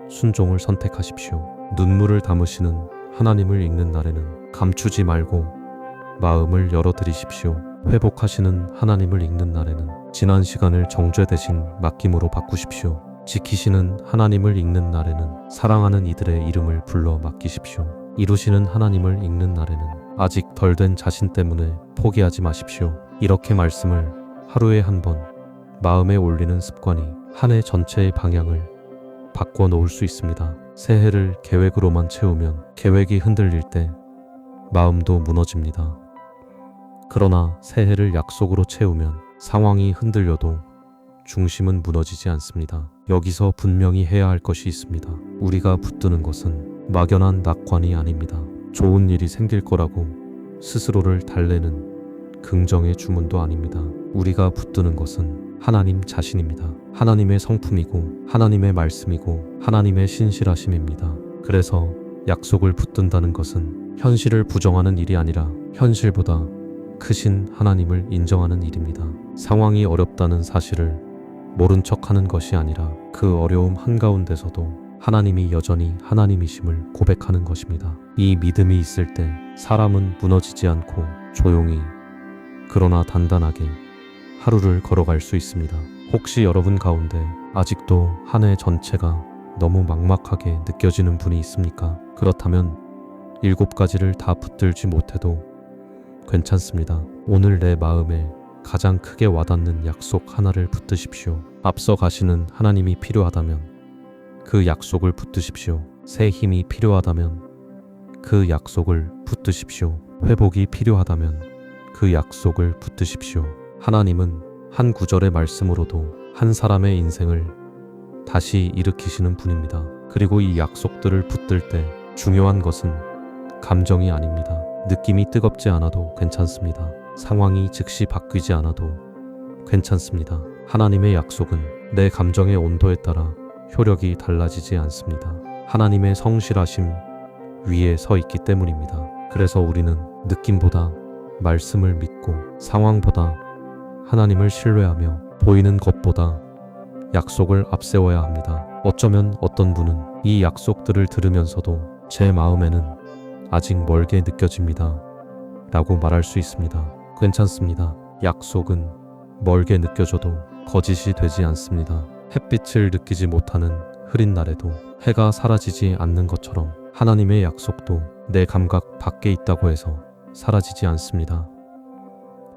순종을 선택하십시오. 눈물을 담으시는 하나님을 읽는 날에는 감추지 말고 마음을 열어드리십시오. 회복하시는 하나님을 읽는 날에는 지난 시간을 정죄 대신 맡김으로 바꾸십시오. 지키시는 하나님을 읽는 날에는 사랑하는 이들의 이름을 불러 맡기십시오. 이루시는 하나님을 읽는 날에는 아직 덜 된 자신 때문에 포기하지 마십시오. 이렇게 말씀을 하루에 한 번 마음에 올리는 습관이 한 해 전체의 방향을 바꿔 놓을 수 있습니다. 새해를 계획으로만 채우면 계획이 흔들릴 때 마음도 무너집니다. 그러나 새해를 약속으로 채우면 상황이 흔들려도 중심은 무너지지 않습니다. 여기서 분명히 해야 할 것이 있습니다. 우리가 붙드는 것은 막연한 낙관이 아닙니다. 좋은 일이 생길 거라고 스스로를 달래는 긍정의 주문도 아닙니다. 우리가 붙드는 것은 하나님 자신입니다. 하나님의 성품이고 하나님의 말씀이고 하나님의 신실하심입니다. 그래서 약속을 붙든다는 것은 현실을 부정하는 일이 아니라 현실보다 크신 하나님을 인정하는 일입니다. 상황이 어렵다는 사실을 모른 척하는 것이 아니라 그 어려움 한가운데서도 하나님이 여전히 하나님이심을 고백하는 것입니다. 이 믿음이 있을 때 사람은 무너지지 않고 조용히 그러나 단단하게 하루를 걸어갈 수 있습니다. 혹시 여러분 가운데 아직도 한 해 전체가 너무 막막하게 느껴지는 분이 있습니까? 그렇다면 7가지를 다 붙들지 못해도 괜찮습니다. 오늘 내 마음에 가장 크게 와닿는 약속 하나를 붙드십시오. 앞서 가시는 하나님이 필요하다면 그 약속을 붙드십시오. 새 힘이 필요하다면 그 약속을 붙드십시오. 회복이 필요하다면 그 약속을 붙드십시오. 하나님은 한 구절의 말씀으로도 한 사람의 인생을 다시 일으키시는 분입니다. 그리고 이 약속들을 붙들 때 중요한 것은 감정이 아닙니다. 느낌이 뜨겁지 않아도 괜찮습니다. 상황이 즉시 바뀌지 않아도 괜찮습니다. 하나님의 약속은 내 감정의 온도에 따라 효력이 달라지지 않습니다. 하나님의 성실하심 위에 서 있기 때문입니다. 그래서 우리는 느낌보다 말씀을 믿고 상황보다 하나님을 신뢰하며 보이는 것보다 약속을 앞세워야 합니다. 어쩌면 어떤 분은 이 약속들을 들으면서도 제 마음에는 아직 멀게 느껴집니다 라고 말할 수 있습니다. 괜찮습니다. 약속은 멀게 느껴져도 거짓이 되지 않습니다. 햇빛을 느끼지 못하는 흐린 날에도 해가 사라지지 않는 것처럼 하나님의 약속도 내 감각 밖에 있다고 해서 사라지지 않습니다.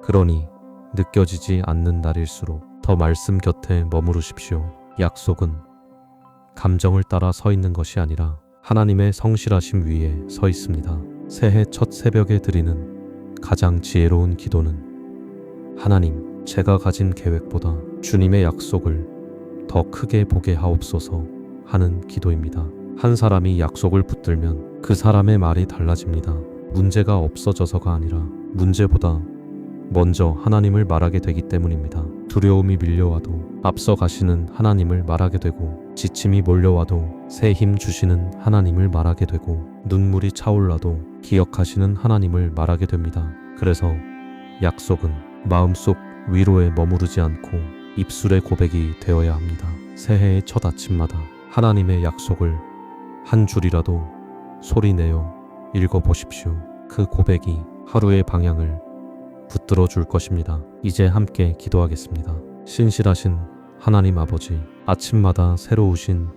그러니 느껴지지 않는 날일수록 더 말씀 곁에 머무르십시오. 약속은 감정을 따라 서 있는 것이 아니라 하나님의 성실하심 위에 서 있습니다. 새해 첫 새벽에 드리는 가장 지혜로운 기도는 하나님, 제가 가진 계획보다 주님의 약속을 더 크게 보게 하옵소서 하는 기도입니다. 한 사람이 약속을 붙들면 그 사람의 말이 달라집니다. 문제가 없어져서가 아니라 문제보다 먼저 하나님을 말하게 되기 때문입니다. 두려움이 밀려와도 앞서 가시는 하나님을 말하게 되고, 지침이 몰려와도 새 힘 주시는 하나님을 말하게 되고, 눈물이 차올라도 기억하시는 하나님을 말하게 됩니다. 그래서 약속은 마음속 위로에 머무르지 않고 입술의 고백이 되어야 합니다. 새해의 첫 아침마다 하나님의 약속을 한 줄이라도 소리내어 읽어보십시오. 그 고백이 하루의 방향을 붙들어 줄 것입니다. 이제 함께 기도하겠습니다. 신실하신 하나님 아버지, 아침마다 새로우신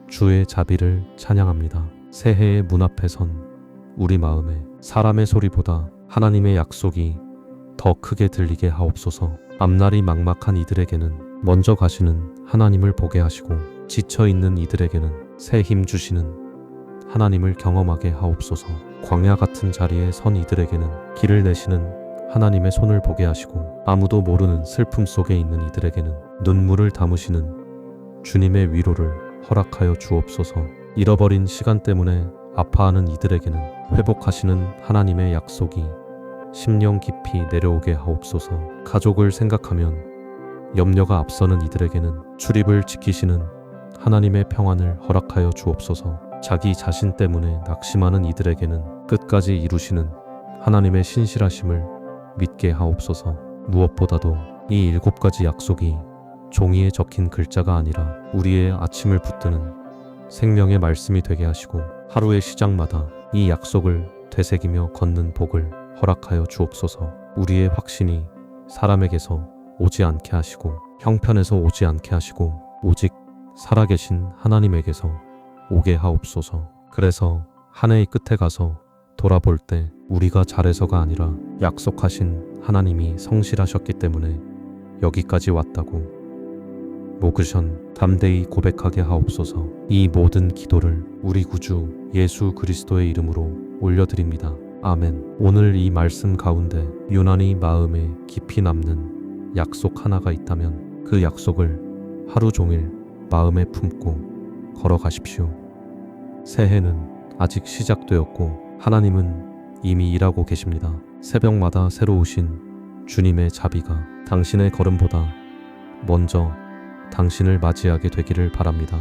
주의 자비를 찬양합니다. 새해의 문 앞에 선 우리 마음에 사람의 소리보다 하나님의 약속이 더 크게 들리게 하옵소서. 앞날이 막막한 이들에게는 먼저 가시는 하나님을 보게 하시고, 지쳐있는 이들에게는 새 힘 주시는 하나님을 경험하게 하옵소서. 광야 같은 자리에 선 이들에게는 길을 내시는 하나님의 손을 보게 하시고, 아무도 모르는 슬픔 속에 있는 이들에게는 눈물을 담으시는 주님의 위로를 허락하여 주옵소서. 잃어버린 시간 때문에 아파하는 이들에게는 회복하시는 하나님의 약속이 심령 깊이 내려오게 하옵소서. 가족을 생각하면 염려가 앞서는 이들에게는 출입을 지키시는 하나님의 평안을 허락하여 주옵소서. 자기 자신 때문에 낙심하는 이들에게는 끝까지 이루시는 하나님의 신실하심을 믿게 하옵소서. 무엇보다도 이 7가지 약속이 종이에 적힌 글자가 아니라 우리의 아침을 붙드는 생명의 말씀이 되게 하시고, 하루의 시작마다 이 약속을 되새기며 걷는 복을 허락하여 주옵소서. 우리의 확신이 사람에게서 오지 않게 하시고, 형편에서 오지 않게 하시고, 오직 살아계신 하나님에게서 오게 하옵소서. 그래서 한 해의 끝에 가서 돌아볼 때 우리가 잘해서가 아니라 약속하신 하나님이 성실하셨기 때문에 여기까지 왔다고 모그션 담대히 고백하게 하옵소서. 이 모든 기도를 우리 구주 예수 그리스도의 이름으로 올려드립니다. 아멘. 오늘 이 말씀 가운데 유난히 마음에 깊이 남는 약속 하나가 있다면 그 약속을 하루 종일 마음에 품고 걸어가십시오. 새해는 아직 시작되었고 하나님은 이미 일하고 계십니다. 새벽마다 새로우신 주님의 자비가 당신의 걸음보다 먼저 당신을 맞이하게 되기를 바랍니다.